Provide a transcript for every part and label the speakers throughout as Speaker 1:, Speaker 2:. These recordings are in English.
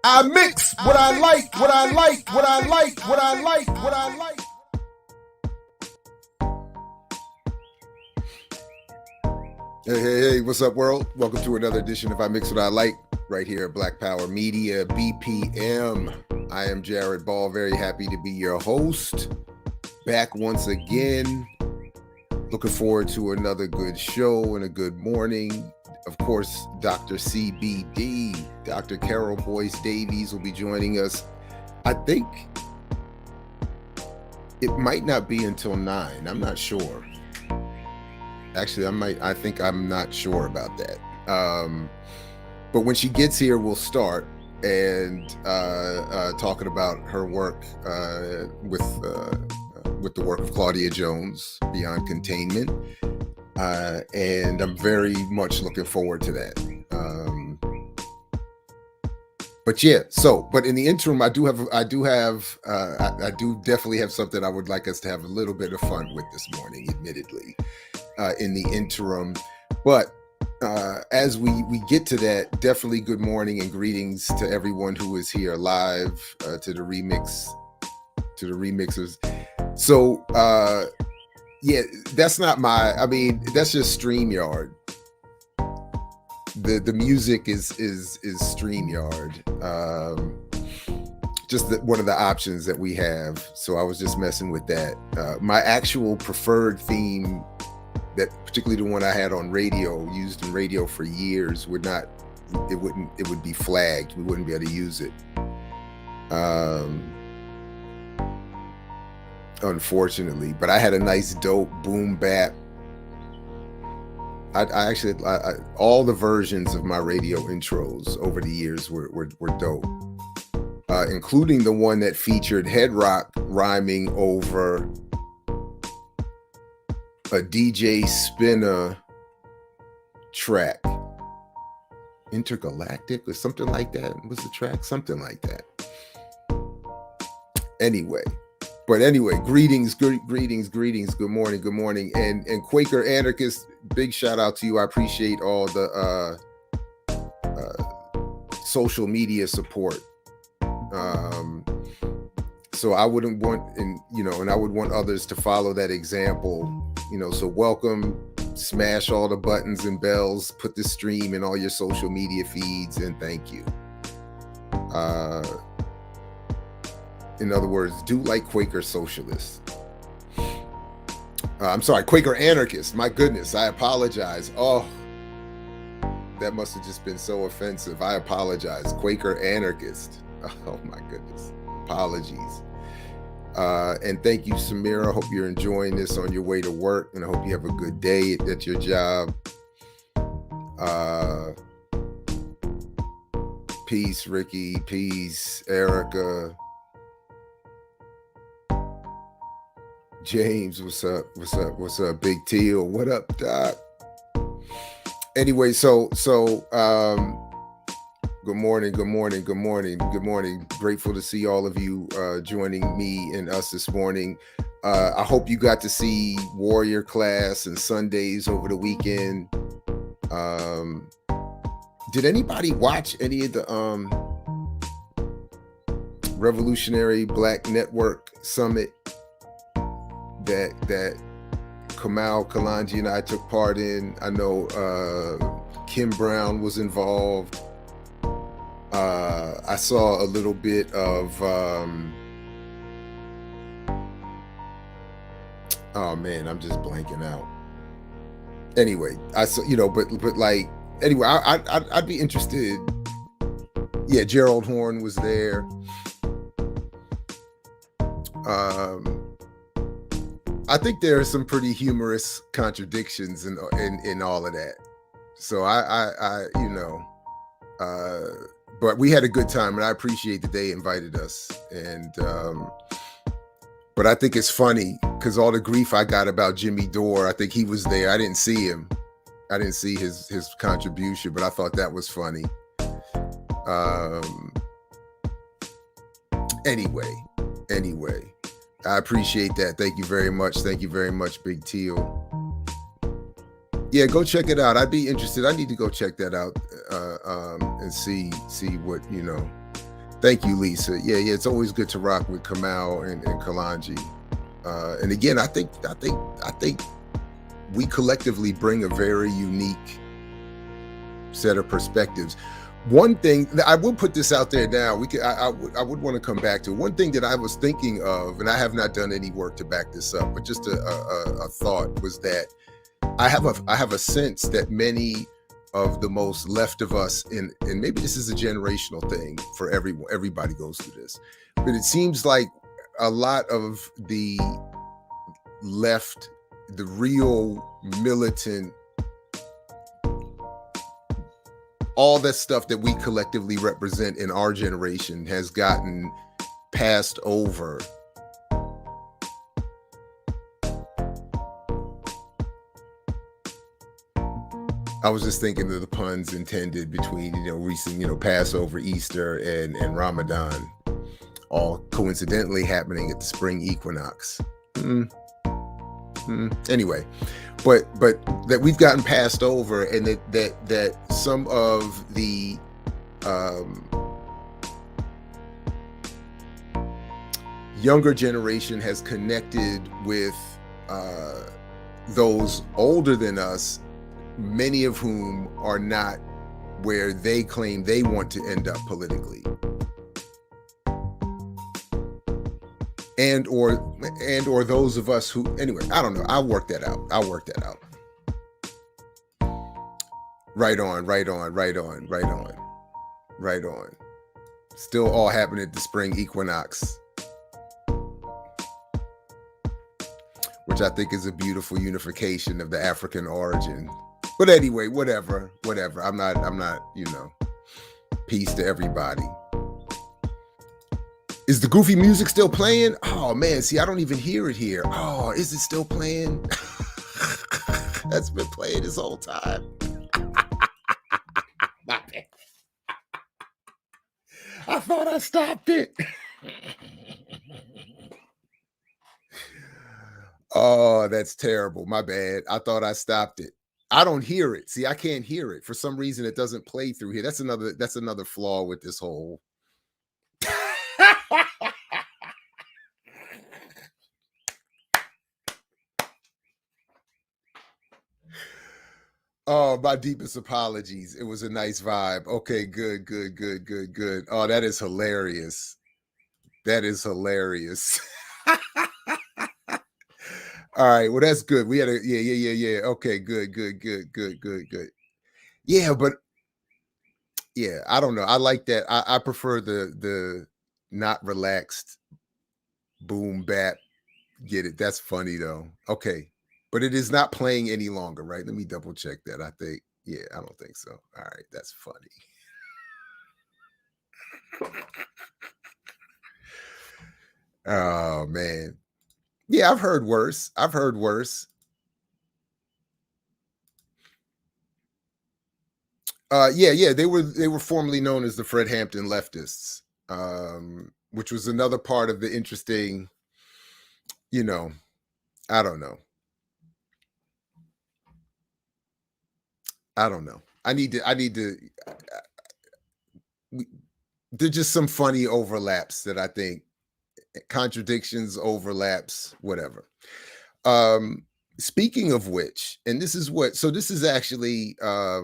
Speaker 1: I mix what I like, what I like, what I like, what I like, what I like. Hey, what's up, world? Welcome to another edition of I Mix What I Like, right here at Black Power Media, BPM. I am Jared Ball, very happy to be your host. Back once again. Looking forward to another good show and a good morning. Of course, Dr. CBD, Dr. Carole Boyce-Davies will be joining us. I think it might not be until 9. I'm not sure. Actually, I'm not sure about that. But when she gets here, we'll start and talking about her work with the work of Claudia Jones, Beyond Containment. And I'm very much looking forward to that. But in the interim, I do definitely have something I would like us to have a little bit of fun with this morning, admittedly, in the interim. But as we get to that, definitely good morning and greetings to everyone who is here live, to the remixers. So, that's not that's just StreamYard. The music is StreamYard. Just one of the options that we have. So I was just messing with that. My actual preferred theme, that particularly the one I had on radio, used in radio for years, it would be flagged. We wouldn't be able to use it. Unfortunately, but I had a nice dope boom bap. I actually all the versions of my radio intros over the years were dope, including the one that featured Head Rock rhyming over a DJ Spinner track. Intergalactic or something like that was the track, something like that. Anyway, greetings, good morning. And Quaker Anarchist, big shout out to you. I appreciate all the social media support. So I wouldn't want, and I would want others to follow that example. So welcome, smash all the buttons and bells, put the stream in all your social media feeds, and thank you. In other words, do like Quaker Socialists. I'm sorry, Quaker Anarchist. My goodness, I apologize. Oh, that must have just been so offensive. I apologize. Quaker Anarchist. Oh my goodness. Apologies. And thank you, Samira. I hope you're enjoying this on your way to work, and I hope you have a good day at your job. Peace, Ricky. Peace, Erica. James, what's up, Big Teal? What up, Doc? Anyway, so good morning. Grateful to see all of you joining me and us this morning. I hope you got to see Warrior Class and Sundays over the weekend. Did anybody watch any of the Revolutionary Black Network Summit that Kamal Kalanji and I took part in? I know Kim Brown was involved. I saw a little bit of oh man, I'm just blanking out. Anyway, I saw, but like, anyway, I'd be interested. Yeah, Gerald Horn was there. I think there are some pretty humorous contradictions in all of that. So but we had a good time, and I appreciate that they invited us. And but I think it's funny because all the grief I got about Jimmy Dore, I think he was there. I didn't see him. I didn't see his contribution, but I thought that was funny. Anyway, I appreciate that. Thank you very much. Big Teal. Yeah, go check it out. I'd be interested. I need to go check that out and see what, Thank you, Lisa. Yeah, yeah, it's always good to rock with Kamal and Kalanji. And again, I think we collectively bring a very unique set of perspectives. One thing I will put this out there now, we could I would want to come back to one thing that I was thinking of, and I have not done any work to back this up, but just a thought was that I have a sense that many of the most left of us, and maybe this is a generational thing for everyone. Everybody goes through this, but it seems like a lot of the left, the real militant, all that stuff that we collectively represent in our generation has gotten passed over. I was just thinking of the puns intended between, recent, Passover, Easter, and Ramadan, all coincidentally happening at the spring equinox. Anyway, but that we've gotten passed over, and that some of the younger generation has connected with those older than us, many of whom are not where they claim they want to end up politically, and or those of us who, anyway, I don't know, I'll work that out. Right on, right on, right on, right on, right on. Still all happening at the spring equinox, which I think is a beautiful unification of the African origin. But anyway, whatever. I'm not, peace to everybody. Is the goofy music still playing? Oh man, see, I don't even hear it here. Oh, is it still playing? That's been playing this whole time. My bad. I thought I stopped it. Oh, that's terrible. My bad. I thought I stopped it. I don't hear it. See, I can't hear it. For some reason, it doesn't play through here. That's another flaw with this whole. Oh, my deepest apologies. It was a nice vibe. Okay, good, good, good, good, good. Oh, that is hilarious. That is hilarious. All right, well, that's good. We had a, yeah, yeah, yeah, yeah. Okay, good, good, good, good, good, good. Yeah, but yeah, I don't know. I like that. I prefer the not relaxed boom bap. Get it? That's funny though. Okay, but it is not playing any longer, right? Let me double check that. I think, yeah, I don't think so. All right, that's funny. Oh man. Yeah, I've heard worse. I've heard worse. Yeah, yeah, they were formerly known as the Fred Hampton leftists, which was another part of the interesting, you know, I don't know. I don't know. I need to we, there's just some funny overlaps that I think, contradictions, overlaps, whatever. Um Speaking of which, and this is actually uh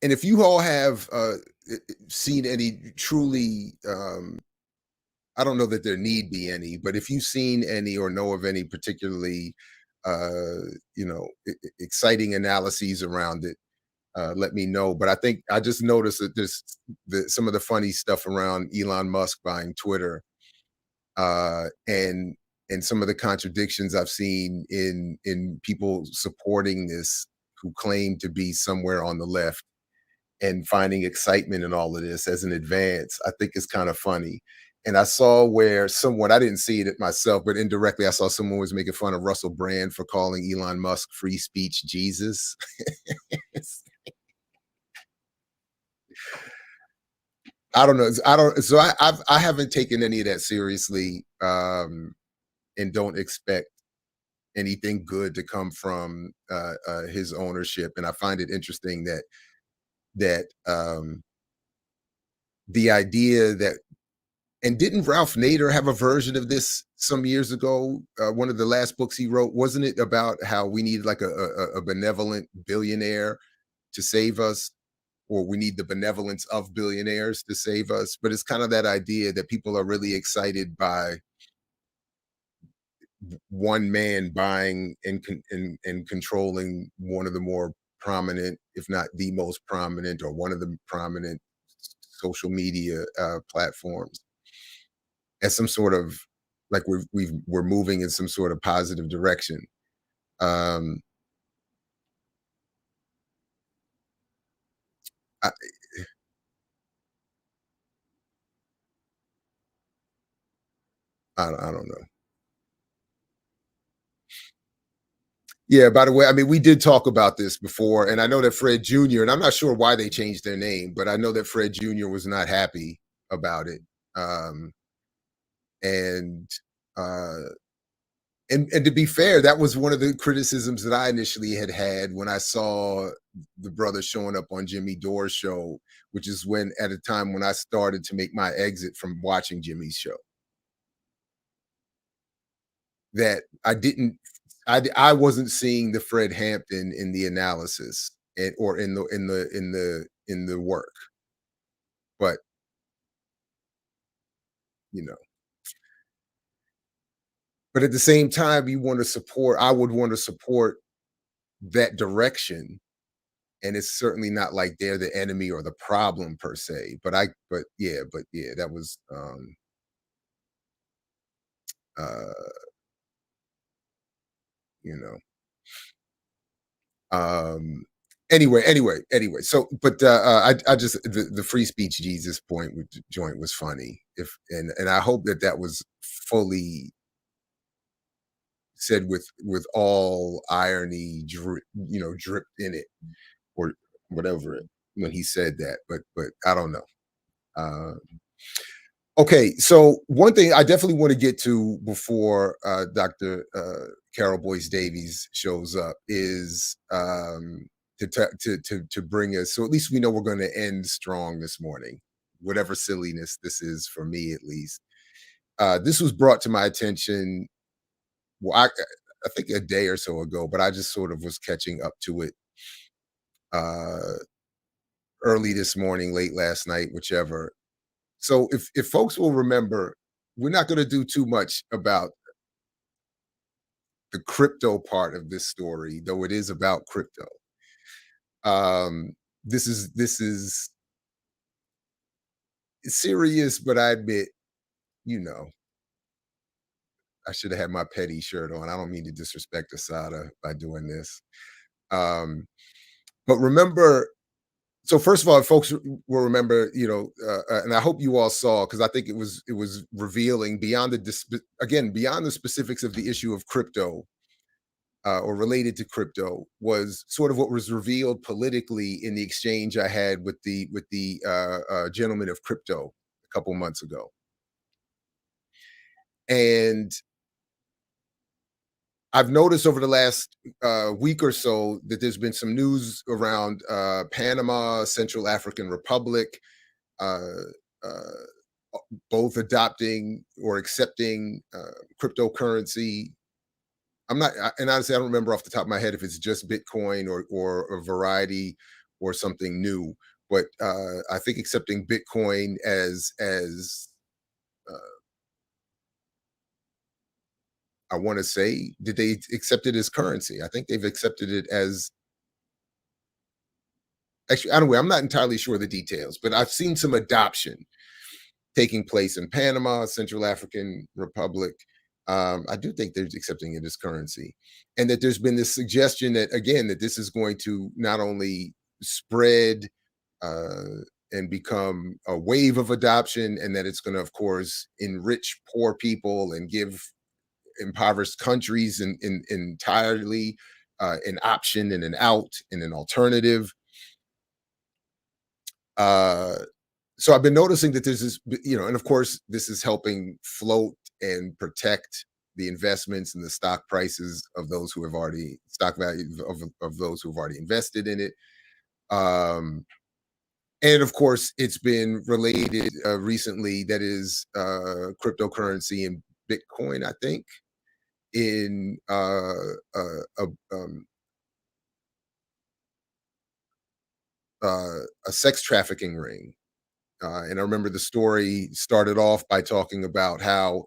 Speaker 1: and if you all have seen any truly, I don't know that there need be any, but if you've seen any or know of any particularly uh exciting analyses around it, let me know. But I think I just noticed that some of the funny stuff around Elon Musk buying Twitter, and some of the contradictions I've seen in people supporting this, who claim to be somewhere on the left, and finding excitement in all of this as an advance, I think is kind of funny. And I saw where someone, I didn't see it myself, but indirectly I saw someone was making fun of Russell Brand for calling Elon Musk free speech Jesus. I don't know. I don't. So I haven't taken any of that seriously, and don't expect anything good to come from his ownership. And I find it interesting that that the idea that, and didn't Ralph Nader have a version of this some years ago? One of the last books he wrote, wasn't it about how we need like a benevolent billionaire to save us, or we need the benevolence of billionaires to save us? But it's kind of that idea that people are really excited by one man buying and controlling one of the more prominent, if not the most prominent, or one of the prominent social media platforms, as some sort of, like, we're moving in some sort of positive direction. Um, I, I don't know. Yeah. By the way, I mean, we did talk about this before, and I know that Fred Jr. and I'm not sure why they changed their name, but I know that Fred Jr. was not happy about it. Um, and uh, and to be fair, that was one of the criticisms that I initially had when I saw the brother showing up on Jimmy Dore's show, which is when, at a time when I started to make my exit from watching Jimmy's show, that I wasn't seeing the Fred Hampton in the analysis, or in the work. But you know, but at the same time, you want to support. I would want to support that direction, and it's certainly not like they're the enemy or the problem per se. But yeah, that was uh you know um anyway, so but I just, the free speech Jesus point with joint was funny. If and I hope that that was fully said with all irony dripped in it, or whatever, when he said that. But I don't know. uh Okay, so one thing I definitely want to get to before Dr. Carole Boyce-Davies shows up is, to bring us, so at least we know we're going to end strong this morning, whatever silliness this is, for me at least. This was brought to my attention. Well, I think a day or so ago, but I just sort of was catching up to it uh, early this morning, late last night, whichever. So if folks will remember, we're not going to do too much about the crypto part of this story, though it is about crypto. This is serious, but I admit, you know, I should have had my petty shirt on. I don't mean to disrespect Asada by doing this. Um, but remember, so first of all, folks will remember, and I hope you all saw, because I think it was revealing, beyond again, beyond the specifics of the issue of crypto, or related to crypto, was sort of what was revealed politically in the exchange I had with the gentleman of crypto a couple months ago. And I've noticed over the last week or so that there's been some news around Panama, Central African Republic, uh, uh, both adopting or accepting cryptocurrency. And honestly, I don't remember off the top of my head if it's just Bitcoin, or a variety, or something new. But I think accepting Bitcoin as uh, I want to say, did they accept it as currency? I think they've accepted it as, actually, anyway, I'm not entirely sure the details, but I've seen some adoption taking place in Panama, Central African Republic. I do think they're accepting it as currency, and that there's been this suggestion that, again, that this is going to not only spread uh, and become a wave of adoption, and that it's going to, of course, enrich poor people and give impoverished countries entirely an option and an out and an alternative. Uh, so I've been noticing that there's this, and of course, this is helping float and protect the investments and the stock prices of those who have already, stock value of those who have already invested in it. Um, And of course, it's been related recently. That is cryptocurrency and Bitcoin, I think, in a, um, a sex trafficking ring. And I remember the story started off by talking about how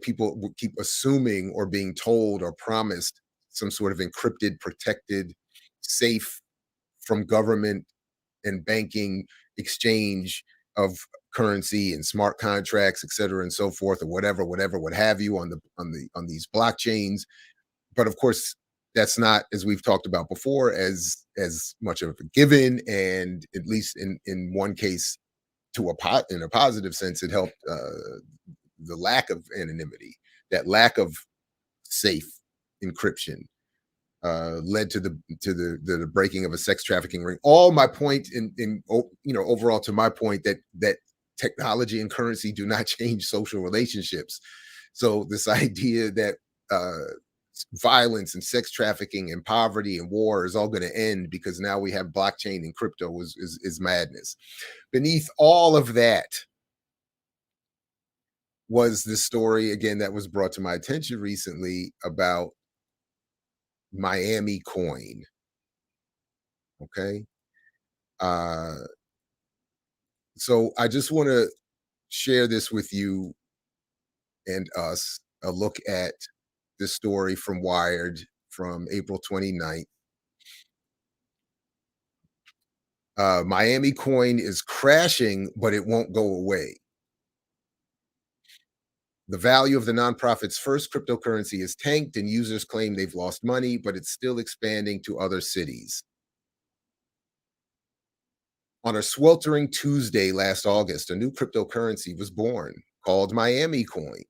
Speaker 1: people would keep assuming or being told or promised some sort of encrypted, protected, safe from government and banking exchange of currency and smart contracts, et cetera, and so forth, or whatever, what have you on these blockchains. But of course, that's not, as we've talked about before, as much of a given. And at least in one case, in a positive sense, it helped the lack of anonymity, that lack of safe encryption led to the breaking of a sex trafficking ring. All my point overall to my point that technology and currency do not change social relationships. So this idea that violence and sex trafficking and poverty and war is all going to end because now we have blockchain and crypto is madness. Beneath all of that was the story again that was brought to my attention recently about MiamiCoin. Okay. Uh, so I just want to share this with you and us, a look at this story from Wired from April 29th. MiamiCoin is crashing, but it won't go away. The value of the nonprofit's first cryptocurrency is tanked, and users claim they've lost money, but it's still expanding to other cities. On a sweltering Tuesday last August, a new cryptocurrency was born called MiamiCoin.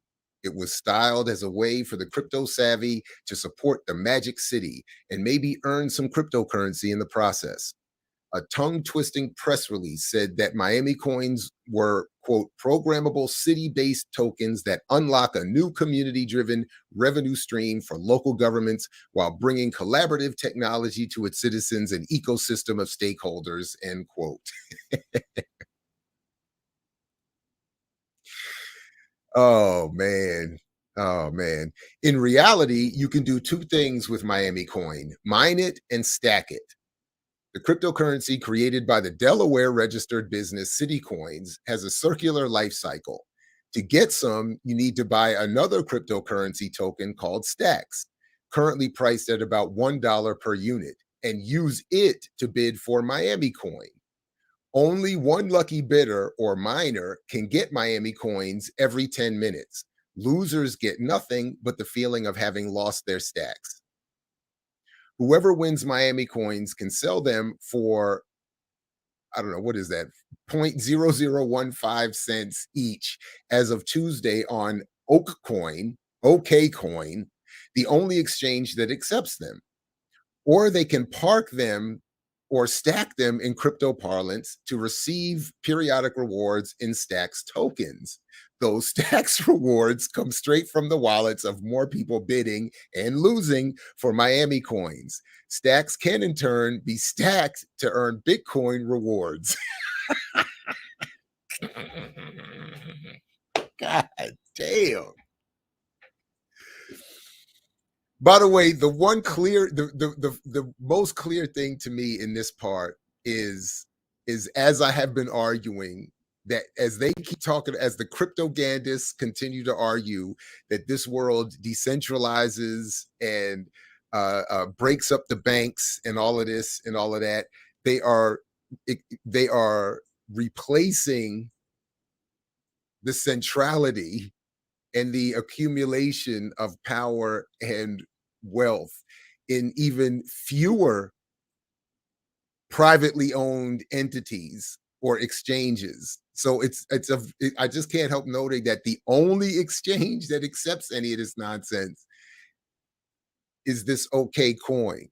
Speaker 1: It was styled as a way for the crypto savvy to support the Magic City and maybe earn some cryptocurrency in the process. A tongue twisting press release said that MiamiCoins were, quote, programmable city based tokens that unlock a new community driven revenue stream for local governments while bringing collaborative technology to its citizens and ecosystem of stakeholders, end quote. Oh, man. Oh, man. In reality, you can do two things with MiamiCoin: mine it and stack it. The cryptocurrency created by the Delaware registered business CityCoins has a circular life cycle. To get some, you need to buy another cryptocurrency token called Stacks, currently priced at about $1 per unit, and use it to bid for MiamiCoin. Only one lucky bidder or miner can get MiamiCoins every 10 minutes. Losers get nothing but the feeling of having lost their stacks. Whoever wins MiamiCoins can sell them for, I don't know, what is that? 0.0015 each as of Tuesday on OKCoin, the only exchange that accepts them. Or they can park them or stack them in crypto parlance to receive periodic rewards in Stacks tokens. Those Stacks rewards come straight from the wallets of more people bidding and losing for MiamiCoins. Stacks can in turn be stacked to earn Bitcoin rewards. God damn. By the way, the most clear thing to me in this part is as I have been arguing that as they keep talking, as the cryptogandists continue to argue that this world decentralizes and breaks up the banks and all of this and all of that, they are they are replacing the centrality and the accumulation of power and wealth in even fewer privately owned entities or exchanges. So I just can't help noting that the only exchange that accepts any of this nonsense is this OK coin.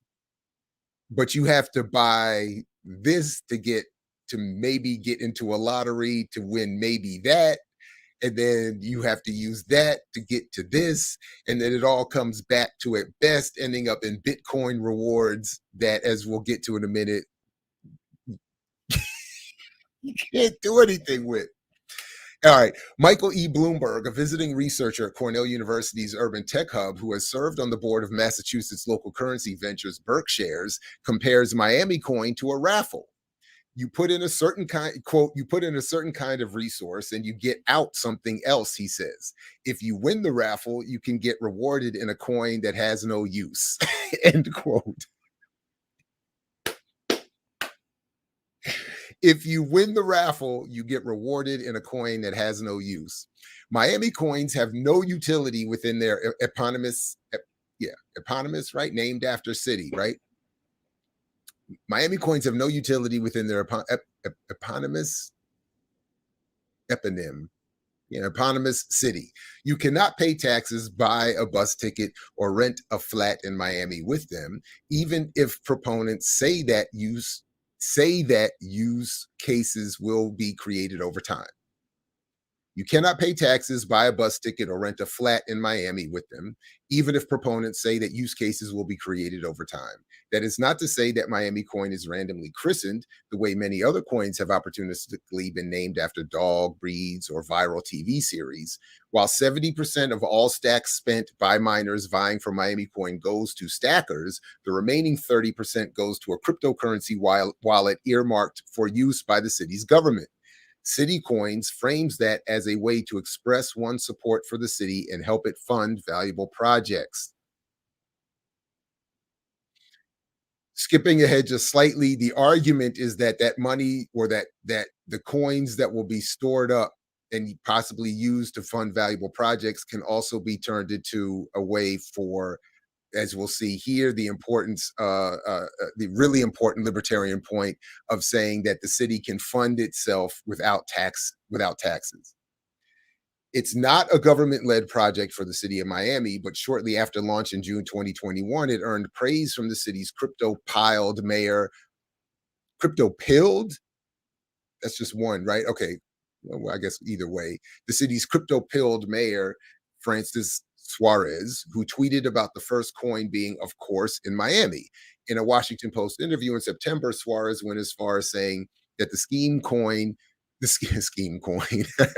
Speaker 1: But you have to buy this to maybe get into a lottery to win maybe that, and then you have to use that to get to this, and then it all comes back to at best ending up in Bitcoin rewards that, as we'll get to in a minute, You can't do anything with. All right. Michael E. Bloomberg, a visiting researcher at Cornell University's Urban Tech Hub, who has served on the board of Massachusetts local currency ventures Berkshire's, compares Miami Coin to a raffle. You put in a certain kind, quote, you put in a certain kind of resource and you get out something else, he says. If you win the raffle, you can get rewarded in a coin that has no use. End quote. If you win the raffle, you get rewarded in a coin that has no use. Miami coins have no utility within their eponymous, yeah, eponymous, right? Named after city, right? Miami coins have no utility within their eponymous eponym, eponymous city. You cannot pay taxes, buy a bus ticket, or rent a flat in Miami with them, even if proponents say that use cases will be created over time. You cannot pay taxes, buy a bus ticket, or rent a flat in Miami with them, even if proponents say that use cases will be created over time. That is not to say that Miami coin is randomly christened, the way many other coins have opportunistically been named after dog breeds or viral TV series. While 70% of all stacks spent by miners vying for Miami coin goes to stackers, the remaining 30% goes to a cryptocurrency wallet earmarked for use by the city's government. City Coins frames that as a way to express one's support for the city and help it fund valuable projects. Skipping ahead just slightly, the argument is that that money or that the coins that will be stored up and possibly used to fund valuable projects can also be turned into a way for, as we'll see here, the importance, the really important libertarian point of saying that the city can fund itself without taxes. It's not a government-led project for the city of Miami, but shortly after launch in June 2021, it earned praise from the city's crypto-piled mayor. Crypto-pilled? That's just one, right? Okay. Well, I guess either way, the city's crypto-pilled mayor, Francis Suarez, who tweeted about the first coin being, of course, in Miami. In a Washington Post interview in September, Suarez went as far as saying that the scheme coin,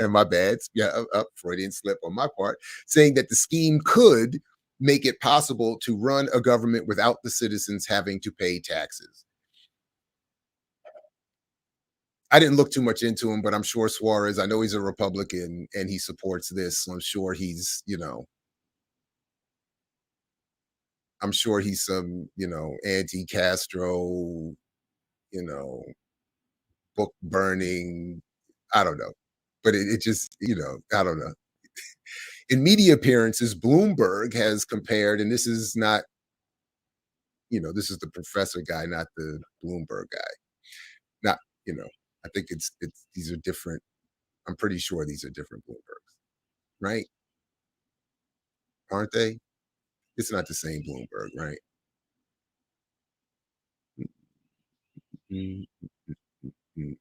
Speaker 1: my bad, yeah, Freudian slip on my part, saying that the scheme could make it possible to run a government without the citizens having to pay taxes. I didn't look too much into him, but I'm sure Suarez, I know he's a Republican and he supports this. So I'm sure he's some, anti-Castro, you know, book burning. I don't know. But it just, I don't know. In media appearances, Bloomberg has compared, and this is not, this is the professor guy, not the Bloomberg guy. Not, you know, I think it's these are different. I'm pretty sure these are different Bloombergs, right? Aren't they? It's not the same Bloomberg, right? Mm, mm, mm.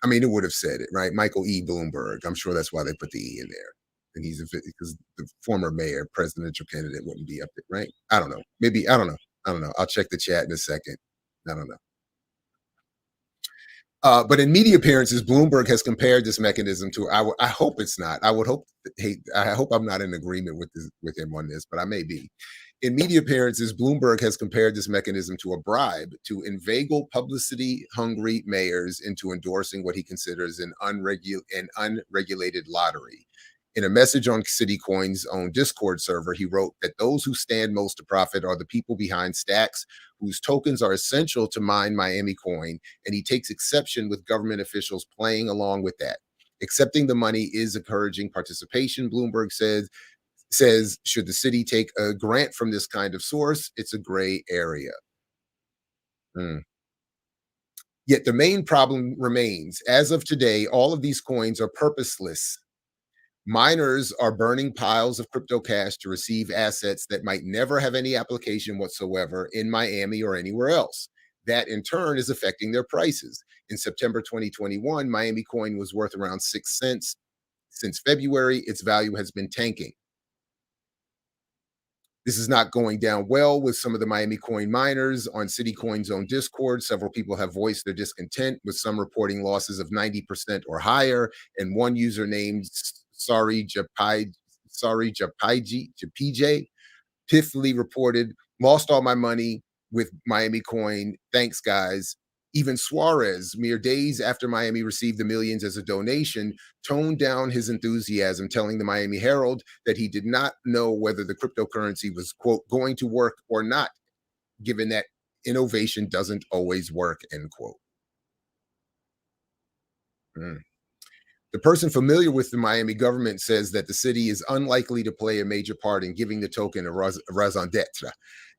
Speaker 1: I mean, it would have said it, right? Michael E. Bloomberg. I'm sure that's why they put the E in there. And because the former mayor, presidential candidate, wouldn't be up there, right? I don't know. Maybe I don't know. I don't know. I'll check the chat in a second. I don't know. But in media appearances, Bloomberg has compared this mechanism to. I hope it's not. I would hope. Hey, I hope I'm not in agreement with him on this, but I may be. In media appearances, Bloomberg has compared this mechanism to a bribe to inveigle publicity-hungry mayors into endorsing what he considers an unregulated lottery. In a message on CityCoin's own Discord server, he wrote that those who stand most to profit are the people behind stacks whose tokens are essential to mine Miami Coin, and he takes exception with government officials playing along with that. Accepting the money is encouraging participation, Bloomberg says, should the city take a grant from this kind of source, it's a gray area. Mm. Yet the main problem remains. As of today, all of these coins are purposeless. Miners are burning piles of crypto cash to receive assets that might never have any application whatsoever in Miami or anywhere else. That in turn is affecting their prices. In September 2021, Miami coin was worth around 6 cents. Since February, its value has been tanking. This is not going down well with some of the Miami Coin miners on CityCoin's own Discord. Several people have voiced their discontent, with some reporting losses of 90% or higher. And one user named Japij pithily reported, lost all my money with Miami Coin. Thanks, guys. Even Suarez, mere days after Miami received the millions as a donation, toned down his enthusiasm, telling the Miami Herald that he did not know whether the cryptocurrency was, quote, going to work or not, given that innovation doesn't always work, end quote. Mm. The person familiar with the Miami government says that the city is unlikely to play a major part in giving the token a raison d'etre.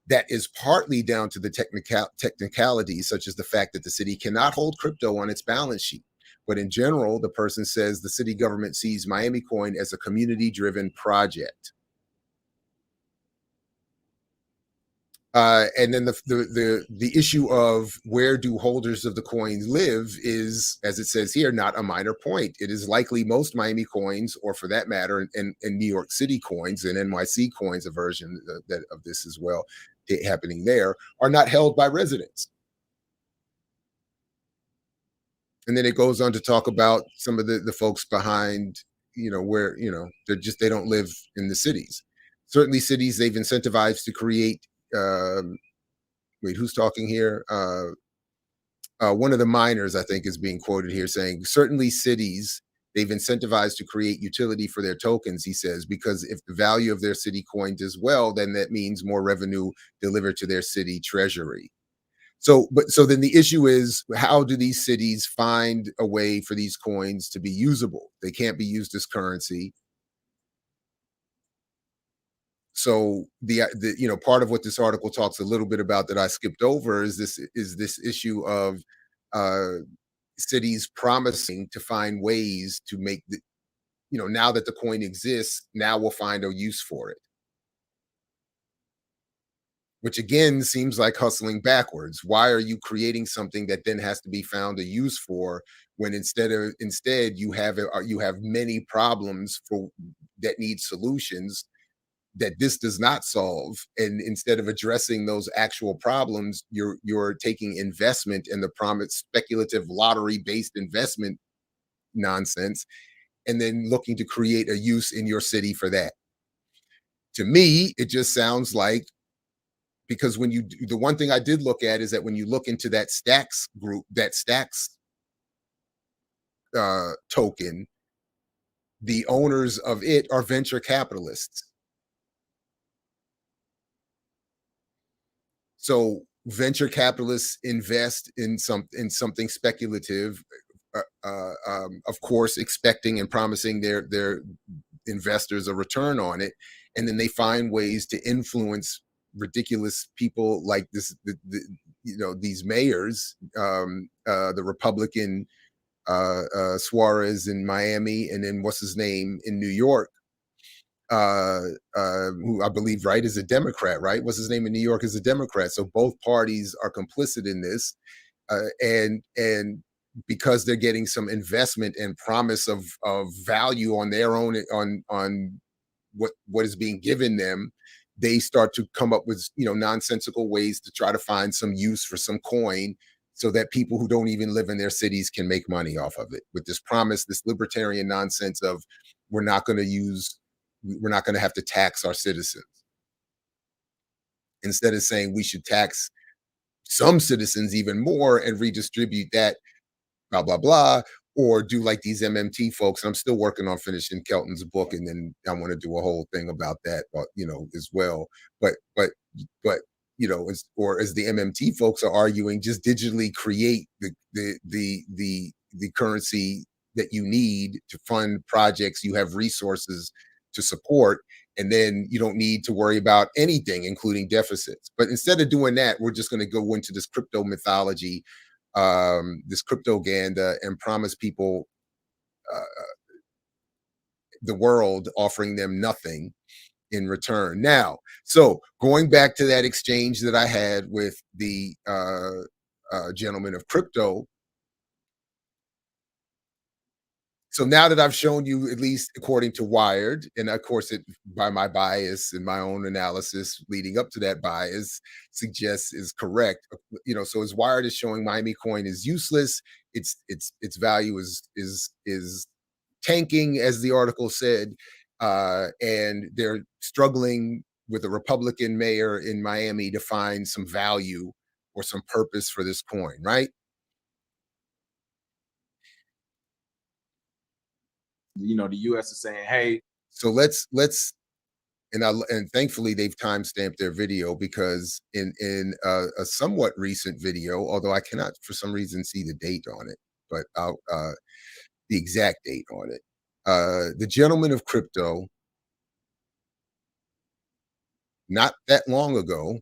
Speaker 1: That is partly down to the technicalities, such as the fact that the city cannot hold crypto on its balance sheet. But in general, the person says the city government sees Miami Coin as a community-driven project. And then the issue of where do holders of the coins live is, as it says here, not a minor point. It is likely most Miami coins, or for that matter, and New York City coins and NYC coins, a version of this as well, happening there, are not held by residents. And then it goes on to talk about some of the folks behind, where, they don't live in the cities. Certainly cities they've incentivized to create, wait, who's talking here? One of the miners, I think, is being quoted here saying, certainly cities, they've incentivized to create utility for their tokens, he says, because if the value of their city coin does well, then that means more revenue delivered to their city treasury. So then the issue is, how do these cities find a way for these coins to be usable? They can't be used as currency. So the part of what this article talks a little bit about that I skipped over is this issue of uh cities promising to find ways to make now that the coin exists, now we'll find a use for it, which again seems like hustling backwards. Why are you creating something that then has to be found a use for, when instead you have many problems for that need solutions that this does not solve, and instead of addressing those actual problems, you're taking investment in the promised speculative lottery based investment nonsense, and then looking to create a use in your city for that. To me, it just sounds like, because the one thing I did look at is that when you look into that stacks group, that stacks token, the owners of it are venture capitalists. So venture capitalists invest in something speculative, of course, expecting and promising their investors a return on it, and then they find ways to influence ridiculous people like these mayors, the Republican Suarez in Miami, and then what's his name in New York, who I believe, right, is a Democrat, right? What's his name in New York is a Democrat. So both parties are complicit in this, and because they're getting some investment and promise of value on their own, on what is being given them, they start to come up with nonsensical ways to try to find some use for some coin, so that people who don't even live in their cities can make money off of it, with this promise, this libertarian nonsense of, we're not going to use we're not going to have to tax our citizens, instead of saying we should tax some citizens even more and redistribute that, blah blah blah, or do like these MMT folks. And I'm still working on finishing Kelton's book, and then I want to do a whole thing about that, as well. But as the MMT folks are arguing, just digitally create the currency that you need to fund projects you have resources to support, and then you don't need to worry about anything, including deficits. But instead of doing that, we're just going to go into this crypto mythology, this cryptoganda, and promise people the world, offering them nothing in return. Now, so going back to that exchange that I had with the gentleman of crypto, So now that I've shown you, at least according to Wired, and of course, it by my bias and my own analysis leading up to that bias suggests is correct. So as Wired is showing, MiamiCoin is useless. Its value is tanking, as the article said, and they're struggling with a Republican mayor in Miami to find some value or some purpose for this coin, right?
Speaker 2: The U.S. is saying, hey.
Speaker 1: So let's and thankfully they've timestamped their video, because in a somewhat recent video, although I cannot for some reason see the date on it, but I'll the exact date on it. The gentleman of crypto, not that long ago,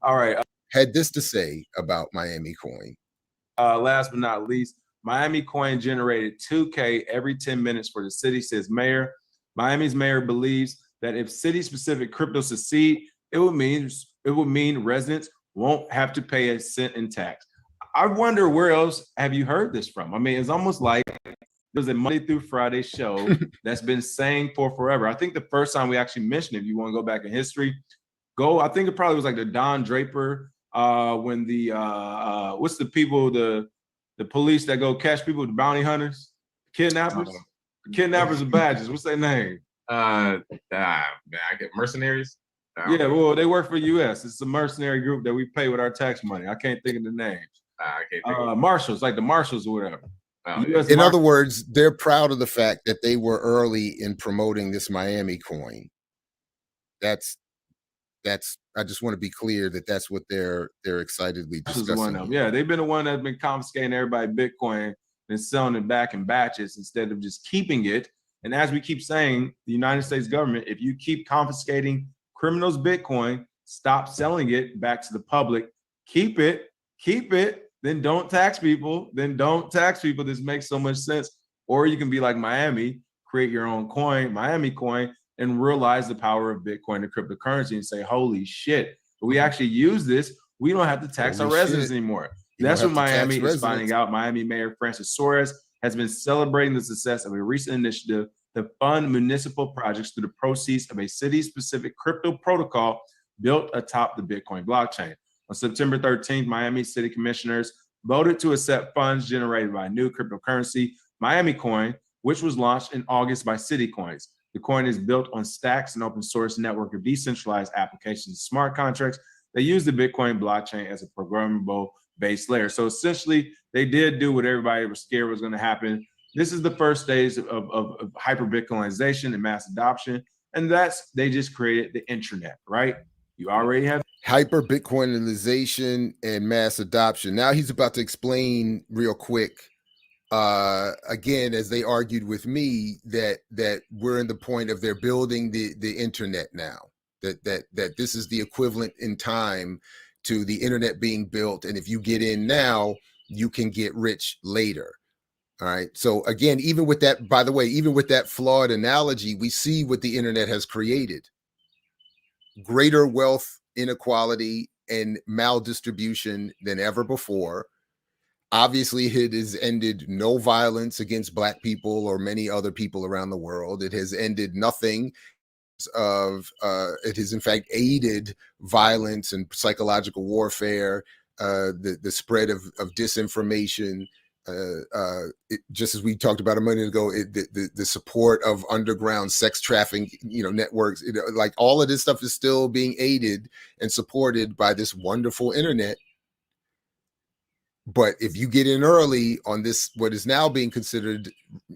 Speaker 2: all right,
Speaker 1: had this to say about MiamiCoin.
Speaker 2: Last but not least, MiamiCoin generated $2K every 10 minutes for the city, says mayor. Miami's mayor believes that if city-specific crypto succeed, it would mean residents won't have to pay a cent in tax. I wonder, where else have you heard this from? I mean, it's almost like there's a Monday through Friday show that's been saying for forever. I think the first time we actually mentioned it, if you want to go back in history, I think it probably was like the Don Draper, when the what's the people, the police that go catch people, the bounty hunters, kidnappers with badges. What's their name?
Speaker 3: I get mercenaries.
Speaker 2: Yeah, well, they work for U.S. It's a mercenary group that we pay with our tax money. I can't think of the names.
Speaker 3: I can't think
Speaker 2: Marshals, like the Marshals or whatever.
Speaker 1: In other words, they're proud of the fact that they were early in promoting this MiamiCoin. That's I just want to be clear that that's what they're excitedly discussing.
Speaker 2: Yeah, they've been the one that's been confiscating everybody Bitcoin and selling it back in batches instead of just keeping it. And as we keep saying, the United States government, if you keep confiscating criminals' Bitcoin, stop selling it back to the public, keep it, then don't tax people, This makes so much sense. Or you can be like Miami, create your own coin, MiamiCoin, and realize the power of Bitcoin and cryptocurrency and say, holy shit, if we actually use this, we don't have to tax our residents anymore. That's what Miami is finding out. Miami Mayor Francis Suarez has been celebrating the success of a recent initiative to fund municipal projects through the proceeds of a city-specific crypto protocol built atop the Bitcoin blockchain. On September 13th, Miami City Commissioners voted to accept funds generated by a new cryptocurrency, MiamiCoin, which was launched in August by CityCoins. The coin is built on Stacks, an open source network of decentralized applications and smart contracts that use the Bitcoin blockchain as a programmable base layer. So essentially, they did do what everybody was scared was going to happen. This is the first stage of hyper Bitcoinization and mass adoption. And they just created the internet, right? You already have
Speaker 1: hyper Bitcoinization and mass adoption. Now he's about to explain real quick, again, as they argued with me, that we're in the point of they're building the internet now, that this is the equivalent in time to the internet being built. And if you get in now, you can get rich later. All right. So again, even with that, by the way, even with that flawed analogy, we see what the internet has created: greater wealth inequality and maldistribution than ever before. Obviously, it has ended no violence against Black people or many other people around the world. It has ended nothing it has in fact aided violence and psychological warfare, the spread of disinformation. Just as we talked about a minute ago, the support of underground sex trafficking, networks, like all of this stuff is still being aided and supported by this wonderful internet. But if you get in early on this, what is now being considered,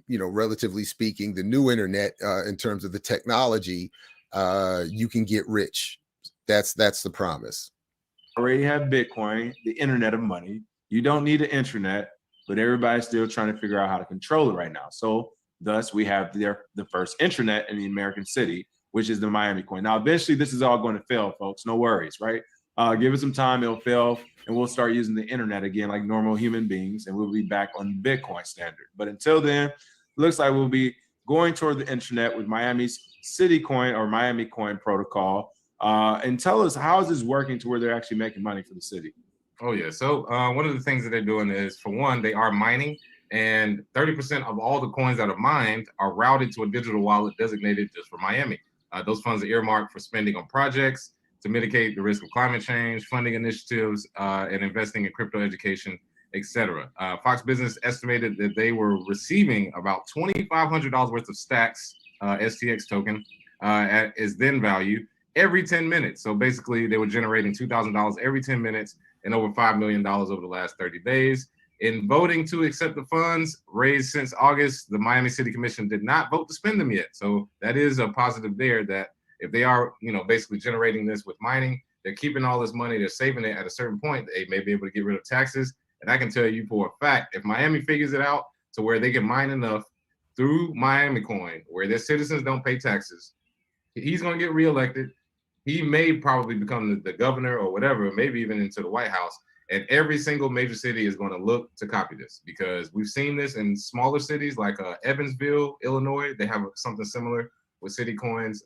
Speaker 1: relatively speaking, the new internet, in terms of the technology, you can get rich. That's the promise.
Speaker 2: Already have Bitcoin, the internet of money. You don't need an intranet, but everybody's still trying to figure out how to control it right now. So thus we have the first intranet in the American city, which is the MiamiCoin. Now, eventually this is all going to fail, folks. No worries, right? Give it some time, it'll fail, and we'll start using the internet again like normal human beings, and we'll be back on the Bitcoin standard. But until then, it looks like we'll be going toward the internet with Miami's CityCoin or MiamiCoin protocol. And tell us, how is this working to where they're actually making money for the city?
Speaker 3: Oh, yeah. So one of the things that they're doing is, for one, they are mining And 30% of all the coins that are mined are routed to a digital wallet designated just for Miami. Those funds are earmarked for spending on projects to mitigate the risk of climate change, funding initiatives, and investing in crypto education, etc. Fox Business estimated that they were receiving about $2,500 worth of stacks, STX token, at its then value every 10 minutes. So basically, they were generating $2,000 every 10 minutes and over $5 million over the last 30 days. In voting to accept the funds raised since August, the Miami City Commission did not vote to spend them yet. So that is a positive there, that if they are, basically generating this with mining, they're keeping all this money, they're saving it. At a certain point, they may be able to get rid of taxes. And I can tell you for a fact, if Miami figures it out to where they can mine enough through MiamiCoin, where their citizens don't pay taxes, he's going to get reelected. He may probably become the governor or whatever, maybe even into the White House. And every single major city is going to look to copy this, because we've seen this in smaller cities like Evansville, Illinois. They have something similar with city coins,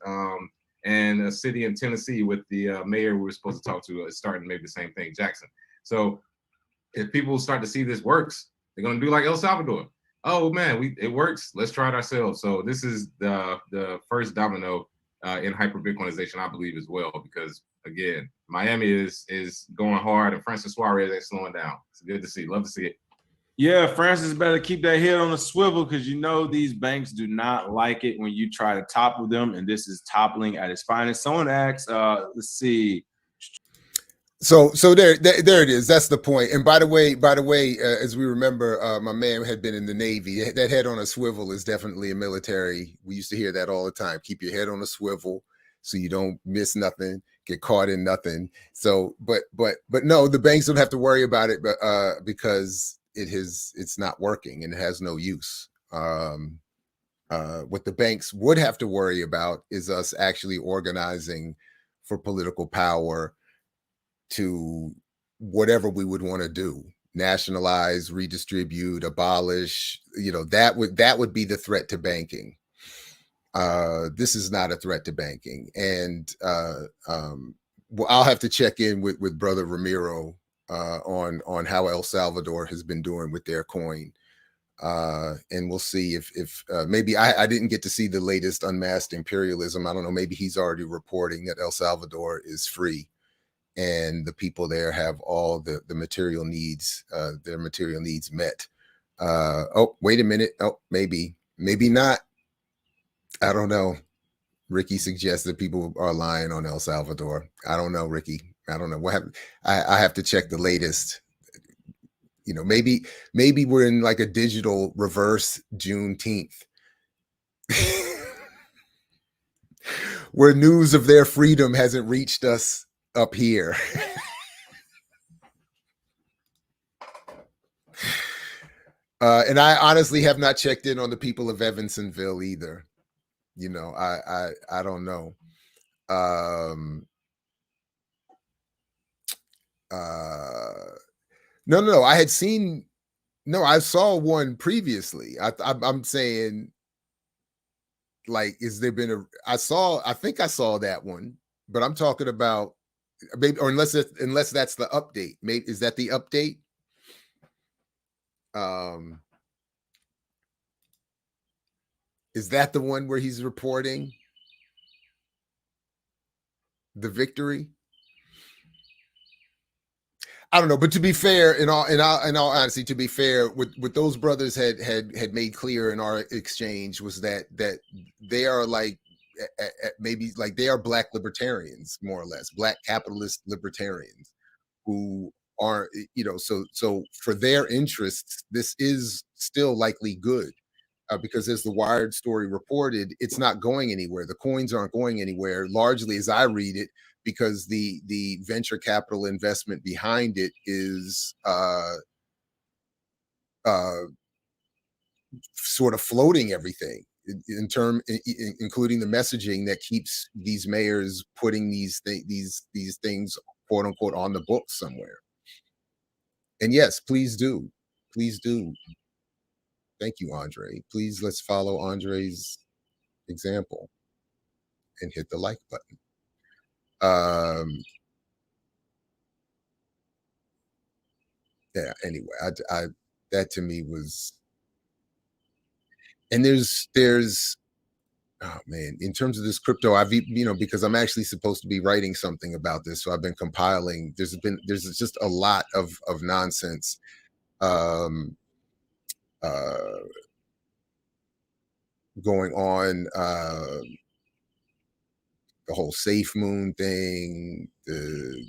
Speaker 3: and a city in Tennessee with the mayor we were supposed to talk to is starting maybe the same thing, Jackson. So if people start to see this works, they're going to do like El Salvador. Oh man, it works. Let's try it ourselves. So this is the first domino in hyper Bitcoinization, I believe, as well, because again, Miami is going hard, and Francis Suarez ain't slowing down. It's good to see. Love to see it.
Speaker 2: Yeah, Francis better keep that head on the swivel, because these banks do not like it when you try to topple them, and this is toppling at its finest. Someone asked, let's see.
Speaker 1: So there it is. That's the point. And by the way, as we remember, my man had been in the Navy. That head on a swivel is definitely a military. We used to hear that all the time. Keep your head on a swivel so you don't miss nothing, get caught in nothing. So, but no, the banks don't have to worry about it, because it's not working and it has no use. What the banks would have to worry about is us actually organizing for political power to whatever we would want to do: nationalize, redistribute, abolish. That would be the threat to banking. This is not a threat to banking. And well, I'll have to check in with Brother Ramiro on how El Salvador has been doing with their coin. And we'll see if maybe I didn't get to see the latest Unmasked Imperialism. I don't know, maybe he's already reporting that El Salvador is free and the people there have all the material needs, their material needs met. Oh, wait a minute. Oh, maybe not. I don't know. Ricky suggests that people are lying on El Salvador. I don't know, Ricky. I don't know what happened. I have to check the latest. Maybe we're in like a digital reverse Juneteenth, where news of their freedom hasn't reached us up here. And I honestly have not checked in on the people of Evansville either. I don't know. No. I had seen. No, I saw one previously. I'm saying, like, is there been I think I saw that one, but I'm talking about maybe, or unless that's the update. Maybe is that the update? Is that the one where he's reporting the victory? I don't know, but to be fair, in all honesty, to be fair, what those brothers had made clear in our exchange was that they are like maybe like they are Black libertarians, more or less, Black capitalist libertarians who are, so for their interests, this is still likely good. Because as the Wired story reported, it's not going anywhere. The coins aren't going anywhere, largely as I read it, because the venture capital investment behind it is sort of floating everything including the messaging that keeps these mayors putting these things, quote unquote, on the books somewhere. And yes, please do. Thank you, Andre. Please, let's follow Andre's example and hit the like button. Yeah, anyway, I that to me was And there's oh man, in terms of this crypto, I've because I'm actually supposed to be writing something about this, so I've been compiling. There's just a lot of nonsense um going on. The whole safe moon thing, the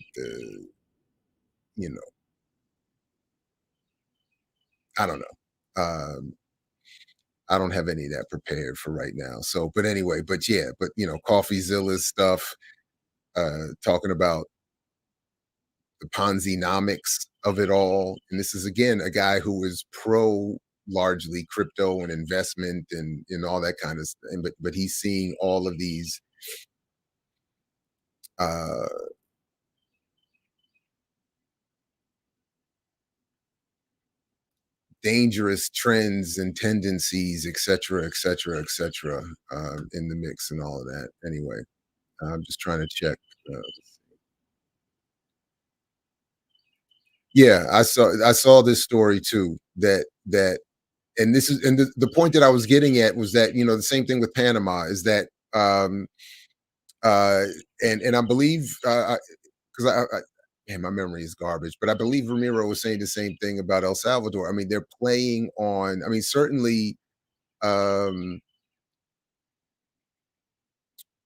Speaker 1: I don't know. I don't have any of that prepared for right now. So, but anyway, but yeah, but CoffeeZilla's stuff, talking about the Ponzi-nomics of it all. And this is again a guy who is pro largely crypto and investment and all that kind of thing. But he's seeing all of these uh dangerous trends and tendencies, et cetera, et cetera, et cetera, in the mix and all of that. Anyway, I'm just trying to check. Uh, yeah, I saw this story too. And this is the point that I was getting at was that the same thing with Panama is that uh, and I believe because man, my memory is garbage, but I believe Ramiro was saying the same thing about El Salvador. I mean, they're playing on. I mean, certainly. Um,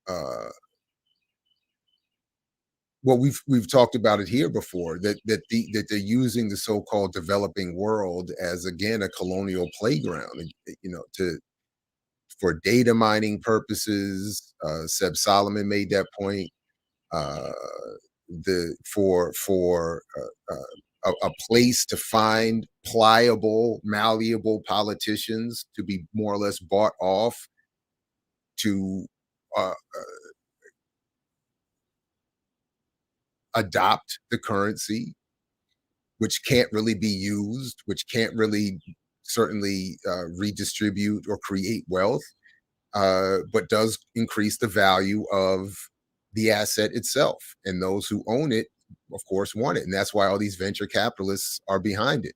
Speaker 1: uh, well, we've talked about it here before that they're using the so-called developing world as again a colonial playground, to for data mining purposes. Seb Solomon made that point. Uh, the for a place to find pliable, malleable politicians to be more or less bought off to adopt the currency, which can't really be used, which can't really certainly redistribute or create wealth, but does increase the value of the asset itself. And those who own it, of course, want it. And that's why all these venture capitalists are behind it.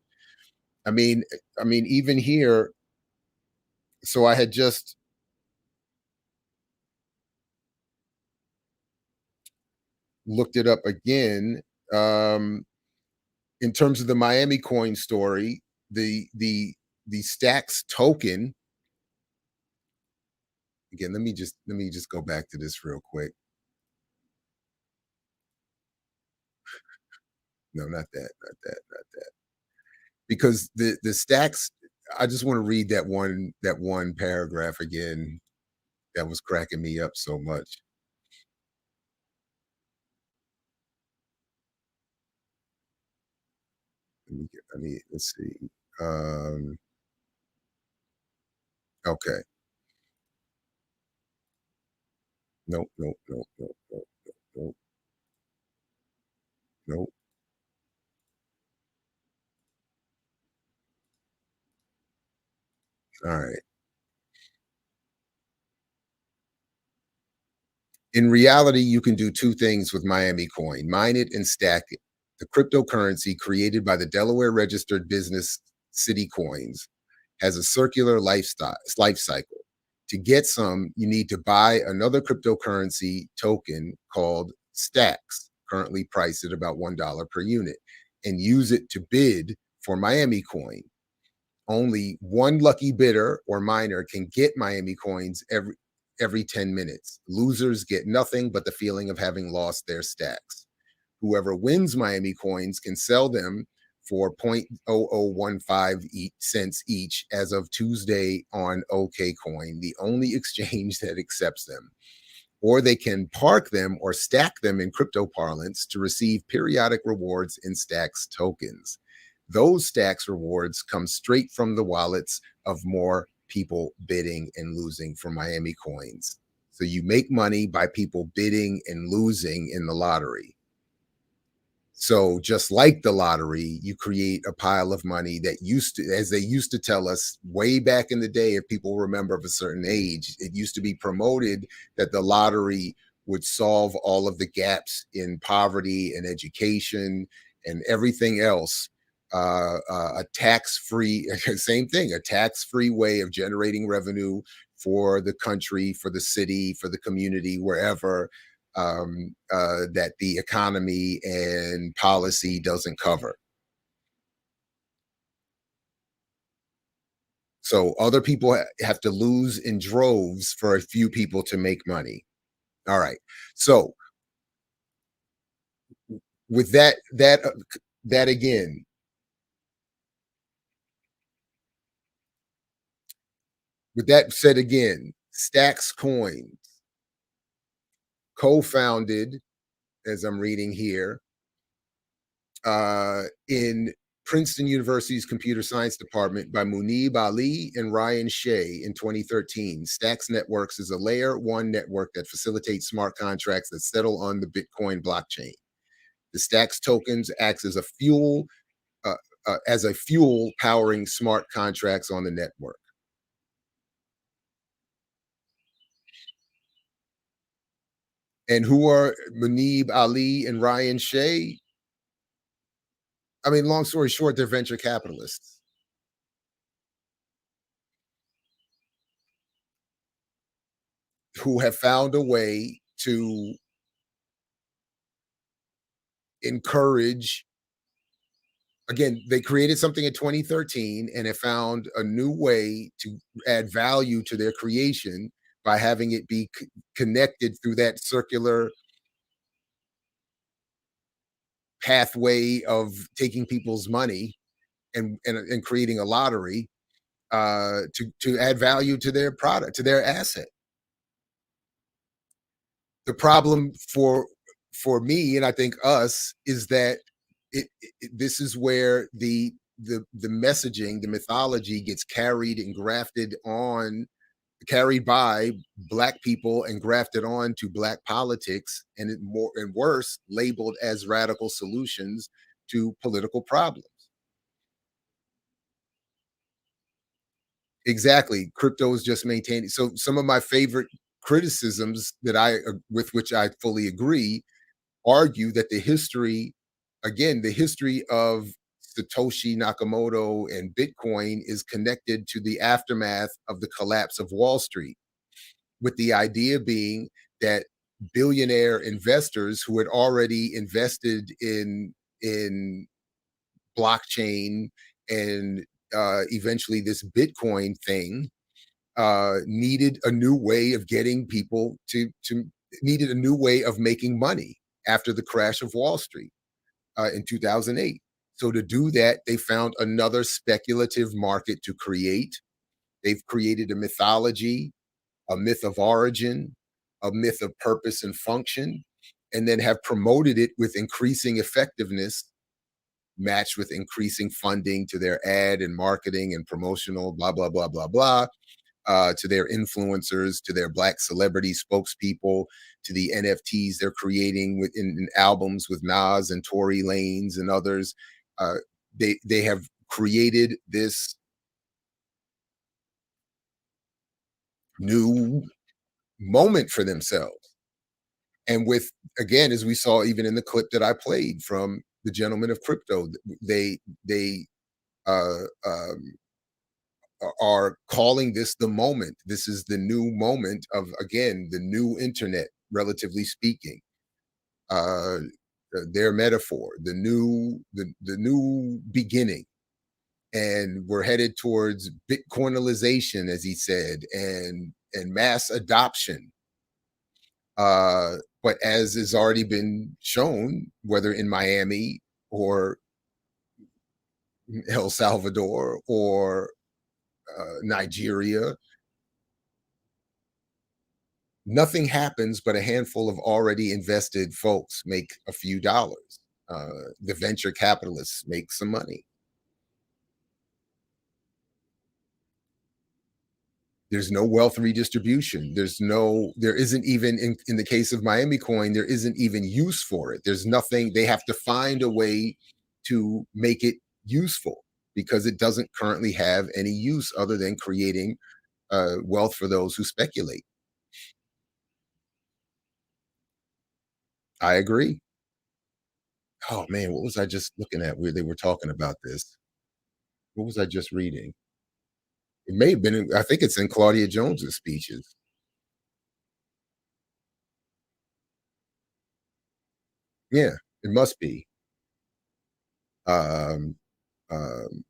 Speaker 1: I mean, even here, so I had just looked it up again. In terms of the MiamiCoin story, the Stacks token. Again, let me just go back to this real quick. No, not that, not that, not that. Because the Stacks, I just want to read that one paragraph again that was cracking me up so much. Let's see. Okay. Nope, nope, nope, nope, nope, nope, nope, nope. All right. In reality, you can do two things with MiamiCoin: mine it and stack it. The cryptocurrency created by the Delaware registered business City Coins has a circular life cycle. To get some, you need to buy another cryptocurrency token called Stacks, currently priced at about $1 per unit, and use it to bid for MiamiCoin. Only one lucky bidder or miner can get MiamiCoins every 10 minutes. Losers get nothing but the feeling of having lost their stacks. Whoever wins MiamiCoins can sell them for 0.0015 cents each as of Tuesday on OKCoin, the only exchange that accepts them. Or they can park them or stack them in crypto parlance to receive periodic rewards in Stacks tokens. Those Stacks rewards come straight from the wallets of more people bidding and losing for MiamiCoins. So you make money by people bidding and losing in the lottery. So just like the lottery, you create a pile of money that used to, as they used to tell us way back in the day, if people remember of a certain age, it used to be promoted that the lottery would solve all of the gaps in poverty and education and everything else. a tax-free, same thing, a tax-free way of generating revenue for the country, for the city, for the community, wherever that the economy and policy doesn't cover. So other people have to lose in droves for a few people to make money. All right. So with that again, with that said again, Stacks Coin co-founded, as I'm reading here, in Princeton University's computer science department by Munib Ali and Ryan Shea in 2013. Stacks Networks is a layer one network that facilitates smart contracts that settle on the Bitcoin blockchain. The Stacks tokens acts uh, as a fuel powering smart contracts on the network. And who are Munib Ali and Ryan Shea? I mean, long story short, they're venture capitalists who have found a way to encourage. Again, they created something in 2013 and have found a new way to add value to their creation by having it be connected through that circular pathway of taking people's money and creating a lottery to add value to their product, to their asset. The problem for me, and I think us, is that this is where the messaging, the mythology gets carried and carried by Black people and grafted on to Black politics, and more and worse, labeled as radical solutions to political problems. Exactly. Crypto is just maintaining. So some of my favorite criticisms with which I fully agree, argue that the history of Satoshi Nakamoto and Bitcoin is connected to the aftermath of the collapse of Wall Street, with the idea being that billionaire investors who had already invested in blockchain and eventually this Bitcoin thing needed a new way of getting people to needed a new way of making money after the crash of Wall Street in 2008. So to do that, they found another speculative market to create. They've created a mythology, a myth of origin, a myth of purpose and function, and then have promoted it with increasing effectiveness, matched with increasing funding to their ad and marketing and promotional, blah, blah, blah, blah, blah, to their influencers, to their Black celebrity spokespeople, to the NFTs they're creating in albums with Nas and Tory Lanez and others. They have created this new moment for themselves. And with, again, as we saw even in the clip that I played from the gentleman of crypto, they uh, um, are calling this the moment. This is the new moment of, again, the new internet, relatively speaking. Their metaphor, the new beginning, and we're headed towards Bitcoinalization, as he said, and mass adoption. But as has already been shown, whether in Miami or El Salvador or Nigeria, nothing happens but a handful of already invested folks make a few dollars. The venture capitalists make some money. There's no wealth redistribution. There isn't even in the case of MiamiCoin, there isn't even use for it. There's nothing, they have to find a way to make it useful because it doesn't currently have any use other than creating wealth for those who speculate. I agree. Oh man, what was I just looking at where they were talking about this? What was I just reading? It may have been I think it's in Claudia Jones's speeches. Yeah, it must be. Um, um,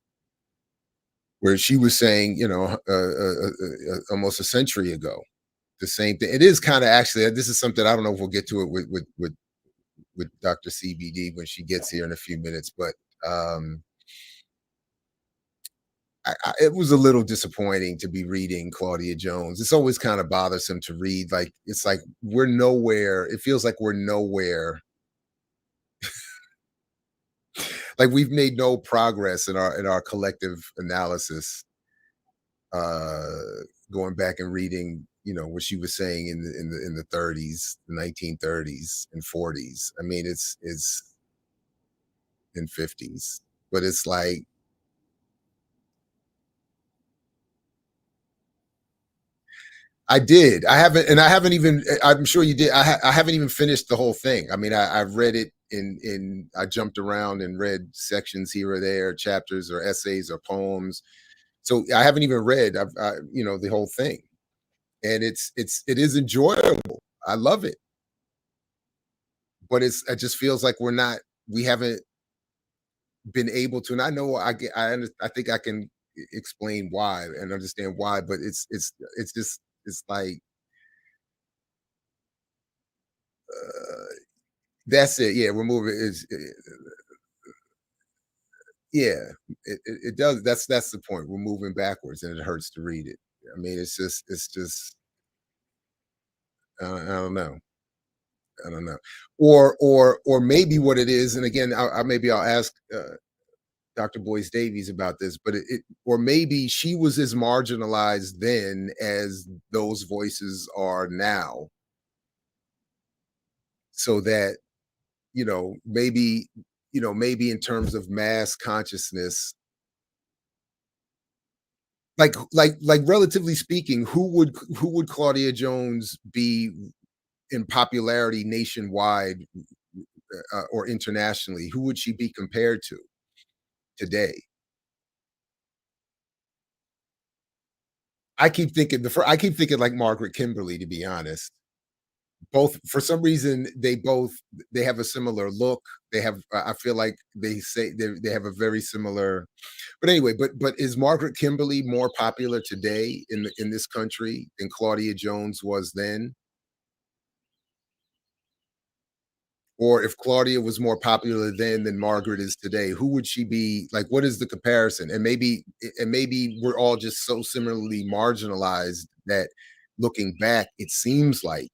Speaker 1: where she was saying, almost a century ago, the same thing. It is kind of actually. This is something I don't know if we'll get to it with Dr. CBD when she gets here in a few minutes, but um, it was a little disappointing to be reading Claudia Jones. It's always kind of bothersome to read. Like it's like we're nowhere. It feels like we're nowhere. Like we've made no progress in our collective analysis. Uh, Going back and reading, what she was saying in the 30s, the 1930s and 40s. I mean, it's in 50s, but it's like I did. I haven't, and I haven't even. I'm sure you did. I haven't even finished the whole thing. I mean, I've read it in. I jumped around and read sections here or there, chapters or essays or poems. So I haven't even read. The whole thing, and it is enjoyable. I love it, but it just feels like we haven't been able to. And I know I think I can explain why and understand why, but it's just it's like. Uh, That's it. Yeah, remove it. Yeah, it does. That's the point. We're moving backwards, and it hurts to read it. I mean, it's just. I don't know. I don't know. Or maybe what it is, and again, maybe I'll ask Dr. Boyce-Davies about this, but or maybe she was as marginalized then as those voices are now, so that maybe in terms of mass consciousness, like relatively speaking, who would Claudia Jones be in popularity nationwide, or internationally? Who would she be compared to today? I keep thinking like Margaret Kimberly, to be honest. Both for some reason they have a similar look. They have I feel like they say they have a very similar. But anyway, but is Margaret Kimberly more popular today in this country than Claudia Jones was then? Or if Claudia was more popular then than Margaret is today, who would she be? Like, what is the comparison? And maybe we're all just so similarly marginalized that looking back, it seems like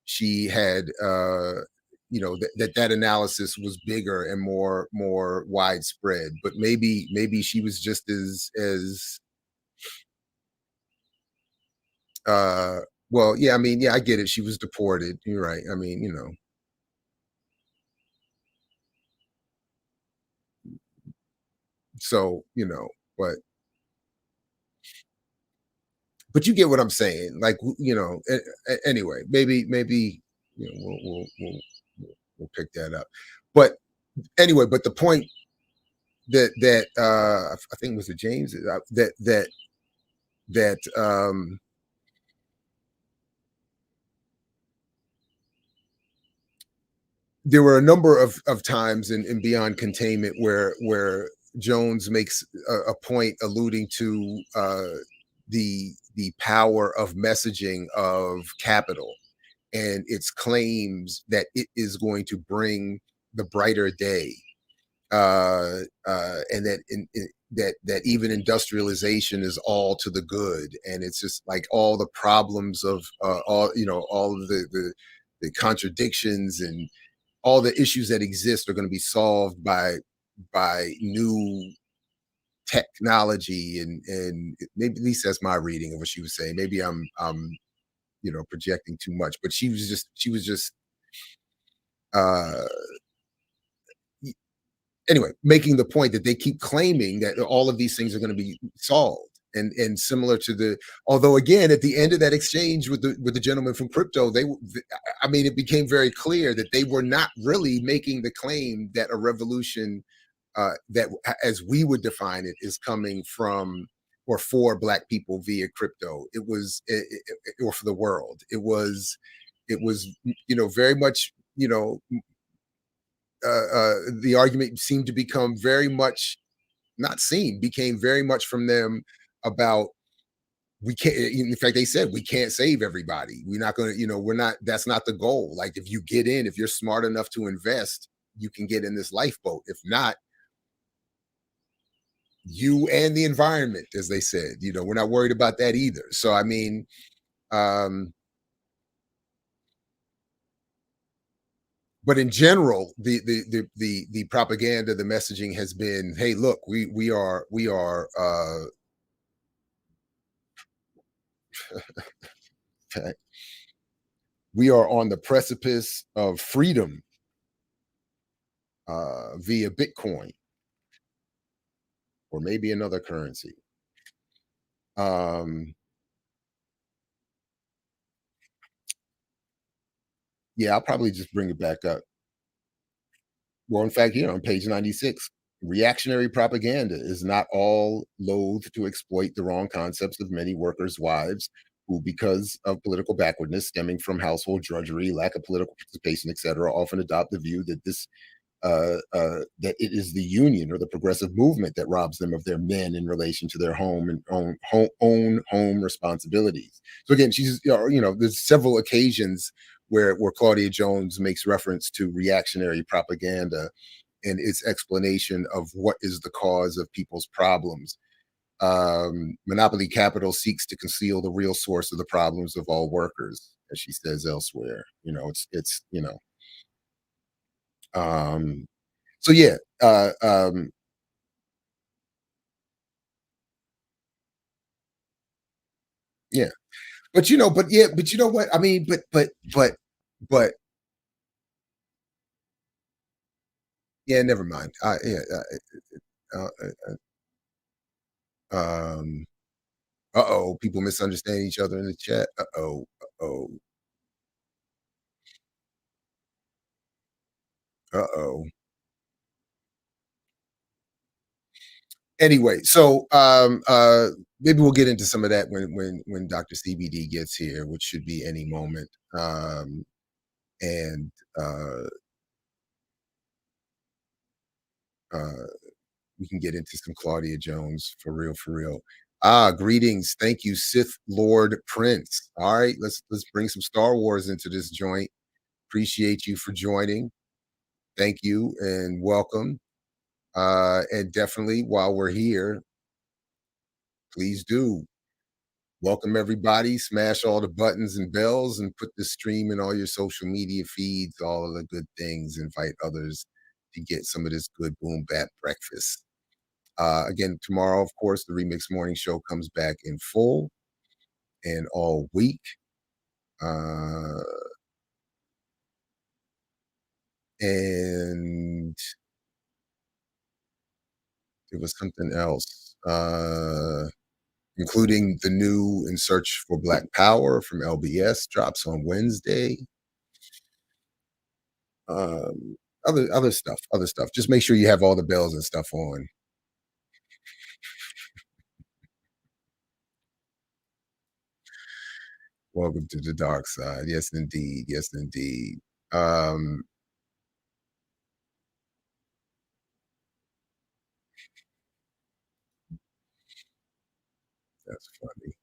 Speaker 1: she had that analysis was bigger and more widespread. But maybe she was just as uh well, yeah, I mean, yeah, I get it. She was deported. You're right. I mean, so but you get what I'm saying. Like, anyway, maybe we'll pick that up. But anyway, but the point that I think was it James, that there were a number of times in Beyond Containment where Jones makes a point alluding to the power of messaging of capital and its claims that it is going to bring the brighter day, and that even industrialization is all to the good, and it's just like all the problems of all of the contradictions and all the issues that exist are going to be solved by new technology, and maybe at least that's my reading of what she was saying. Maybe I'm projecting too much, but she was just uh anyway, making the point that they keep claiming that all of these things are going to be solved. And similar to the, although again at the end of that exchange with the gentleman from crypto, I mean, it became very clear that they were not really making the claim that a revolution that, as we would define it, is coming from or for Black people via crypto. It was, or for the world. It was, very much, the argument seemed to become very much, not seem, became very much from them about, we can't, in fact they said we can't save everybody, we're not going to, we're not, that's not the goal. Like, if you get in, if you're smart enough to invest, you can get in this lifeboat. If not, you and the environment, as they said, we're not worried about that either. So I mean, um but in general, the propaganda, the messaging has been, hey, look, we are we are on the precipice of freedom via Bitcoin or maybe another currency. Um, yeah, I'll probably just bring it back up. Well, in fact, here on page 96, reactionary propaganda is not all loath to exploit the wrong concepts of many workers' wives who, because of political backwardness stemming from household drudgery, lack of political participation, etc., often adopt the view that that it is the union or the progressive movement that robs them of their men in relation to their home and own home responsibilities. So again, she's, there's several occasions where Claudia Jones makes reference to reactionary propaganda and its explanation of what is the cause of people's problems. Monopoly capital seeks to conceal the real source of the problems of all workers, as she says elsewhere. Um, so yeah, yeah, but you know what I mean, but yeah, never mind. Yeah, um, uh-oh, people misunderstand each other in the chat. Uh-oh, uh-oh, uh-oh. Anyway, so maybe we'll get into some of that when Dr. CBD gets here, which should be any moment. And uh we can get into some Claudia Jones for real, for real. Greetings. Thank you, Sith Lord Prince. All right, let's bring some Star Wars into this joint. Appreciate you for joining. Thank you and welcome. And definitely while we're here, please do welcome everybody. Smash all the buttons and bells and put the stream in all your social media feeds, all of the good things. Invite others to get some of this good boom bap breakfast. Again, tomorrow, of course, the Remix Morning Show comes back in full and all week. Uh, and there was something else, including the new In Search for Black Power from LBS drops on Wednesday. Um, other stuff. Just make sure you have all the bells and stuff on. Welcome to the dark side. Yes, indeed. Yes, indeed. Um, that's funny.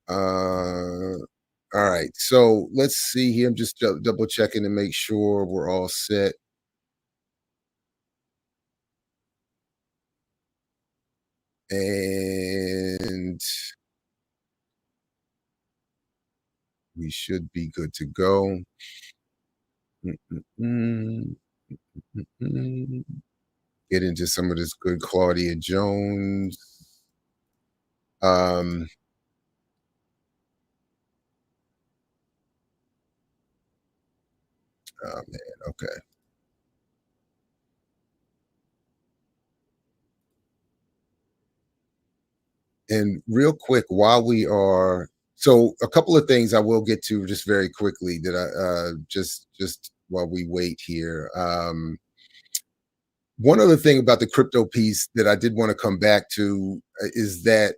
Speaker 1: All right, so let's see here. I'm just double checking to make sure we're all set. And we should be good to go. Mm, mm, mm, mm. Get into some of this good Claudia Jones. Um, oh man, okay. And real quick, while we are, so a couple of things I will get to just very quickly that I just while we wait here. One other thing about the crypto piece that I did want to come back to is that,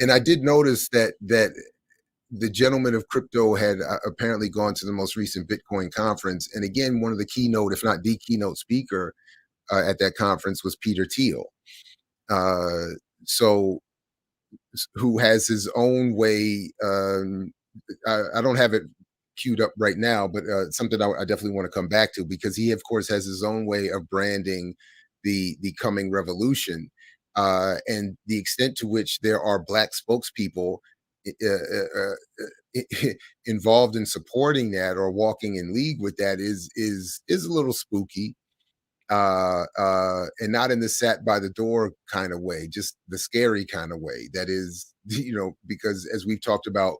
Speaker 1: and I did notice that the gentleman of crypto had apparently gone to the most recent Bitcoin conference, and again, one of the keynote, if not the keynote speaker at that conference, was Peter Thiel. So who has his own way. I don't have it queued up right now, but something I definitely want to come back to, because he, of course, has his own way of branding the coming revolution, and the extent to which there are Black spokespeople involved in supporting that or walking in league with that is a little spooky. And not in the sat by the door kind of way, just the scary kind of way. That is, because as we've talked about,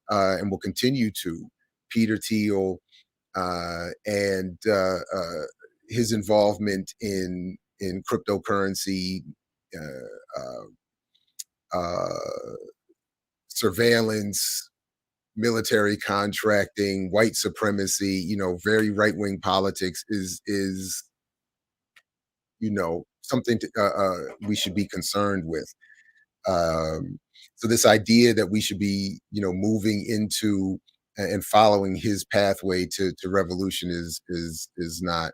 Speaker 1: and will continue to, Peter Thiel and his involvement in cryptocurrency, surveillance, military contracting, white supremacy, very right-wing politics is something we should be concerned with. So this idea that we should be, moving into and following his pathway to revolution is not,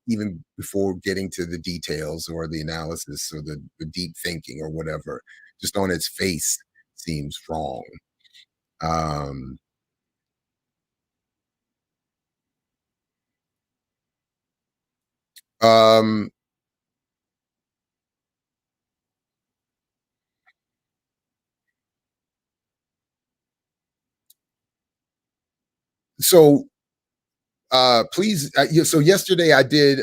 Speaker 1: even before getting to the details or the analysis or the deep thinking or whatever, just on its face seems wrong. Um, so please, so yesterday I did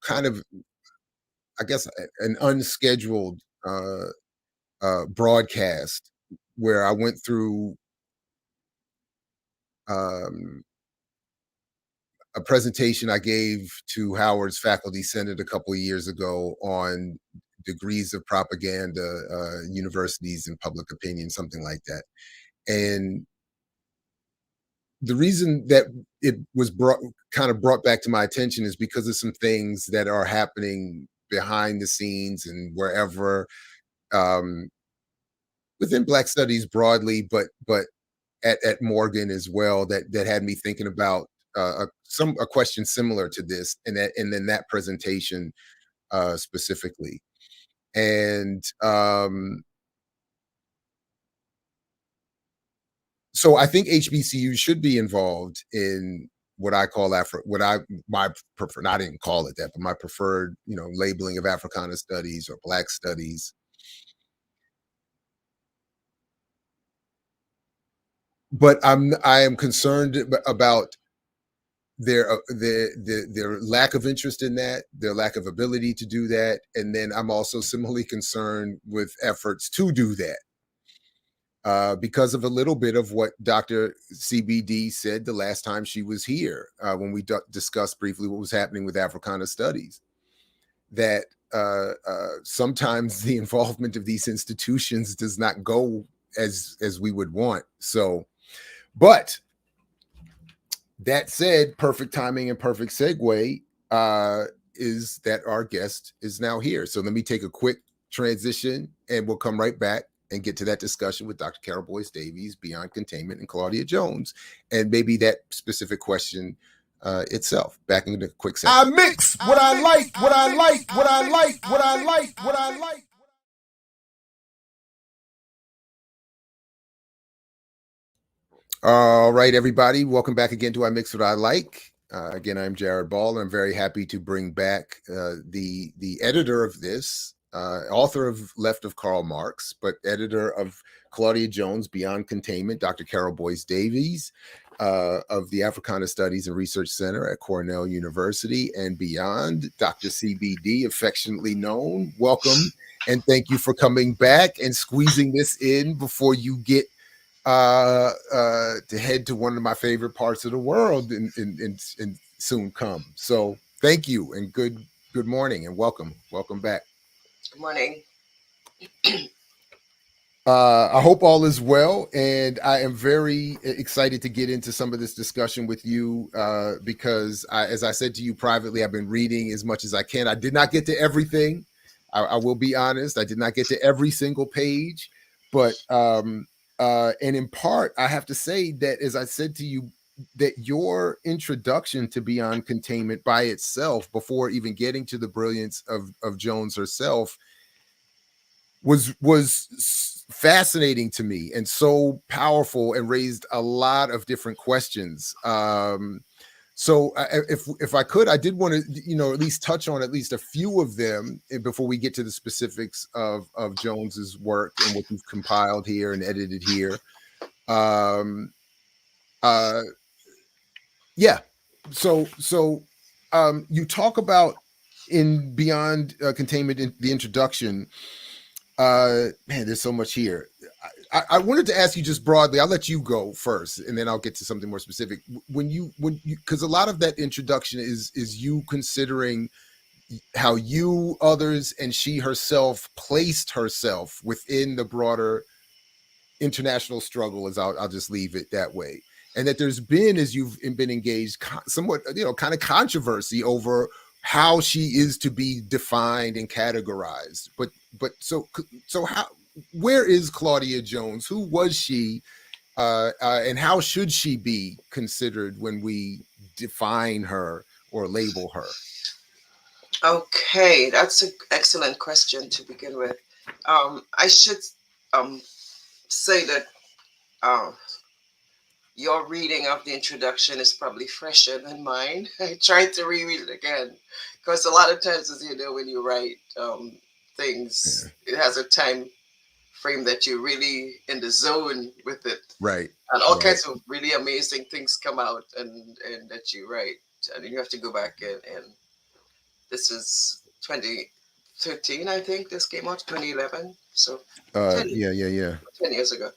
Speaker 1: kind of, I guess, an unscheduled broadcast where I went through a presentation I gave to Howard's Faculty Senate a couple of years ago on degrees of propaganda, universities and public opinion, something like that. And the reason that it was kind of brought back to my attention is because of some things that are happening behind the scenes and wherever, within Black studies broadly, but at Morgan as well, that had me thinking about a question similar to this, and then that presentation specifically. And so I think HBCU should be involved in what I call my preferred, I didn't call it that, but my preferred, labeling of Africana studies or Black studies. But I am concerned about their lack of interest in that, their lack of ability to do that, and then I'm also similarly concerned with efforts to do that. Because of a little bit of what Dr. CBD said the last time she was here, when we discussed briefly what was happening with Africana studies, that sometimes the involvement of these institutions does not go as we would want. So, but that said, perfect timing and perfect segue is that our guest is now here. So let me take a quick transition and we'll come right back and get to that discussion with Dr. Carole Boyce-Davies, Beyond Containment, and Claudia Jones, and maybe that specific question itself. Back in a quick second. I mix what I like, what I like, what I like, what I like, what I like. All right, everybody, welcome back again to I Mix What I Like. Again, I'm Jared Ball, and I'm very happy to bring back the editor of this, author of Left of Karl Marx, but editor of Claudia Jones, Beyond Containment, Dr. Carole Boyce-Davies, of the Africana Studies and Research Center at Cornell University and beyond, Dr. CBD, affectionately known. Welcome, and thank you for coming back and squeezing this in before you get to head to one of my favorite parts of the world and soon come. So thank you, and good Good morning and welcome. Welcome back.
Speaker 4: Good morning.
Speaker 1: I hope all is well, and I am very excited to get into some of this discussion with you because, as I said to you privately, I've been reading as much as I can. I did not get to everything. I will be honest. I did not get to every single page, but and in part, I have to say that, as I said to you, that your introduction to Beyond Containment by itself, before even getting to the brilliance of Jones herself, was fascinating to me and so powerful and raised a lot of different questions. So if I could, I did want to, at least touch on at least a few of them before we get to the specifics of Jones's work and what you've compiled here and edited here. Yeah. So you talk about in Beyond Containment in the introduction. Man, there's so much here. I wanted to ask you just broadly. I'll let you go first, and then I'll get to something more specific. When you, because a lot of that introduction is you considering how you, others, and she herself placed herself within the broader international struggle. As I'll just leave it that way, and that there's been, as you've been engaged, somewhat, kind of controversy over how she is to be defined and categorized. But so how, where is Claudia Jones? Who was she? And how should she be considered when we define her or label her?
Speaker 4: Okay, that's an excellent question to begin with. I should say that your reading of the introduction is probably fresher than mine. I tried to reread it again because a lot of times, as you know, when you write things, it has a time frame that you're really in the zone with it.
Speaker 1: Right.
Speaker 4: And all kinds of really amazing things come out and that you write. And you have to go back and this is 2013, I think this came out, 2011. So 10 years ago.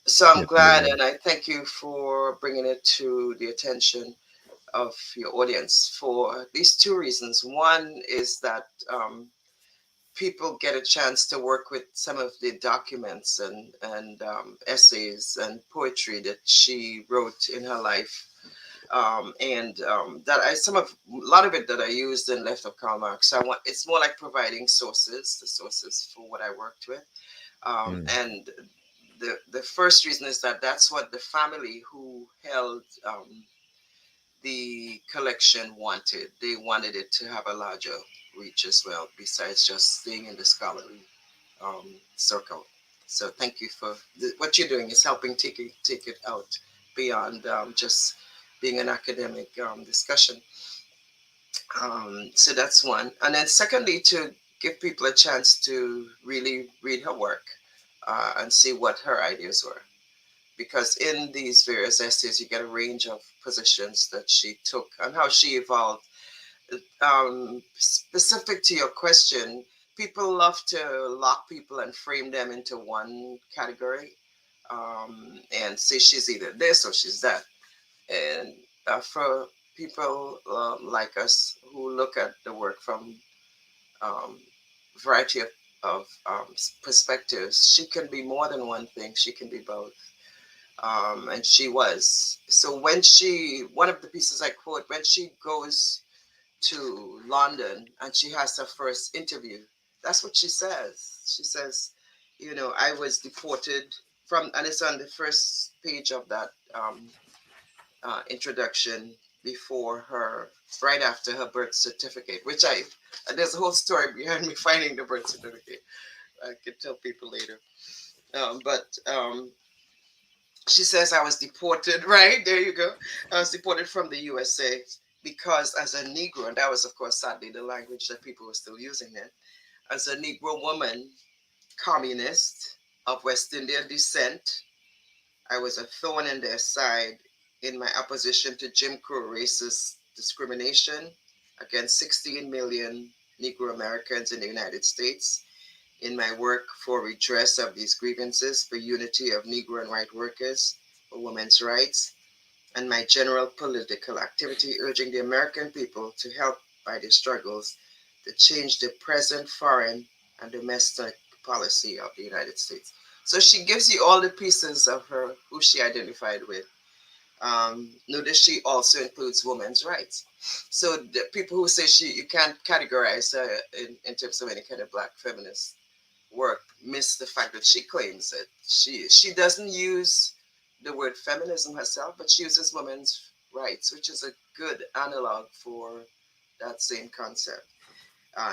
Speaker 4: So I'm glad, and I thank you for bringing it to the attention of your audience for at least two reasons. One is that people get a chance to work with some of the documents and essays and poetry that she wrote in her life. That a lot of it that I used and left of Karl Marx. So it's more like providing the sources for what I worked with. And the first reason is that that's what the family who held the collection wanted. They wanted it to have a larger reach as well, besides just staying in the scholarly circle. So thank you for what you're doing is helping take it out beyond just being an academic discussion. So that's one. And then secondly, to give people a chance to really read her work and see what her ideas were. Because in these various essays, you get a range of positions that she took and how she evolved. Specific to your question, people love to lock people and frame them into one category and say she's either this or she's that. And for people like us who look at the work from variety of perspectives, she can be more than one thing. She can be both. And she was. So when one of the pieces I quote, when she goes to London and she has her first interview, that's what she says. She says, I was deported from, and it's on the first page of that introduction right after her birth certificate, there's a whole story behind me finding the birth certificate. I could tell people later. She says, I was deported, right? There you go. I was deported from the USA because as a Negro, and that was, of course, sadly, the language that people were still using then. As a Negro woman, communist of West Indian descent, I was a thorn in their side in my opposition to Jim Crow racist discrimination against 16 million Negro Americans in the United States, in my work for redress of these grievances, for unity of Negro and white workers, for women's rights, and my general political activity urging the American people to help by their struggles to change the present foreign and domestic policy of the United States. So she gives you all the pieces of her, who she identified with. Notice she also includes women's rights. So the people who say you can't categorize her in terms of any kind of black feminist work miss the fact that she claims that she doesn't use the word feminism herself, but she uses women's rights, which is a good analog for that same concept.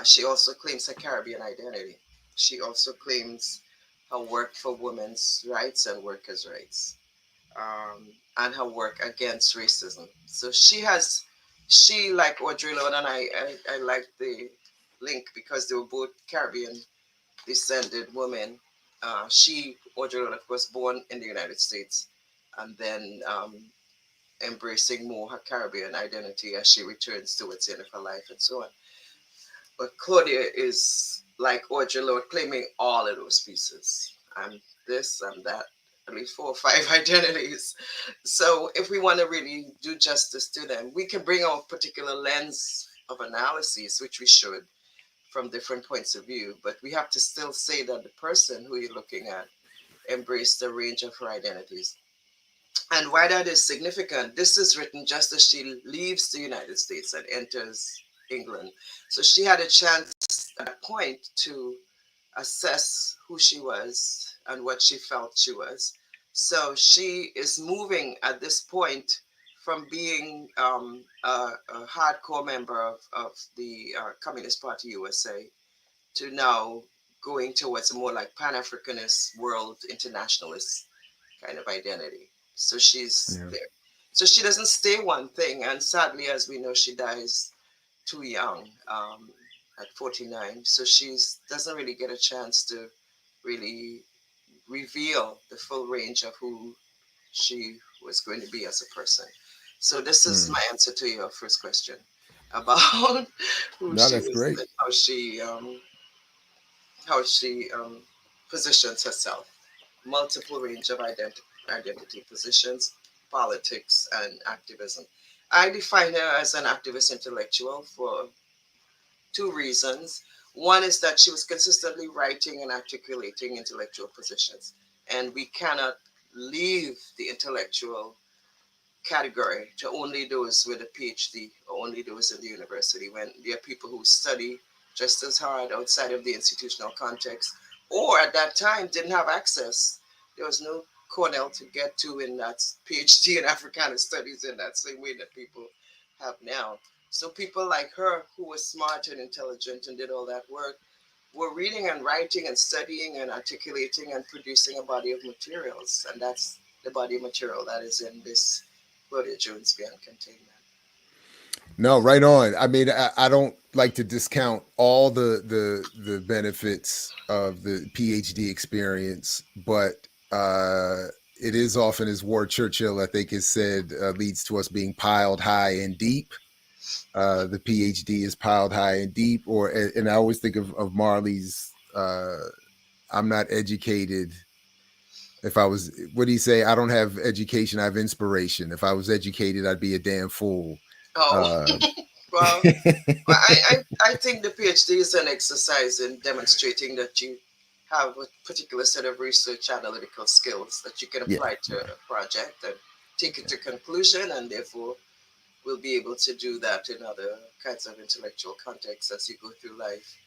Speaker 4: She also claims her Caribbean identity. She also claims her work for women's rights and workers' rights, and her work against racism. So she like Audre Lorde, and I like the link because they were both Caribbean descended women. Audre Lorde, of course, born in the United States, and then embracing more her Caribbean identity as she returns towards the end of her life and so on. But Claudia is like Audre Lorde, claiming all of those pieces. I'm this, I'm that, at least 4 or 5 identities. So if we want to really do justice to them, we can bring our particular lens of analysis, which we should, from different points of view. But we have to still say that the person who you're looking at embraced the range of her identities. And why that is significant, this is written just as she leaves the United States and enters England. So she had a chance at that point to assess who she was and what she felt she was. So she is moving at this point from being a hardcore member of the Communist Party USA to now going towards a more like Pan-Africanist, world internationalist kind of identity. So she's there. So she doesn't stay one thing. And sadly, as we know, she dies too young, at 49. So she doesn't really get a chance to really reveal the full range of who she was going to be as a person. So this is my answer to your first question about who she is
Speaker 1: great.
Speaker 4: and how she positions herself. Multiple range of identity positions, politics, and activism. I define her as an activist intellectual for 2 reasons. One is that she was consistently writing and articulating intellectual positions, and we cannot leave the intellectual category to only those with a PhD or only those in the university, when there are people who study just as hard outside of the institutional context, or at that time didn't have access. There was no Cornell to get to in that PhD in Africana Studies in that same way that people have now. So people like her, who was smart and intelligent and did all that work, were reading and writing and studying and articulating and producing a body of materials. And that's the body of material that is in this Claudia Jones Beyond Containment.
Speaker 1: No, right on. I mean, I don't like to discount all the benefits of the PhD experience, but it is often, as Ward Churchill, I think, has said, leads to us being piled high and deep. The PhD is piled high and deep, and I always think of Marley's, I'm not educated. If I was, what do you say? I don't have education, I have inspiration. If I was educated, I'd be a damn fool.
Speaker 4: Oh, well, I think the PhD is an exercise in demonstrating that you have a particular set of research analytical skills that you can apply to a project and take it to conclusion, and therefore will be able to do that in other kinds of intellectual contexts as you go through life.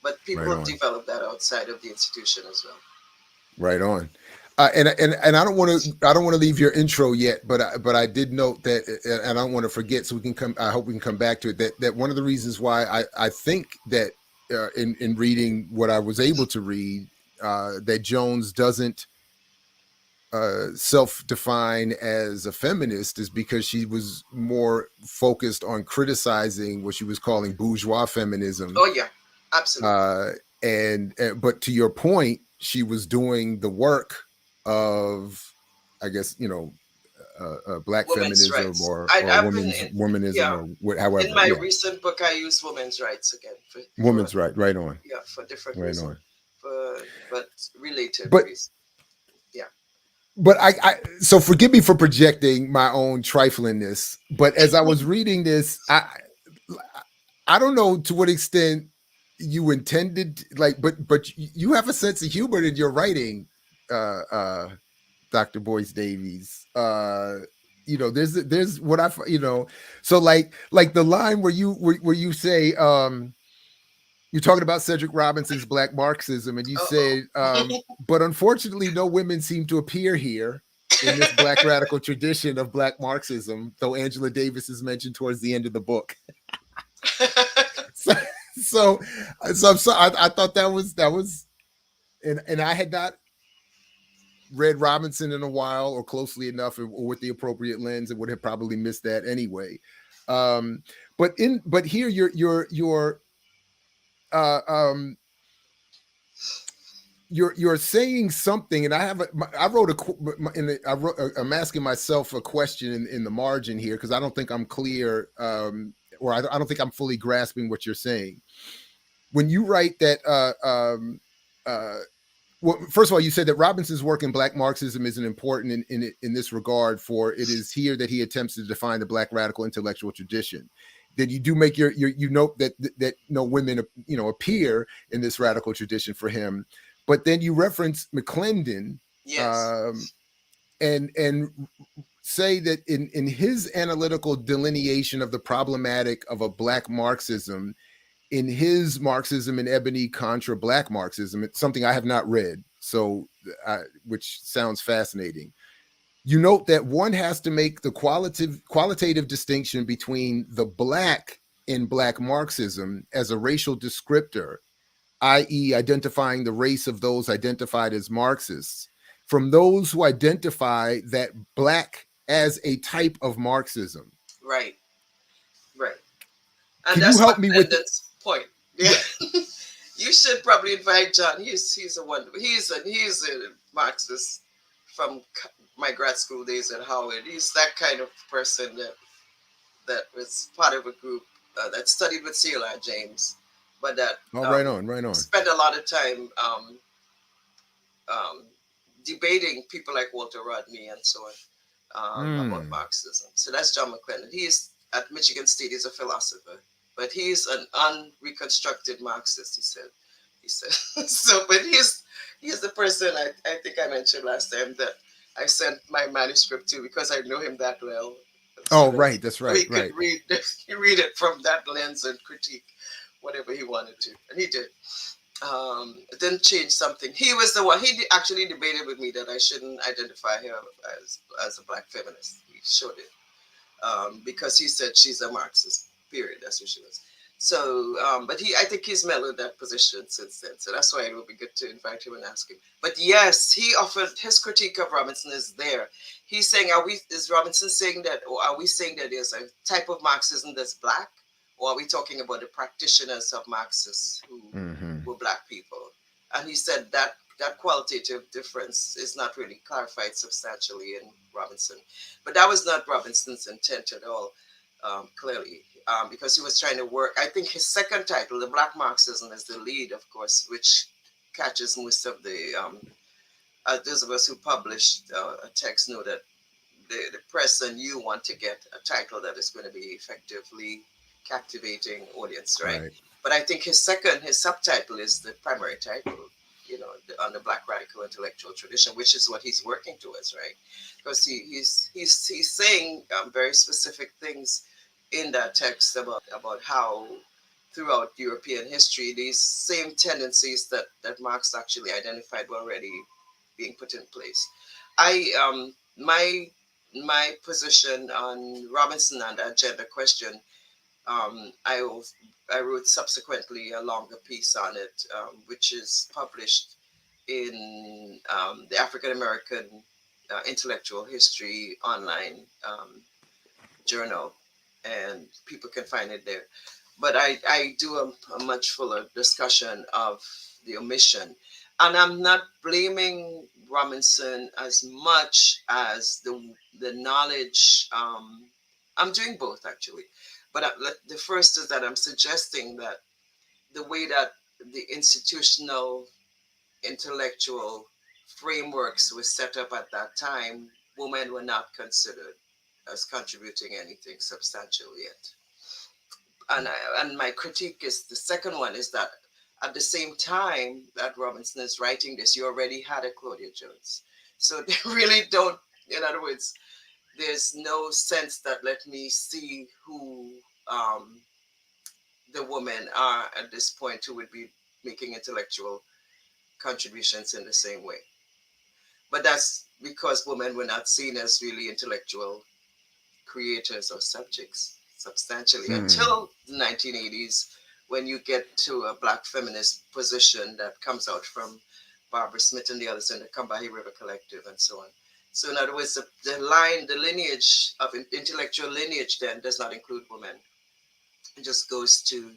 Speaker 4: But people develop that outside of the institution as well.
Speaker 1: Right on. And I don't want to leave your intro yet, but I did note that, and I don't want to forget, so we can come. I hope we can come back to it. That one of the reasons why I think that in reading what I was able to read, that Jones doesn't self-define as a feminist is because she was more focused on criticizing what she was calling bourgeois feminism.
Speaker 4: Oh yeah, absolutely.
Speaker 1: But to your point, she was doing the work of, I guess, black
Speaker 4: women's
Speaker 1: feminism
Speaker 4: rights.
Speaker 1: or
Speaker 4: womenism,
Speaker 1: or however.
Speaker 4: In my recent book, I use women's rights again.
Speaker 1: Women's right, right on.
Speaker 4: Yeah, for different
Speaker 1: right
Speaker 4: reasons. But related reasons. Yeah.
Speaker 1: But so forgive me for projecting my own triflingness, but as I was reading this, I don't know to what extent you intended, like, but you have a sense of humor in your writing, Dr. Boyce-Davies. There's what so like the line where you say you're talking about Cedric Robinson's Black Marxism, and you
Speaker 4: Uh-oh.
Speaker 1: said, but unfortunately, no women seem to appear here in this Black radical tradition of Black Marxism, though Angela Davis is mentioned towards the end of the book. so, so, I'm sorry. I thought that was, and I had not read Robinson in a while or closely enough or with the appropriate lens, and would have probably missed that anyway. But here uh, um, you're saying something, and I wrote I'm asking myself a question in the margin here because I don't think I'm clear, or I don't think I'm fully grasping what you're saying when you write that. Well, first of all, you said that Robinson's work in Black Marxism isn't important in this regard, for it is here that he attempts to define the Black radical intellectual tradition. Then you do make you note that no women appear in this radical tradition for him. But then you reference McClendon,
Speaker 4: Yes.
Speaker 1: And say that in his analytical delineation of the problematic of a Black Marxism, in his Marxism and Ebony contra Black Marxism, it's something I have not read, which sounds fascinating. You note that one has to make the qualitative distinction between the Black in Black Marxism as a racial descriptor, i.e., identifying the race of those identified as Marxists, from those who identify that Black as a type of Marxism.
Speaker 4: Right. And
Speaker 1: Can
Speaker 4: that's
Speaker 1: you help me with
Speaker 4: McClendon's point. Yeah. You should probably invite John. He's a wonderful. He's a Marxist from my grad school days at Howard. He's that kind of person that was part of a group that studied with C.L.R. James, but that
Speaker 1: right on.
Speaker 4: spent a lot of time debating people like Walter Rodney and so on about Marxism. So that's John McClendon. He's at Michigan State. He's a philosopher, but he's an unreconstructed Marxist. He said. So, but he's the person I think I mentioned last time that I sent my manuscript to because I know him that well.
Speaker 1: So right, that's right.
Speaker 4: He could read it from that lens and critique whatever he wanted to, and he did. Didn't change something. He was the one. He actually debated with me that I shouldn't identify her as a Black feminist. He showed it because he said she's a Marxist. Period. That's what she was. So, but I think he's mellowed that position since then. So that's why it would be good to invite him and ask him. But yes, he offered his critique of Robinson is there. He's saying, is Robinson saying that, or are we saying that there's a type of Marxism that's Black? Or are we talking about the practitioners of Marxists who were Black people? And he said that qualitative difference is not really clarified substantially in Robinson. But that was not Robinson's intent at all, clearly, because he was trying to work. I think his second title, The Black Marxism, is the lead, of course, which catches most of the, those of us who published a text know that the press and you want to get a title that is going to be effectively captivating audience, right? But I think his subtitle is the primary title, on the Black radical intellectual tradition, which is what he's working towards, right? Because he's saying very specific things in that text about how throughout European history these same tendencies that Marx actually identified were already being put in place. My position on Robinson and that gender question, I wrote subsequently a longer piece on it, which is published in the African American Intellectual History online journal, and people can find it there. But I do a much fuller discussion of the omission, and I'm not blaming Robinson as much as the knowledge. I'm doing both actually. But the first is that I'm suggesting that the way that the institutional intellectual frameworks were set up at that time, women were not considered as contributing anything substantial yet. and my critique is the second one is that at the same time that Robinson is writing this, you already had a Claudia Jones. So they really don't, in other words, there's no sense that let me see who the women are at this point who would be making intellectual contributions in the same way. But that's because women were not seen as really intellectual creators or subjects substantially until the 1980s, when you get to a Black feminist position that comes out from Barbara Smith and the others in the Combahee River Collective and so on. So in other words, the lineage of intellectual lineage then does not include women. It just goes to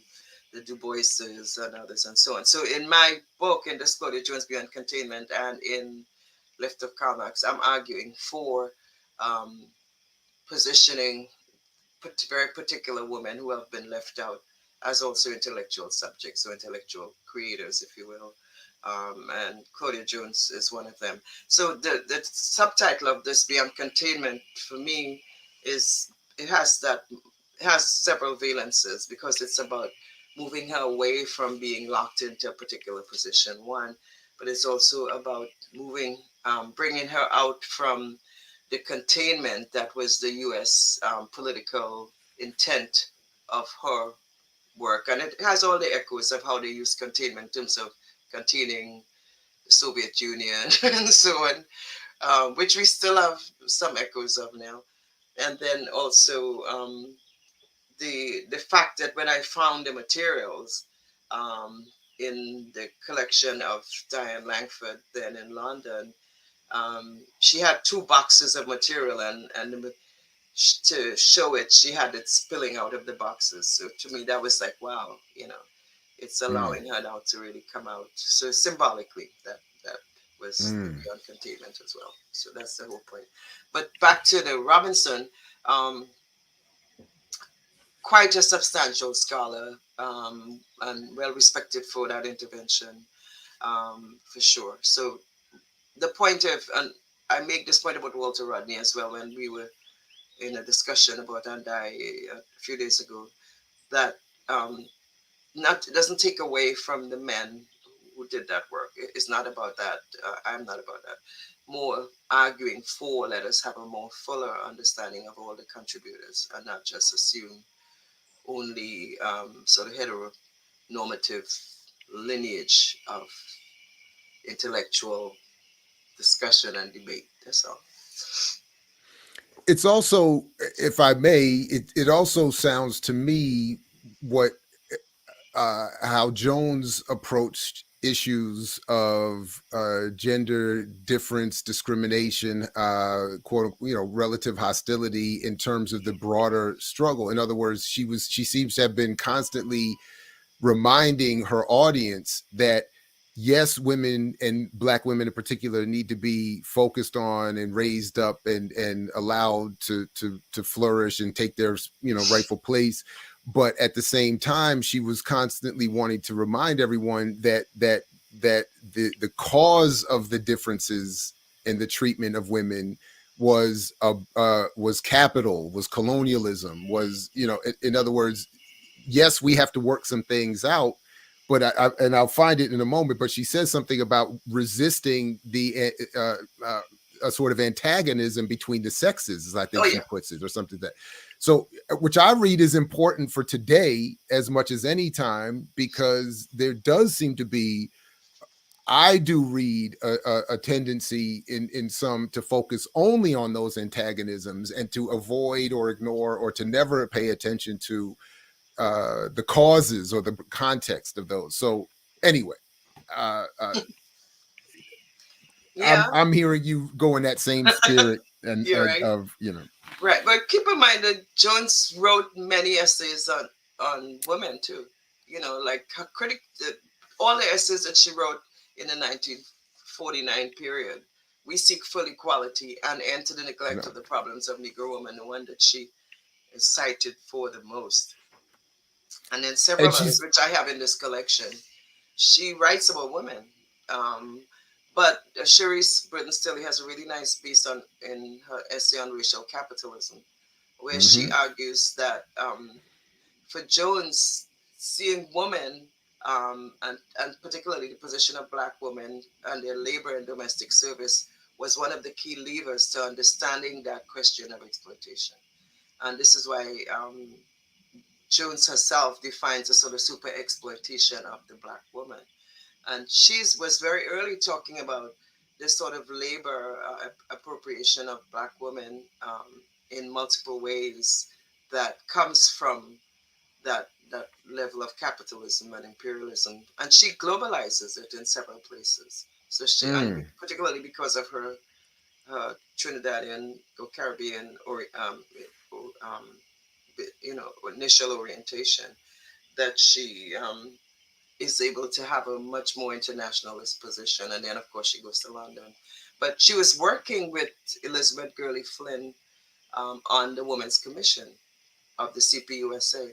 Speaker 4: the Du Boises and others and so on. So in my book, in this Claudia Jones Beyond Containment and in Lift of Karl Marx, I'm arguing for positioning very particular women who have been left out as also intellectual subjects or intellectual creators, if you will. And Claudia Jones is one of them. So the subtitle of this Beyond Containment for me is it has several valences because it's about moving her away from being locked into a particular position, one, but it's also about bringing her out from the containment that was the U.S. Political intent of her work. And it has all the echoes of how they used containment in terms of containing the Soviet Union and so on, which we still have some echoes of now. And then also the fact that when I found the materials in the collection of Diane Langford then in London, she had 2 boxes of material and to show it, she had it spilling out of the boxes. So to me, that was like, wow, it's allowing her now to really come out. So symbolically, that was beyond containment as well. So that's the whole point. But back to the Robinson, quite a substantial scholar and well respected for that intervention, for sure. So the point of, and I make this point about Walter Rodney as well when we were in a discussion about Andai a few days ago, that it doesn't take away from the men who did that work. It's not about that. I'm not about that. More arguing for, let us have a more fuller understanding of all the contributors and not just assume only sort of heteronormative lineage of intellectual discussion and debate. That's all.
Speaker 1: It's also, if I may, it also sounds to me how Jones approached issues of gender difference, discrimination, quote, relative hostility in terms of the broader struggle. In other words, she seems to have been constantly reminding her audience that yes, women and Black women in particular need to be focused on and raised up and allowed to flourish and take their rightful place. But at the same time, she was constantly wanting to remind everyone that the cause of the differences in the treatment of women was capital, was colonialism, was in other words, yes, we have to work some things out, but I'll find it in a moment. But she says something about resisting the a sort of antagonism between the sexes, as I think she puts it, or something that. So, which I read is important for today as much as any time, because there does seem to be, I do read a tendency in some to focus only on those antagonisms and to avoid or ignore or to never pay attention to the causes or the context of those. So anyway, I'm hearing you go in that same spirit and
Speaker 4: right. Right, but keep in mind that Jones wrote many essays on women too. Like her all the essays that she wrote in the 1949 period. We seek full equality and end to the neglect of the problems of Negro women, the one that she is cited for the most. And then several others, which I have in this collection. She writes about women. But Cherise Britton-Stilley has a really nice piece in her essay on racial capitalism, where she argues that for Jones, seeing women and particularly the position of Black women and their labor and domestic service was one of the key levers to understanding that question of exploitation. And this is why Jones herself defines a sort of super exploitation of the Black woman. And she was very early talking about this sort of labor appropriation of Black women in multiple ways that comes from that level of capitalism and imperialism, and she globalizes it in several places. So she, and particularly because of her Trinidadian or Caribbean or initial orientation, that she is able to have a much more internationalist position. And then of course she goes to London, but she was working with Elizabeth Gurley Flynn on the Women's Commission of the CPUSA,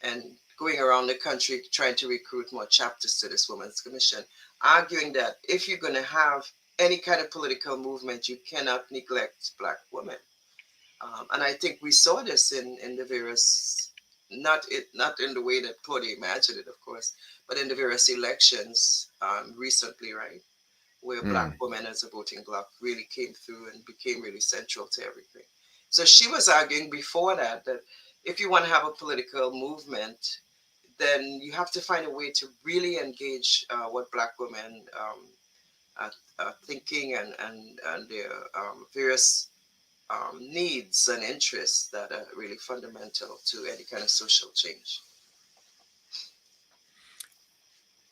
Speaker 4: and going around the country trying to recruit more chapters to this Women's Commission, arguing that if you're going to have any kind of political movement, you cannot neglect Black women. And I think we saw this in the various, not in the way that Claudia imagined it, of course, but in the various elections recently, right, where Black women as a voting bloc really came through and became really central to everything. So she was arguing before that if you want to have a political movement, then you have to find a way to really engage what Black women are thinking and their various needs and interests that are really fundamental to any kind of social change.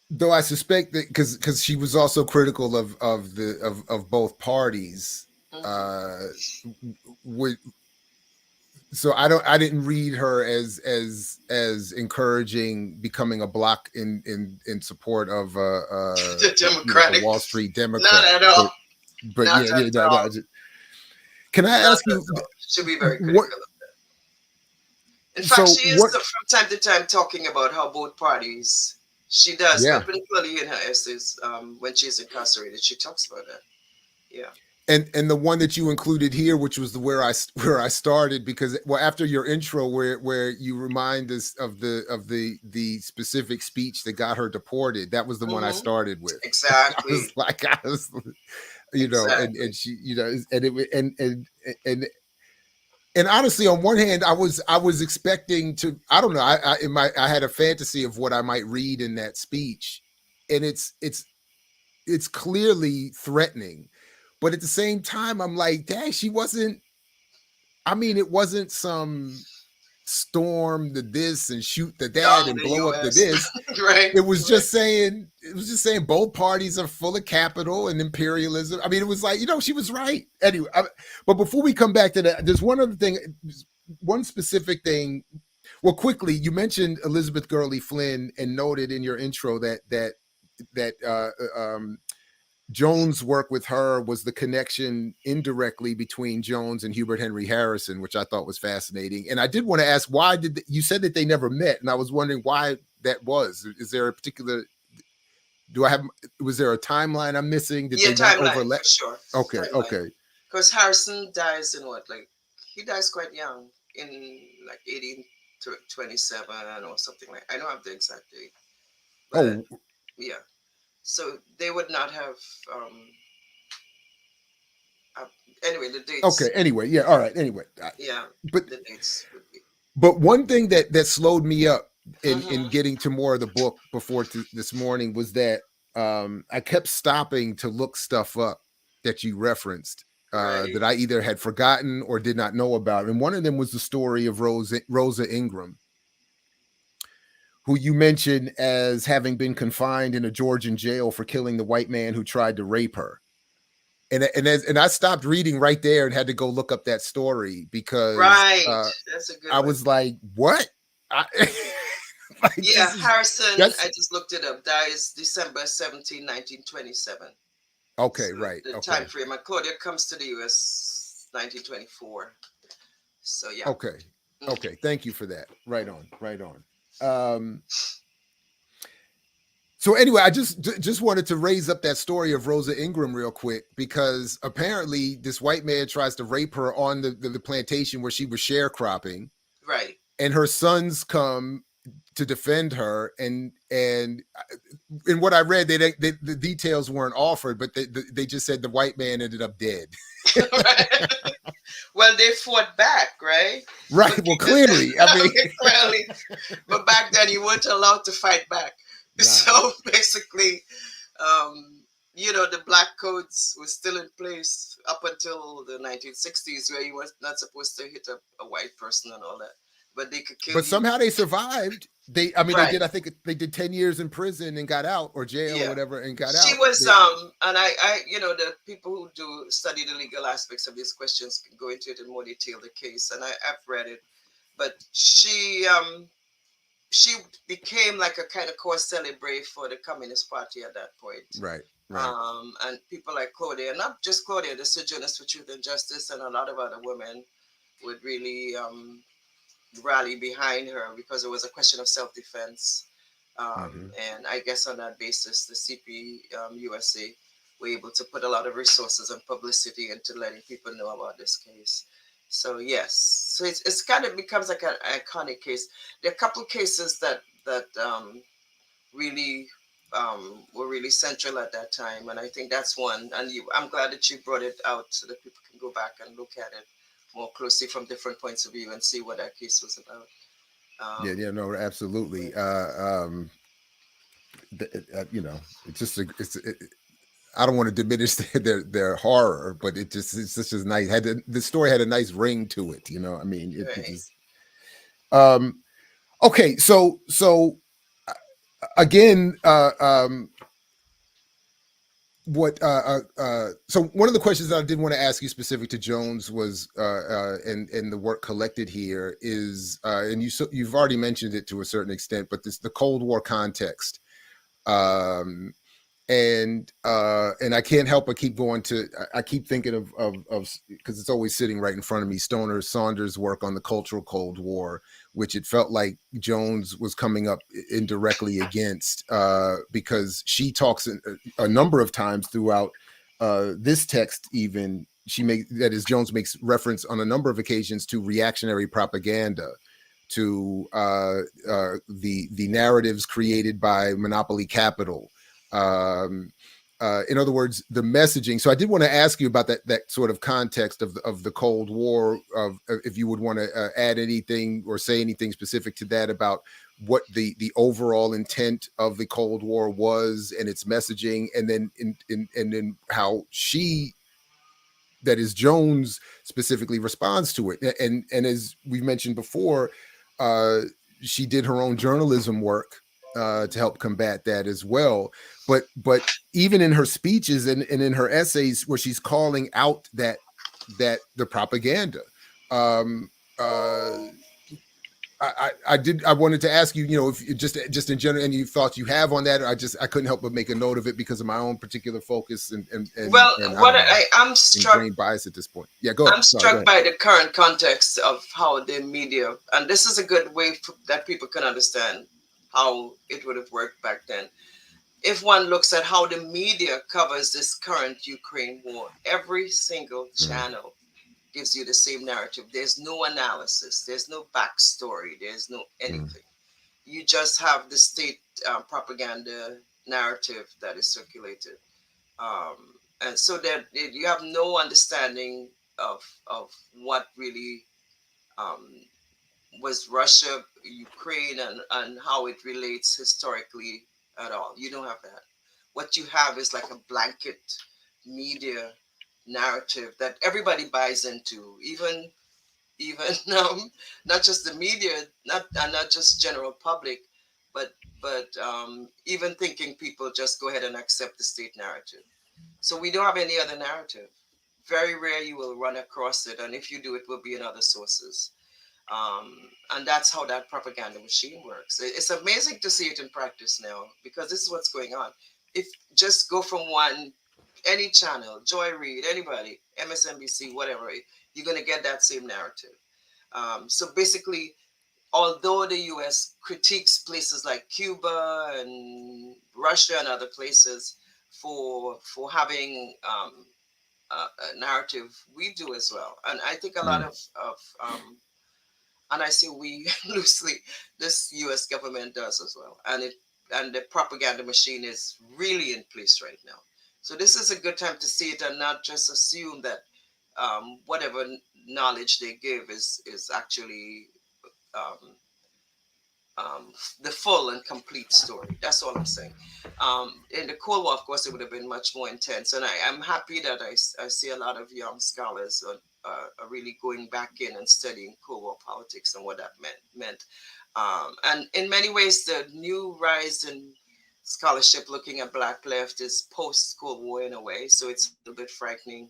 Speaker 1: Though I suspect that because she was also critical of both parties, so I didn't read her as encouraging becoming a bloc in support of
Speaker 4: the Democratic,
Speaker 1: a Wall Street Democrat.
Speaker 4: Not at all.
Speaker 1: But
Speaker 4: Not
Speaker 1: yeah,
Speaker 4: at all.
Speaker 1: Can I ask you?
Speaker 4: She'll be very critical of that. In fact, she is from time to time talking about how both parties. She does, but particularly in her essays, when she's incarcerated, she talks about that. Yeah.
Speaker 1: And the one that you included here, which was where I started, because after your intro where you remind us of the specific speech that got her deported, that was the one I started with.
Speaker 4: Exactly.
Speaker 1: I was exactly. and she, and honestly, on one hand, I was expecting to, I don't know, I had a fantasy of what I might read in that speech, and it's clearly threatening. But at the same time, I'm like, dang, she wasn't, I mean, it wasn't some storm the this and shoot the that and blow up the this.
Speaker 4: Right.
Speaker 1: It was just saying both parties are full of capital and imperialism. I mean, it was like, she was right. Anyway, but before we come back to that, there's one other thing, one specific thing. Well, quickly, you mentioned Elizabeth Gurley Flynn and noted in your intro that Jones' work with her was the connection indirectly between Jones and Hubert Henry Harrison, which I thought was fascinating. And I did want to ask, why you said that they never met, and I was wondering why that was. Is there a particular? Was there a timeline I'm missing? Did they not overlap?
Speaker 4: Sure.
Speaker 1: Okay,
Speaker 4: timeline.
Speaker 1: Okay.
Speaker 4: Because Harrison dies in he dies quite young, in 1827 or something like. I don't have the exact date. But, yeah. So they would not have. Anyway, the dates.
Speaker 1: Okay. Anyway, yeah. All right. Anyway.
Speaker 4: Yeah.
Speaker 1: But
Speaker 4: the dates would be.
Speaker 1: But one thing that slowed me up in getting to more of the book before this morning was that I kept stopping to look stuff up that you referenced that I either had forgotten or did not know about, and one of them was the story of Rosa Ingram, who you mentioned as having been confined in a Georgian jail for killing the white man who tried to rape her. And I stopped reading right there and had to go look up that story because
Speaker 4: that's a good
Speaker 1: I was like, what?
Speaker 4: Harrison, I just looked it up, dies December 17, 1927.
Speaker 1: Okay,
Speaker 4: so
Speaker 1: right.
Speaker 4: The time frame. And Claudia comes to the US 1924. So yeah.
Speaker 1: Okay. Okay. Thank you for that. Right on. So anyway, I just wanted to raise up that story of Rosa Ingram real quick, because apparently this white man tries to rape her on the plantation where she was sharecropping.
Speaker 4: Right.
Speaker 1: and her sons come to defend her, and in what I read, the details weren't offered, but they just said the white man ended up dead.
Speaker 4: Well, they fought back, right?
Speaker 1: Right. Well, clearly, I mean,
Speaker 4: clearly, but back then you weren't allowed to fight back.
Speaker 1: Nah.
Speaker 4: So basically, you know, the black codes were still in place up until the 1960s, where you were not supposed to hit a white person and all that, but they could kill you.
Speaker 1: But somehow they survived. They
Speaker 4: Right.
Speaker 1: did. I think they did 10 years in prison and got out, or jail, or whatever, and got out.
Speaker 4: She was, and I, you know, the people who do study the legal aspects of these questions can go into it in more detail, the case, and I've read it. But she became like a kind of core celebrate for the Communist Party at that point.
Speaker 1: Right.
Speaker 4: And people like Claudia, not just Claudia, the Sojourners for Truth and Justice, and a lot of other women would really rally behind her because it was a question of self-defense. And I guess on that basis, the CP USA were able to put a lot of resources and publicity into letting people know about this case. So yes, so it's kind of becomes like an iconic case. There are a couple of cases that really were really central at that time, and I think that's one. And I'm glad that you brought it out so that people can go back and look at it more closely from different points of view and see what that case was about.
Speaker 1: Yeah, no, absolutely. You know, it's just I don't want to diminish their horror, but it's just as nice. The story had a nice ring to it, you know. I mean, it just okay. So again, so one of the questions that I did want to ask you specific to Jones was and the work collected here is and you've already mentioned it to a certain extent, but the Cold War context, and I can't help but keep going to I keep thinking of because it's always sitting right in front of me, Stoner Saunders' work on the cultural Cold War, which it felt like Jones was coming up indirectly against, because she talks a number of times throughout this text. Even Jones makes reference on a number of occasions to reactionary propaganda, to the narratives created by monopoly capital. In other words, the messaging. So I did want to ask you about that sort of context of the Cold War, of if you would want to add anything or say anything specific to that about what the overall intent of the Cold War was and its messaging, and then and then how that is Jones specifically responds to it. And as we mentioned before, she did her own journalism work to help combat that as well. But even in her speeches and in her essays where she's calling out that the propaganda, I wanted to ask you, you know, if just in general, any thoughts you have on that. I couldn't help but make a note of it because of my own particular focus and
Speaker 4: I'm struck
Speaker 1: ingrained bias at this point. Yeah, go ahead.
Speaker 4: I'm struck by the current context of how the media, and this is a good way that people can understand how it would have worked back then. If one looks at how the media covers this current Ukraine war, every single channel gives you the same narrative. There's no analysis. There's no backstory. There's no anything. You just have the state propaganda narrative that is circulated. And so that you have no understanding of what really was Russia, Ukraine, and how it relates historically at all. You don't have that. What you have is like a blanket media narrative that everybody buys into, even not just the media, not just general public, but even thinking people just go ahead and accept the state narrative. So we don't have any other narrative. Very rare you will run across it, and if you do, it will be in other sources. And that's how that propaganda machine works. It's amazing to see it in practice now, because this is what's going on. If just go from any channel, Joy Reid, anybody, MSNBC, whatever, you're going to get that same narrative. So basically, although the US critiques places like Cuba and Russia and other places for having a narrative, we do as well. And I think a lot of and I say we loosely, this U.S. government does as well, and the propaganda machine is really in place right now. So this is a good time to see it and not just assume that whatever knowledge they give is actually um, the full and complete story. That's all I'm saying. In the Cold War, of course, it would have been much more intense. And I'm happy that I see a lot of young scholars are really going back in and studying Cold War politics and what that meant. And in many ways, the new rise in scholarship looking at Black left is post-Cold War in a way. So it's a little bit frightening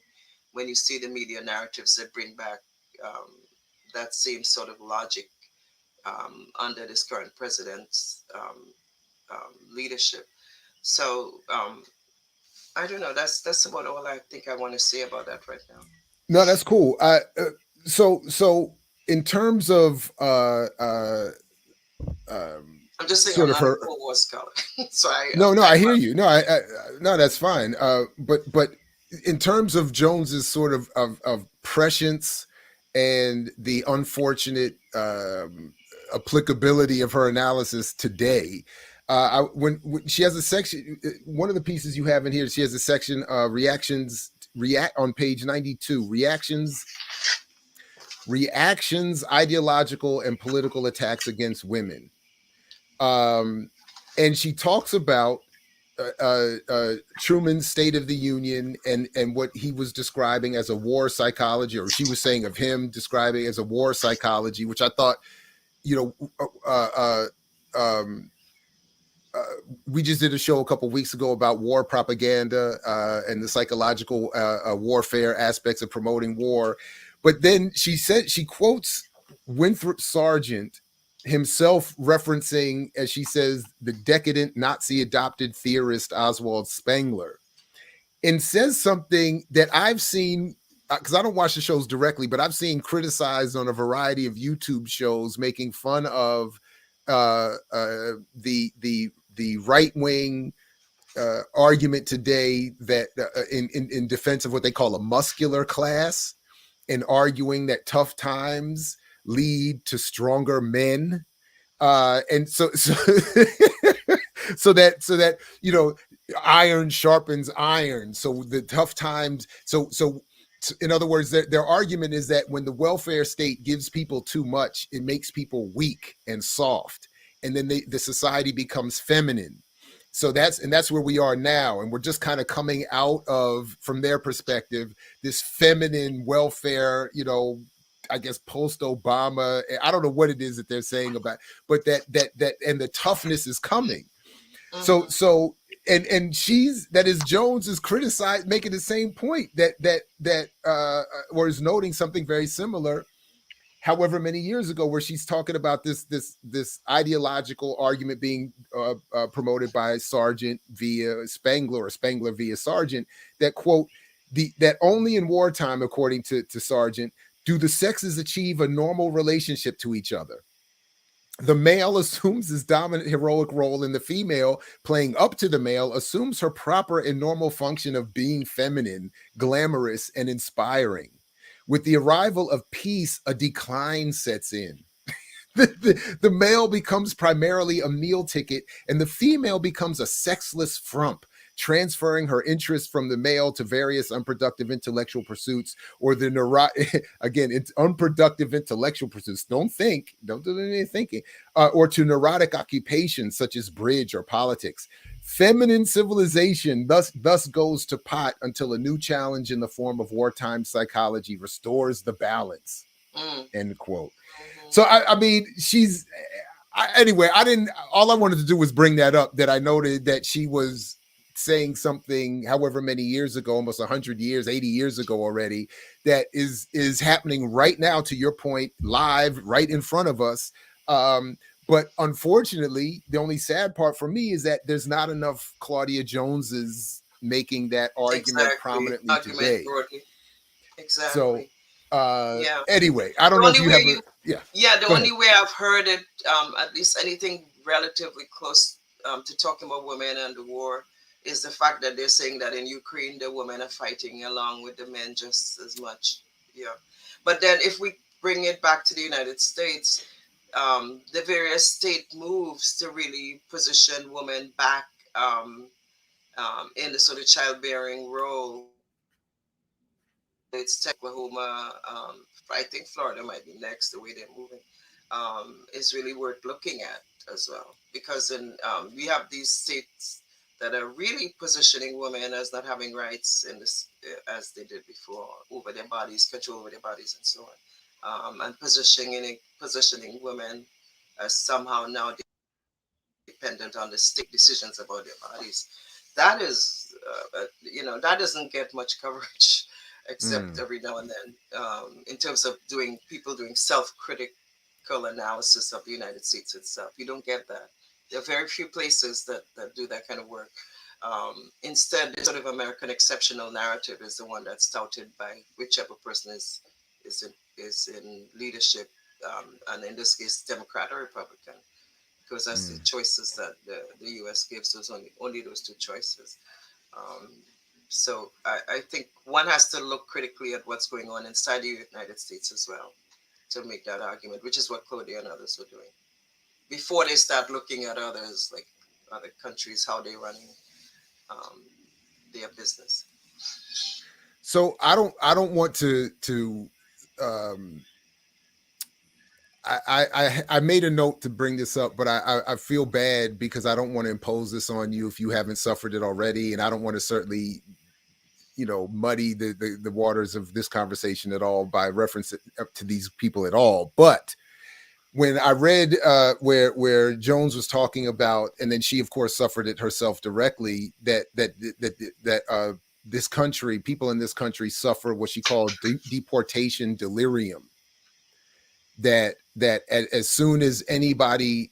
Speaker 4: when you see the media narratives that bring back um, that same sort of logic under this current president's leadership. So I don't know. That's about all I think I want to say about that right now.
Speaker 1: No, that's cool. So in terms of
Speaker 4: I'm just saying
Speaker 1: sort
Speaker 4: I'm
Speaker 1: of
Speaker 4: not a
Speaker 1: her.
Speaker 4: Cold War scholar, so
Speaker 1: I hear you. No, that's fine. But in terms of Jones's sort of prescience and the unfortunate applicability of her analysis today, when she has a section, one of the pieces you have in here, she has a section react on page 92, reactions, ideological and political attacks against women. And she talks about Truman's State of the Union and what he was describing as a war psychology, or she was saying of him describing as a war psychology, which I thought, we just did a show a couple of weeks ago about war propaganda and the psychological warfare aspects of promoting war. But then she quotes Winthrop Sargent himself, referencing, as she says, the decadent Nazi adopted theorist Oswald Spengler, and says something that I've seen, because I don't watch the shows directly, but I've seen criticized on a variety of YouTube shows, making fun of the right wing argument today that in defense of what they call a muscular class, and arguing that tough times lead to stronger men, and so so that iron sharpens iron. So the tough times. So in other words, their argument is that when the welfare state gives people too much, it makes people weak and soft, and then the society becomes feminine. So that's where we are now, and we're just kind of coming out of, from their perspective, this feminine welfare, I guess post-Obama. I don't know what it is that they're saying about, but that and the toughness is coming. Mm-hmm. So Jones is criticized, making the same point or is noting something very similar, however many years ago, where she's talking about this ideological argument being promoted by Sargent via Spengler, or Spengler via Sargent, that quote, that only in wartime, according to Sargent, do the sexes achieve a normal relationship to each other. The male assumes his dominant heroic role, and the female, playing up to the male, assumes her proper and normal function of being feminine, glamorous, and inspiring. With the arrival of peace, a decline sets in. The male becomes primarily a meal ticket, and the female becomes a sexless frump, transferring her interest from the male to various unproductive intellectual pursuits, or it's unproductive intellectual pursuits. Don't do any thinking, or to neurotic occupations such as bridge or politics. Feminine civilization thus goes to pot until a new challenge in the form of wartime psychology restores the balance. End quote. So I mean, anyway, all I wanted to do was bring that up, that I noted that she was saying something however many years ago, almost 100 years, 80 years ago already, that is happening right now, to your point, live right in front of us. But unfortunately, the only sad part for me is that there's not enough Claudia Joneses making that argument prominently today. Broadly.
Speaker 4: Exactly.
Speaker 1: So anyway, I don't know if you have
Speaker 4: the only way I've heard it, at least anything relatively close to talking about women and the war, is the fact that they're saying that in Ukraine the women are fighting along with the men just as much. Yeah. But then if we bring it back to the United States, the various state moves to really position women back in the sort of childbearing role. It's Oklahoma. I think Florida might be next, the way they're moving, is really worth looking at as well. Because we have these states that are really positioning women as not having rights in this, as they did before, over their bodies, control over their bodies, and so on, and positioning women as somehow now dependent on the state decisions about their bodies. That is, that doesn't get much coverage, except every now and then, in terms of people doing self-critical analysis of the United States itself. You don't get that. There are very few places that do that kind of work. Instead, the sort of American exceptional narrative is the one that's touted by whichever person is in leadership, and in this case, Democrat or Republican, because that's the choices that the U.S. gives us, only those two choices. So I think one has to look critically at what's going on inside the United States as well to make that argument, which is what Claudia and others were doing before they start looking at others, like other countries, how they're running their business.
Speaker 1: So I don't want to I made a note to bring this up, but I feel bad because I don't want to impose this on you if you haven't suffered it already, and I don't want to certainly, muddy the waters of this conversation at all by reference to these people at all. But when I read where Jones was talking about, and then she of course suffered it herself directly, that this country, people in this country suffer what she called deportation delirium. That as soon as anybody,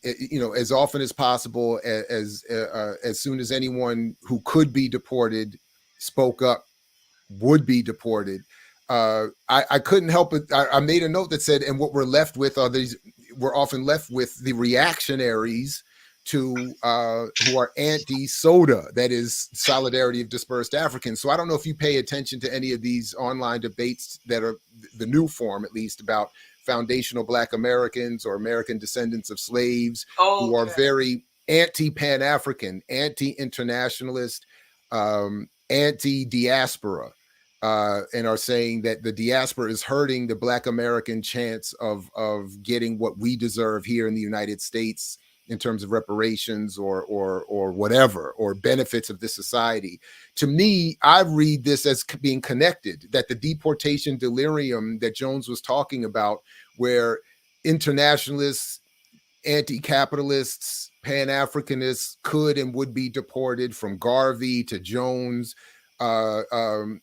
Speaker 1: as often as possible, as soon as anyone who could be deported spoke up, would be deported. I couldn't help it. I made a note that said, and what we're often left with the reactionaries to who are anti-SODA, that is Solidarity of Dispersed Africans. So I don't know if you pay attention to any of these online debates that are the new form, at least, about foundational Black Americans or American descendants of slaves, who are very anti-Pan-African, anti-internationalist, anti-diaspora, and are saying that the diaspora is hurting the Black American chance of getting what we deserve here in the United States in terms of reparations or whatever, or benefits of this society. To me, I read this as being connected, that the deportation delirium that Jones was talking about, where internationalists, anti-capitalists, Pan-Africanists could and would be deported, from Garvey to Jones, and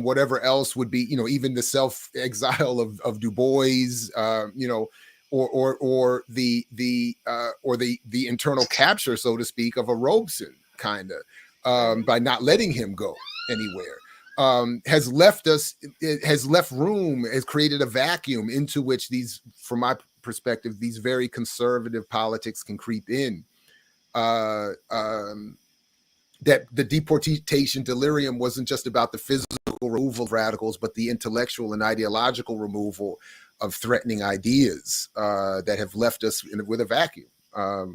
Speaker 1: whatever else would be, even the self-exile of Du Bois, or the internal capture, so to speak, of a Robeson, kind of, by not letting him go anywhere, has left room, has created a vacuum into which these, from my perspective, these very conservative politics can creep in. That the deportation delirium wasn't just about the physical removal of radicals, but the intellectual and ideological removal of threatening ideas that have left us with a vacuum.
Speaker 4: My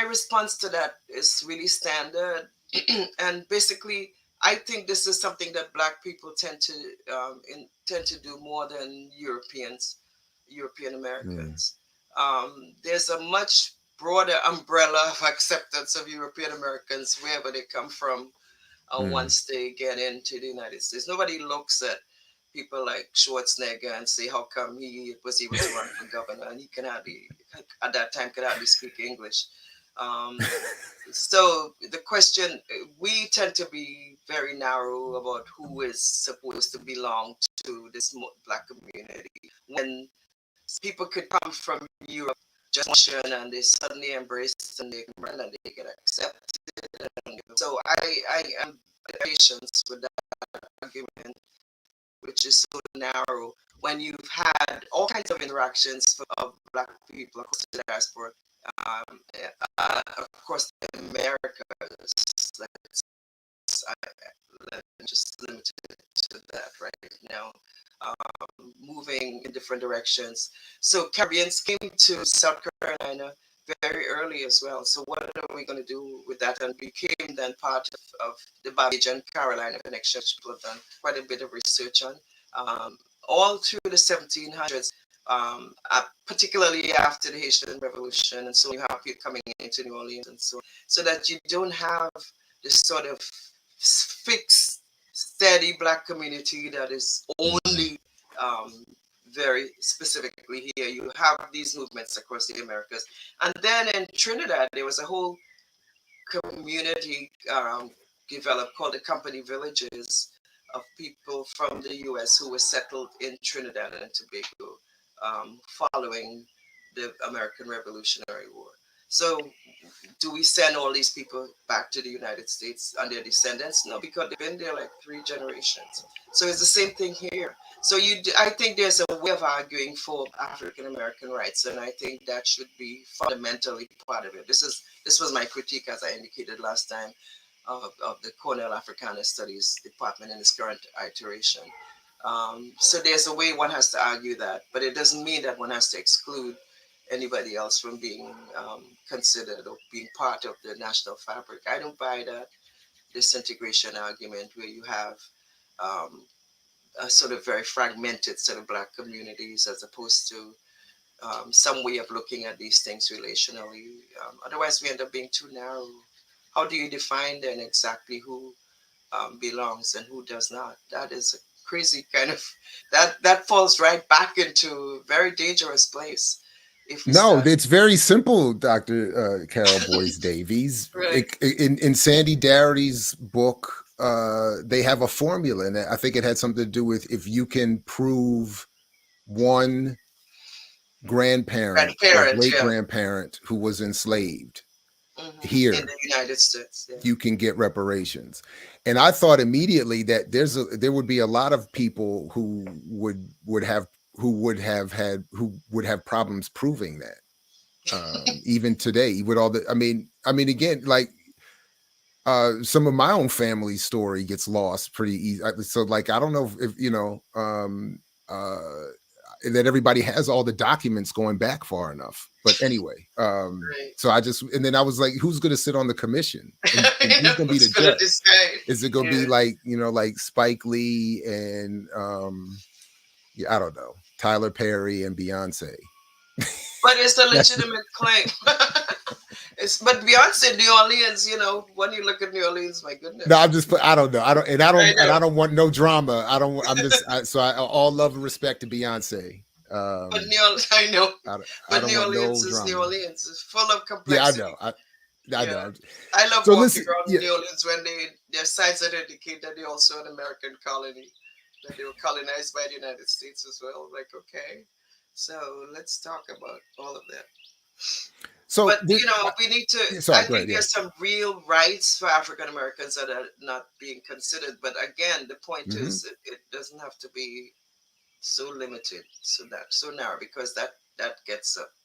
Speaker 4: response to that is really standard, and basically, I think this is something that Black people tend to do more than European Americans. There's a much broader umbrella of acceptance of European Americans wherever they come from, once they get into the United States. Nobody looks at people like Schwarzenegger and say, how come he was able to run for governor and he at that time could hardly speak English. So the question, we tend to be very narrow about who is supposed to belong to this Black community, when people could come from Europe just and they suddenly embrace and they get accepted. So I am patience with that argument, which is so narrow, when you've had all kinds of interactions of Black people across the diaspora, across the Americas, Let me just limit it to that right now. Moving in different directions. So Caribbeans came to South Carolina very early as well. So what are we going to do with that? And became then part of the Babbage and Carolina connection, which people have done quite a bit of research on. All through the 1700s, particularly after the Haitian Revolution, and so you have people coming into New Orleans, and so that you don't have this sort of fixed, steady Black community that is only very specifically here. You have these movements across the Americas, and then in Trinidad there was a whole community developed called the Company Villages of people from the U.S. who were settled in Trinidad and Tobago following the American Revolutionary War. So do we send all these people back to the United States and their descendants? No, because they've been there like 3 generations. So it's the same thing here. So I think there's a way of arguing for African American rights, and I think that should be fundamentally part of it. This was my critique, as I indicated last time, of the Cornell Africana Studies Department in its current iteration. So there's a way one has to argue that, but it doesn't mean that one has to exclude anybody else from being considered or being part of the national fabric. I don't buy that disintegration argument where you have a sort of very fragmented set of Black communities as opposed to some way of looking at these things relationally. Otherwise, we end up being too narrow. How do you define then exactly who belongs and who does not? That is a crazy kind of, that falls right back into a very dangerous place.
Speaker 1: No, it's very simple, Dr. Carole Boyce-Davies.
Speaker 4: Right.
Speaker 1: In Sandy Darity's book, they have a formula, and I think it had something to do with if you can prove one grandparent or great-grandparent who was enslaved here
Speaker 4: in the United States,
Speaker 1: you can get reparations. And I thought immediately that there would be a lot of people who would have problems proving that, even today, with all the, I mean, again, like some of my own family story gets lost pretty easy. So like, I don't know if you know, that everybody has all the documents going back far enough, but anyway, right. So and then I was like, who's going to sit on the commission? And who's going to be the judge? Is it going to be like, like Spike Lee and, yeah, I don't know, Tyler Perry and Beyonce?
Speaker 4: But it's a legitimate claim. But Beyonce, New Orleans, when you look at New Orleans, my goodness.
Speaker 1: No, I don't know. I don't want no drama. All love and respect to Beyonce.
Speaker 4: But New Orleans, I know. But New Orleans is New Orleans. It's full of complexity.
Speaker 1: Yeah, I know.
Speaker 4: I love walking around New Orleans when their sites that indicate that they're also an American colony, that they were colonized by the United States as well. Like, okay, so let's talk about all of that. So, but we need to. I think there's some real rights for African Americans that are not being considered. But again, the point is, it doesn't have to be so limited, so narrow, because that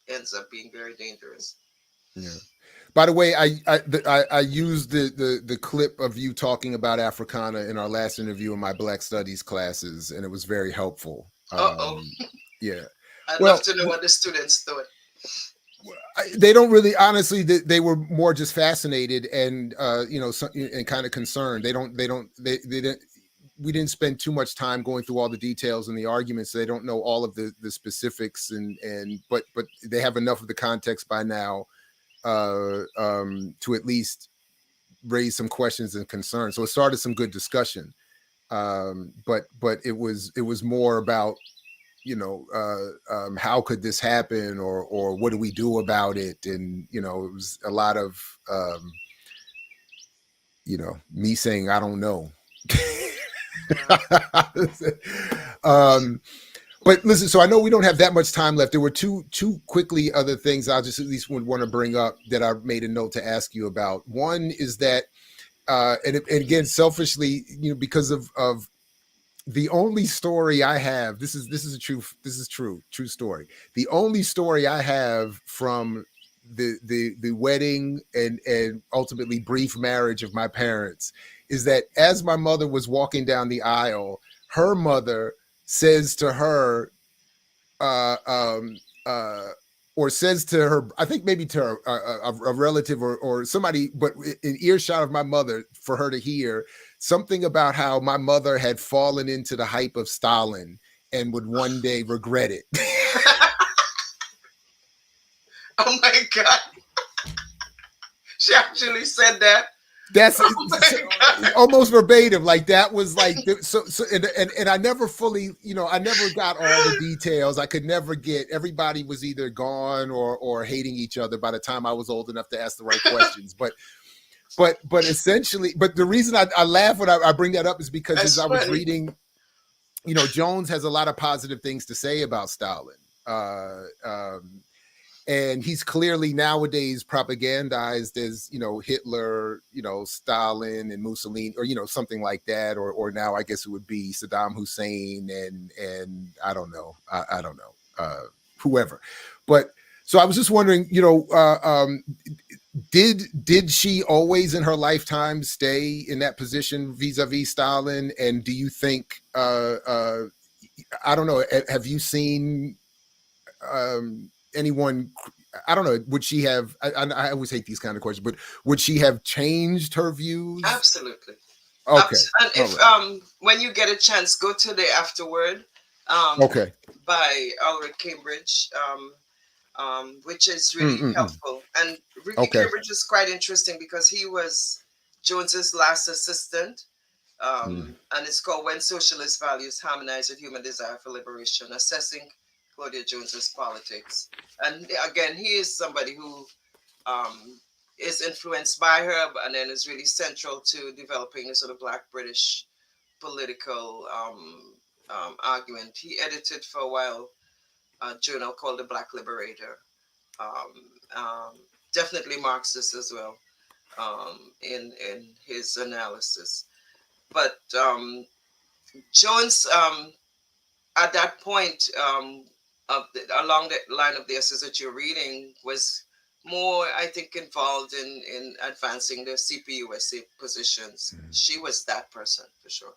Speaker 4: ends up being very dangerous.
Speaker 1: Yeah. By the way, I used the clip of you talking about Africana in our last interview in my Black Studies classes, and it was very helpful. Yeah.
Speaker 4: I'd love to know what the students thought.
Speaker 1: They don't really, honestly, they were more just fascinated and and kind of concerned. We didn't spend too much time going through all the details and the arguments. So they don't know all of the specifics, but they have enough of the context by now to at least raise some questions and concerns. So it started some good discussion, but it was more about, how could this happen, or what do we do about it? And, it was a lot of, me saying, I don't know. But listen, so I know we don't have that much time left. There were two quickly other things I just at least would want to bring up that I made a note to ask you about. One is that, and again, selfishly, because of the only story I have, this is true story. The only story I have from the wedding and ultimately brief marriage of my parents is that as my mother was walking down the aisle, her mother says to her, or says to her, I think maybe to her, a relative or somebody, but in earshot of my mother for her to hear something about how my mother had fallen into the hype of Stalin and would one day regret it.
Speaker 4: Oh my God. She actually said that.
Speaker 1: That's
Speaker 4: Oh
Speaker 1: almost verbatim. Like that was like and I never fully, I never got all the details. I could never get. Everybody was either gone or hating each other by the time I was old enough to ask the right questions. But essentially, but the reason I laugh when I bring that up is because
Speaker 4: That's
Speaker 1: as I was
Speaker 4: funny.
Speaker 1: reading, Jones has a lot of positive things to say about Stalin. And he's clearly nowadays propagandized as, Hitler, Stalin and Mussolini, or, something like that. Or now I guess it would be Saddam Hussein and I don't know. I don't know, whoever. But so I was just wondering, did she always in her lifetime stay in that position vis-a-vis Stalin? And do you think, I don't know, have you seen anyone, I don't know, would she have, I always hate these kind of questions, but would she have changed her views?
Speaker 4: Absolutely.
Speaker 1: Okay.
Speaker 4: And if
Speaker 1: right.
Speaker 4: when you get a chance, go to the afterword
Speaker 1: Okay.
Speaker 4: by Ulrich Cambridge, which is really helpful. And Ricky
Speaker 1: Okay.
Speaker 4: Cambridge is quite interesting because he was Jones's last assistant. And it's called When Socialist Values Harmonize with Human Desire for Liberation, Assessing Claudia Jones's Politics. And again, he is somebody who is influenced by her, and then is really central to developing a sort of Black British political argument. He edited for a while a journal called The Black Liberator. Definitely Marxist as well in his analysis. But Jones, at that point, along the line of the essays that you're reading, was more, I think, involved in advancing the CPUSA positions. She was that person for sure.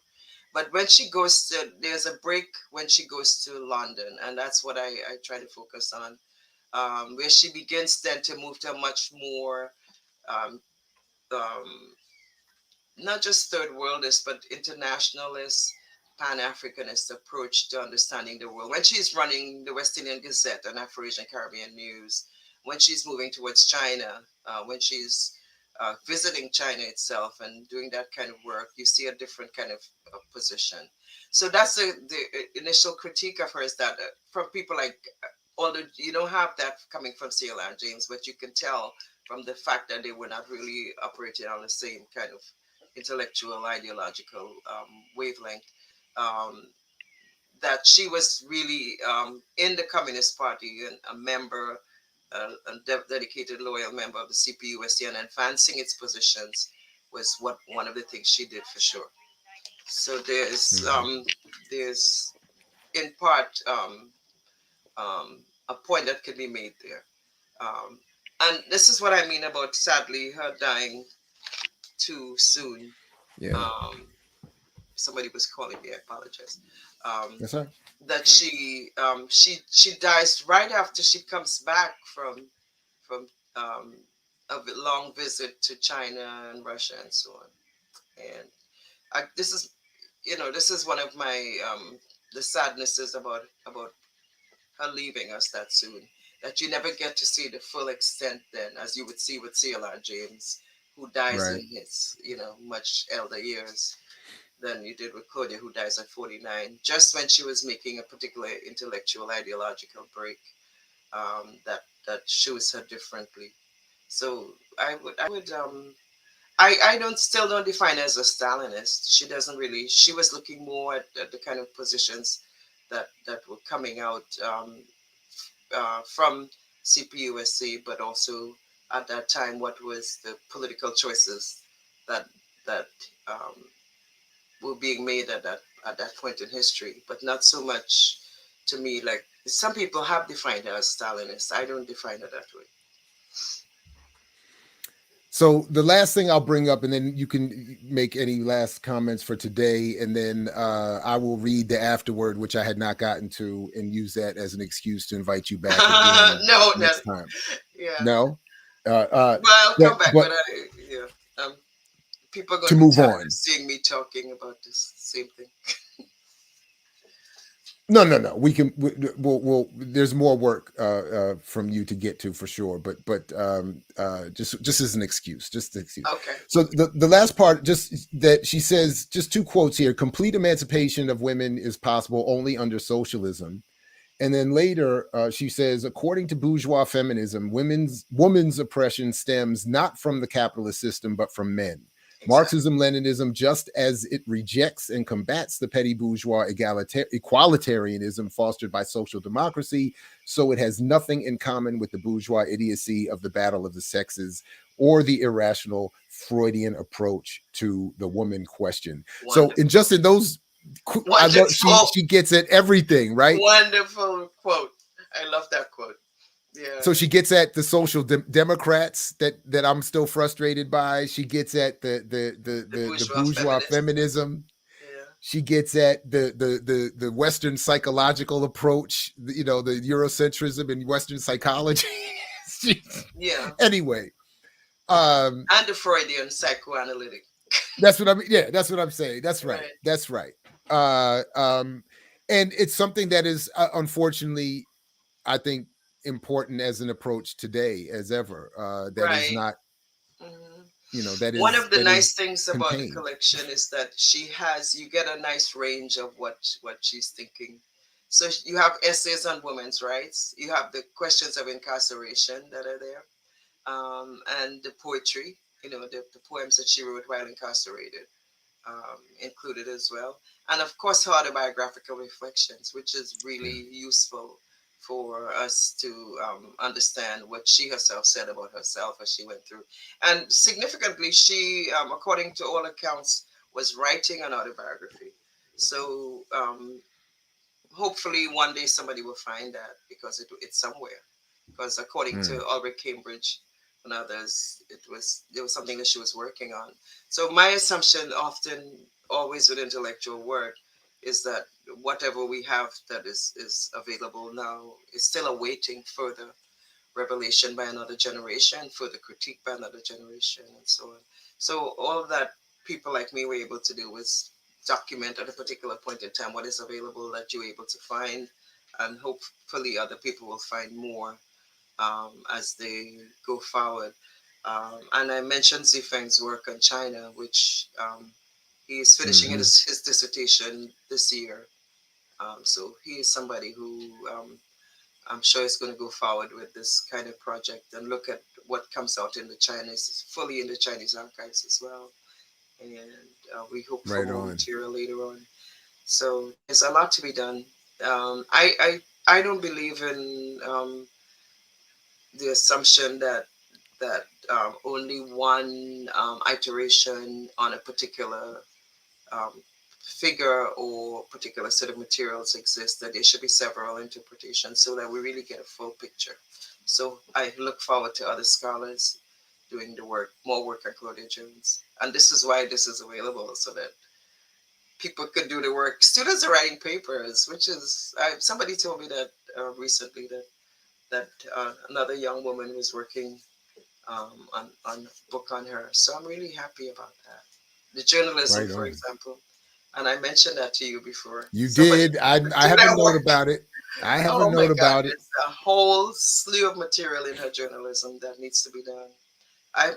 Speaker 4: But when she goes to, there's a break when she goes to London, and that's what I try to focus on, where she begins then to move to a much more um, um, not just third worldist, but internationalist, Pan-Africanist approach to understanding the world. When she's running the West Indian Gazette and Afro-Asian Caribbean News, when she's moving towards China, when she's visiting China itself and doing that kind of work, you see a different kind of position. So that's the initial critique of her, is that from people like, although you don't have that coming from CLR James, but you can tell from the fact that they were not really operating on the same kind of intellectual, ideological wavelength, that she was really in the Communist Party and a member, a dedicated, loyal member of the CPUSA, and advancing its positions was one of the things she did for sure. So there's in part a point that could be made there. And this is what I mean about, sadly, her dying too soon.
Speaker 1: Yeah.
Speaker 4: Somebody was calling me. I apologize.
Speaker 1: Yes, sir.
Speaker 4: That she dies right after she comes back from a long visit to China and Russia and so on. And this is one of my the sadnesses about her leaving us that soon. That you never get to see the full extent then, as you would see with CLR James, who dies in his much elder years than you did with Claudia, who dies at 49, just when she was making a particular intellectual, ideological break that shows her differently. So I still don't define her as a Stalinist. She doesn't really. She was looking more at the kind of positions that were coming out from CPUSA, but also at that time, what was the political choices that um, were being made at that point in history, but not so much to me. Like some people have defined her as Stalinist. I don't define her that way.
Speaker 1: So the last thing I'll bring up, and then you can make any last comments for today, and then I will read the afterword, which I had not gotten to, and use that as an excuse to invite you back again
Speaker 4: No,
Speaker 1: next time.
Speaker 4: yeah.
Speaker 1: No?
Speaker 4: Well, I'll come back, but people are
Speaker 1: to
Speaker 4: going to be
Speaker 1: move
Speaker 4: tired
Speaker 1: on.
Speaker 4: of seeing me talking about this same thing.
Speaker 1: No. We can. We'll. There's more work from you to get to for sure. But just as an excuse, just an excuse.
Speaker 4: Okay.
Speaker 1: So the last part, just that she says, just 2 quotes here: "Complete emancipation of women is possible only under socialism." And then later, she says, according to bourgeois feminism, woman's oppression stems not from the capitalist system, but from men. Exactly. Marxism-Leninism, just as it rejects and combats the petty bourgeois equalitarianism fostered by social democracy, so it has nothing in common with the bourgeois idiocy of the battle of the sexes or the irrational Freudian approach to the woman question. Wonderful. So in those, I love, she gets at everything, right?
Speaker 4: Wonderful quote. I love that quote. Yeah.
Speaker 1: So she gets at the social Democrats that I'm still frustrated by. She gets at the bourgeois feminism. Yeah. She gets at the Western psychological approach, the Eurocentrism and Western psychology.
Speaker 4: Yeah.
Speaker 1: Anyway.
Speaker 4: And the Freudian psychoanalytic.
Speaker 1: That's what I mean. Yeah, that's what I'm saying. That's right. That's right. And it's something that is unfortunately, I think, important as an approach today as ever. That is not, that is
Speaker 4: one of the nice things about the collection is that you get a nice range of what she's thinking. So you have essays on women's rights, you have the questions of incarceration that are there, and the poetry, the poems that she wrote while incarcerated, included as well. And of course, her autobiographical reflections, which is really useful for us to understand what she herself said about herself as she went through. And significantly, she, according to all accounts, was writing an autobiography. So hopefully one day somebody will find that, because it's somewhere. Because according to Albert Cambridge and others, it was something that she was working on. So my assumption always with intellectual work is that whatever we have that is available now is still awaiting further revelation by another generation, further critique by another generation, and so on. So all that people like me were able to do was document at a particular point in time what is available that you're able to find, and hopefully other people will find more as they go forward. And I mentioned Zifeng's work on China, which he is finishing his dissertation this year. So he is somebody who I'm sure is going to go forward with this kind of project and look at what comes out in the fully in the Chinese archives as well. And we hope for more material later on. So there's a lot to be done. I don't believe in the assumption that only one iteration on a particular figure or particular set of materials exists, that there should be several interpretations so that we really get a full picture. So I look forward to other scholars doing the work, more work on Claudia Jones. And this is why this is available, so that people could do the work. Students are writing papers, which is, somebody told me that recently that another young woman was working on a book on her. So I'm really happy about that. The journalism, for example. And I mentioned that to you before.
Speaker 1: You did. I have a note about it. I have a note about it.
Speaker 4: There's a whole slew of material in her journalism that needs to be done.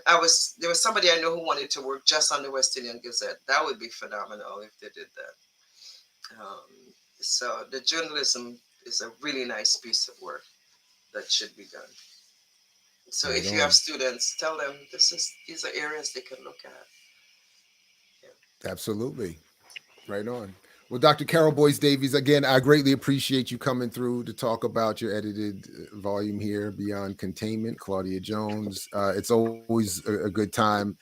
Speaker 4: There was somebody I know who wanted to work just on the West Indian Gazette. That would be phenomenal if they did that. So the journalism is a really nice piece of work that should be done. So if you have students, tell them these are areas they can look at.
Speaker 1: Yeah. Absolutely. Right on. Well, Dr. Carole Boyce-Davies, again, I greatly appreciate you coming through to talk about your edited volume here, Beyond Containment, Claudia Jones. It's always a good time.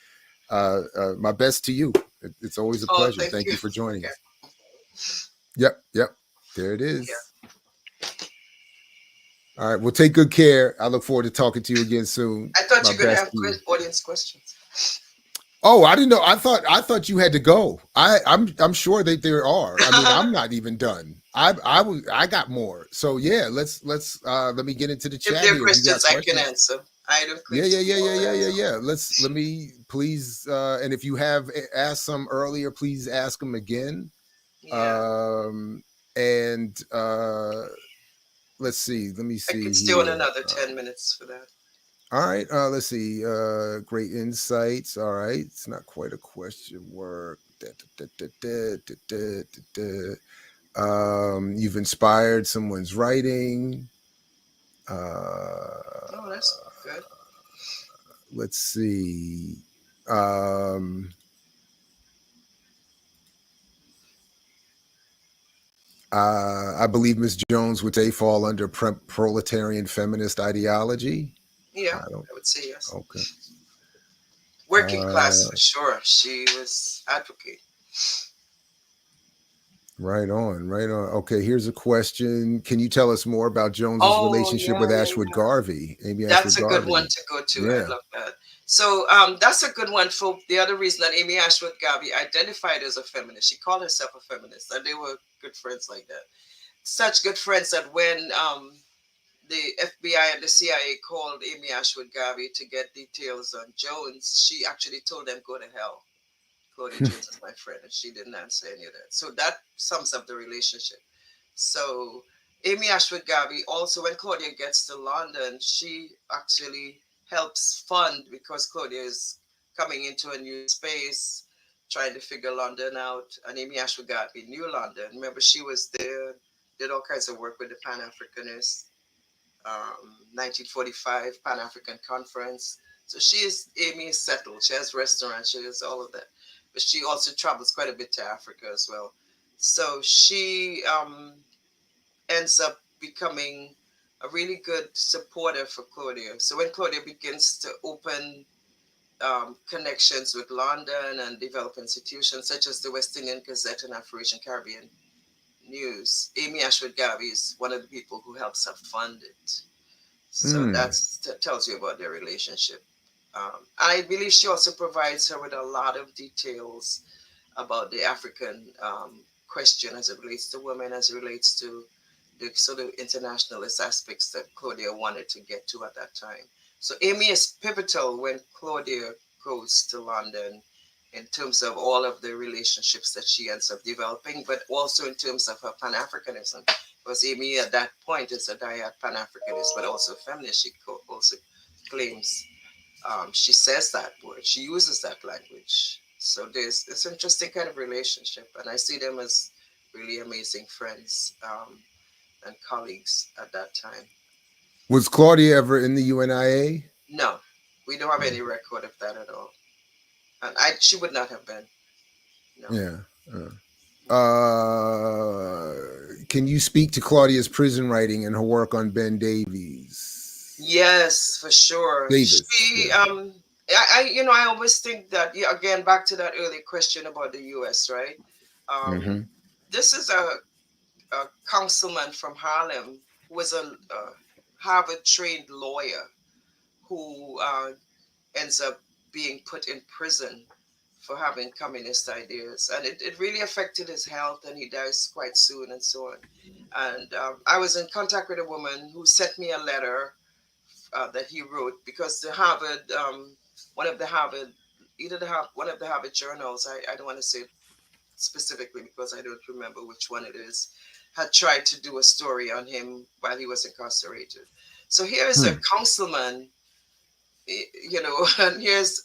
Speaker 1: My best to you. It's always a pleasure. Thank you for joining us. Yep. There it is. Yeah. All right. Well, take good care. I look forward to talking to you again soon.
Speaker 4: I thought
Speaker 1: My
Speaker 4: you were gonna
Speaker 1: best
Speaker 4: have
Speaker 1: to you.
Speaker 4: audience questions.
Speaker 1: Oh, I didn't know. I thought you had to go. I'm sure that there are. I mean, I'm not even done. I got more. So yeah, let's let me get into the
Speaker 4: If
Speaker 1: chat
Speaker 4: there are
Speaker 1: here. If you got
Speaker 4: questions, I can
Speaker 1: questions.
Speaker 4: answer. I don't
Speaker 1: Yeah,
Speaker 4: claim
Speaker 1: yeah,
Speaker 4: to
Speaker 1: yeah,
Speaker 4: be
Speaker 1: yeah,
Speaker 4: all
Speaker 1: yeah,
Speaker 4: that.
Speaker 1: yeah,
Speaker 4: So.
Speaker 1: yeah. Let me please and if you have asked some earlier, please ask them again.
Speaker 4: Yeah,
Speaker 1: And let's see. Let me
Speaker 4: I could
Speaker 1: see
Speaker 4: stay on
Speaker 1: here.
Speaker 4: another 10 minutes for that.
Speaker 1: All right. Let's see. Great insights. All right. It's not quite a question work. You've inspired someone's writing.
Speaker 4: Oh, that's good.
Speaker 1: Let's see. Um, I believe Miss Jones would they fall under proletarian feminist ideology?
Speaker 4: Yeah,
Speaker 1: I don't.
Speaker 4: I would say yes.
Speaker 1: Okay.
Speaker 4: Working class for sure. She was advocate.
Speaker 1: Right on, right on. Okay, here's a question. Can you tell us more about Jones's
Speaker 4: Oh
Speaker 1: relationship with
Speaker 4: yeah, yeah,
Speaker 1: Ashwood
Speaker 4: yeah.
Speaker 1: Garvey? Amy Ashwood
Speaker 4: That's a good one
Speaker 1: Garvey.
Speaker 4: to go to. I
Speaker 1: Yeah.
Speaker 4: love that. So that's a good one for the other reason that Amy Ashwood Garvey identified as a feminist. She called herself a feminist, and they were good friends like that. Such good friends that when the FBI and the CIA called Amy Ashwood Garvey to get details on Jones, she actually told them, "Go to hell. Claudia Jones is my friend," and she didn't answer any of that. So that sums up the relationship. So Amy Ashwood Garvey also, when Claudia gets to London, she actually helps fund because Claudia is coming into a new space, trying to figure London out. And Amy Ashwood Garvey knew London. Remember, she was there, did all kinds of work with the Pan Africanists, 1945 Pan African Conference. So Amy is settled. She has restaurants, she has all of that. But she also travels quite a bit to Africa as well. So she ends up becoming a really good supporter for Claudia. So when Claudia begins to open connections with London and develop institutions such as the West Indian Gazette and Afro-Asian Caribbean News, Amy Ashwood Garvey is one of the people who helps her fund it. So
Speaker 1: Mm.
Speaker 4: that tells you about their relationship. I believe she also provides her with a lot of details about the African question as it relates to women, as it relates to the sort of internationalist aspects that Claudia wanted to get to at that time. So Amy is pivotal when Claudia goes to London in terms of all of the relationships that she ends up developing, but also in terms of her Pan-Africanism. Because Amy at that point is a diehard Pan-Africanist, but also feminist. She also claims she says that word, she uses that language. So there's this interesting kind of relationship, and I see them as really amazing friends and colleagues at that time.
Speaker 1: Was Claudia ever in the UNIA?
Speaker 4: No, we don't have any record of that at all, and she would not have been. No.
Speaker 1: Yeah. Can you speak to Claudia's prison writing and her work on Ben Davies?
Speaker 4: Yes, for sure.
Speaker 1: Davis.
Speaker 4: She,
Speaker 1: Yeah.
Speaker 4: I always think that, yeah, again, back to that earlier question about the U.S., right? This is a councilman from Harlem who was a Harvard-trained lawyer who ends up being put in prison for having communist ideas. And it really affected his health, and he dies quite soon and so on. And I was in contact with a woman who sent me a letter that he wrote because the Harvard, one of the Harvard, one of the Harvard journals, I don't want to say specifically because I don't remember which one it is, had tried to do a story on him while he was incarcerated. So here's a councilman, and here's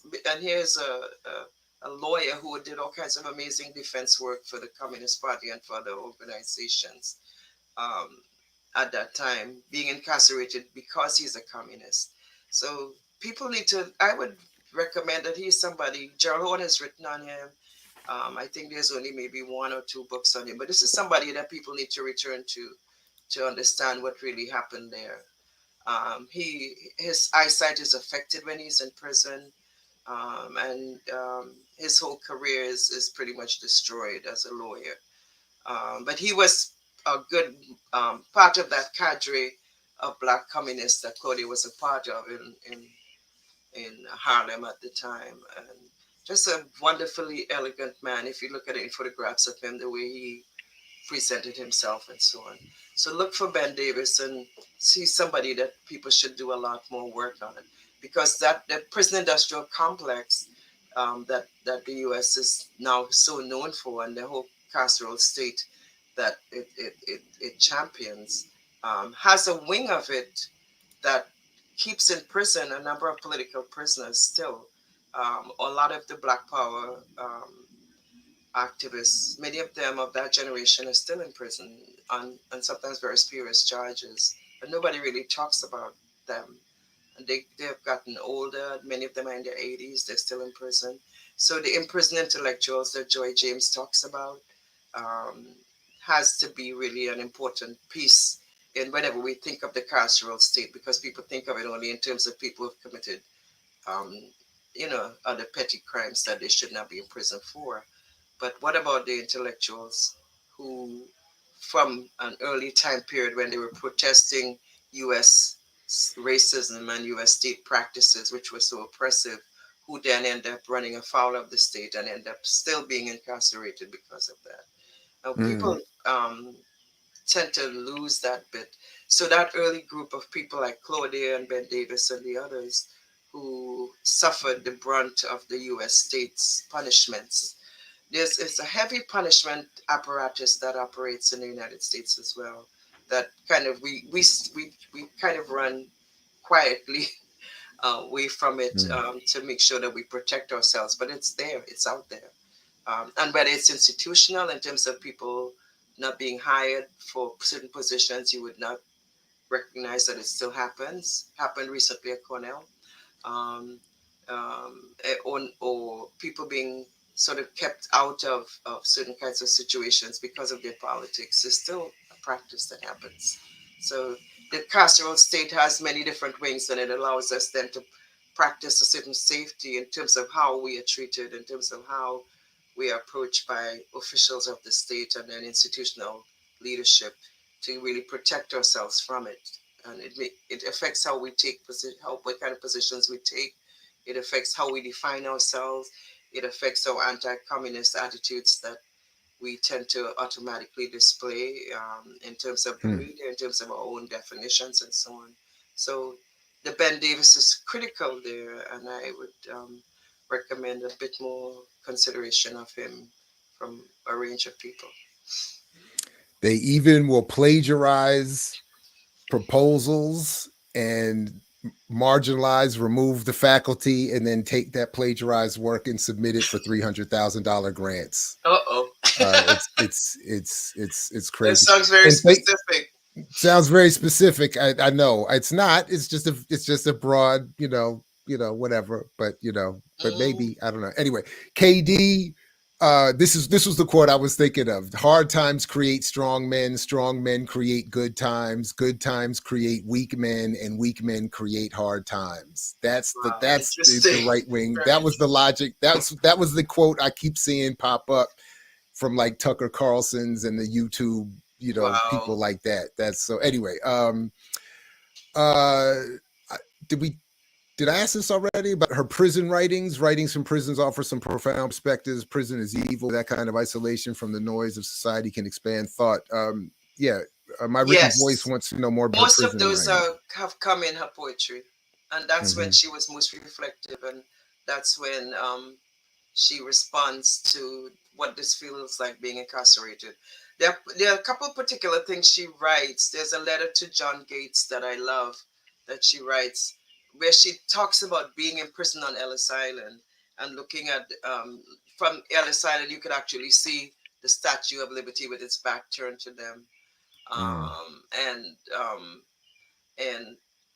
Speaker 4: a lawyer who did all kinds of amazing defense work for the Communist Party and for other organizations um, at that time, being incarcerated because he's a communist. So people need to, I would recommend that he's somebody, Gerald Horne has written on him. I think there's only maybe one or two books on him, but this is somebody that people need to return to understand what really happened there. His eyesight is affected when he's in prison, and his whole career is pretty much destroyed as a lawyer. But he was a good part of that cadre black communist that Claudia was a part of in Harlem at the time, and just a wonderfully elegant man. If you look at any photographs of him, the way he presented himself and so on. So look for Ben Davis and see somebody that people should do a lot more work on, because that the prison industrial complex that the U.S. is now so known for, and the whole carceral state that it champions, has a wing of it that keeps in prison a number of political prisoners still. A lot of the Black Power activists, many of them of that generation, are still in prison on sometimes very spurious charges, but nobody really talks about them. And they've gotten older. Many of them are in their 80s. They're still in prison. So the imprisoned intellectuals that Joy James talks about um, has to be really an important piece in whenever we think of the carceral state, because people think of it only in terms of people who've committed, um, other petty crimes that they should not be in prison for. But what about the intellectuals who, from an early time period when they were protesting US racism and US state practices, which were so oppressive, who then end up running afoul of the state and end up still being incarcerated because of that? Now, people tend to lose that bit. So that early group of people like Claudia and Ben Davis and the others who suffered the brunt of the US state's punishments, it's a heavy punishment apparatus that operates in the United States as well. That kind of we kind of run quietly away from it, to make sure that we protect ourselves. But it's there, it's out there, and whether it's institutional in terms of people not being hired for certain positions, you would not recognize that it still happens. Happened recently at Cornell, um, or people being sort of kept out of certain kinds of situations because of their politics is still a practice that happens. So the carceral state has many different wings, and it allows us then to practice a certain safety in terms of how we are treated, in terms of how we are approached by officials of the state and then institutional leadership, to really protect ourselves from it. And it affects how we take position, how what kind of positions we take. It affects how we define ourselves. It affects our anti-communist attitudes that we tend to automatically display, in terms of the media, in terms of our own definitions, and so on. So the Ben Davis is critical there, and I would recommend a bit more consideration of him from a range of people.
Speaker 1: They even will plagiarize proposals and marginalize, remove the faculty, and then take that plagiarized work and submit it for $300,000 grants.
Speaker 4: Uh-oh.
Speaker 1: It's crazy.
Speaker 4: That sounds very specific.
Speaker 1: Sounds very specific. I know it's not. It's just a broad, whatever. But but maybe I don't know. Anyway, KD. This was the quote I was thinking of. Hard times create strong men create good times create weak men, and weak men create hard times. That's the right wing. Right. That was the logic. That was the quote I keep seeing pop up from like Tucker Carlson's and the YouTube, people like that. That's so anyway. Did I ask this already about her prison writings? Writings from prisons offer some profound perspectives. Prison is evil. That kind of isolation from the noise of society can expand thought. My written voice wants to know more about
Speaker 4: most of those have come in her poetry, and that's when she was most reflective, and that's when she responds to what this feels like being incarcerated. There are a couple of particular things she writes. There's a letter to John Gates that I love that she writes, where she talks about being in prison on Ellis Island and looking at, from Ellis Island, you could actually see the Statue of Liberty with its back turned to them. And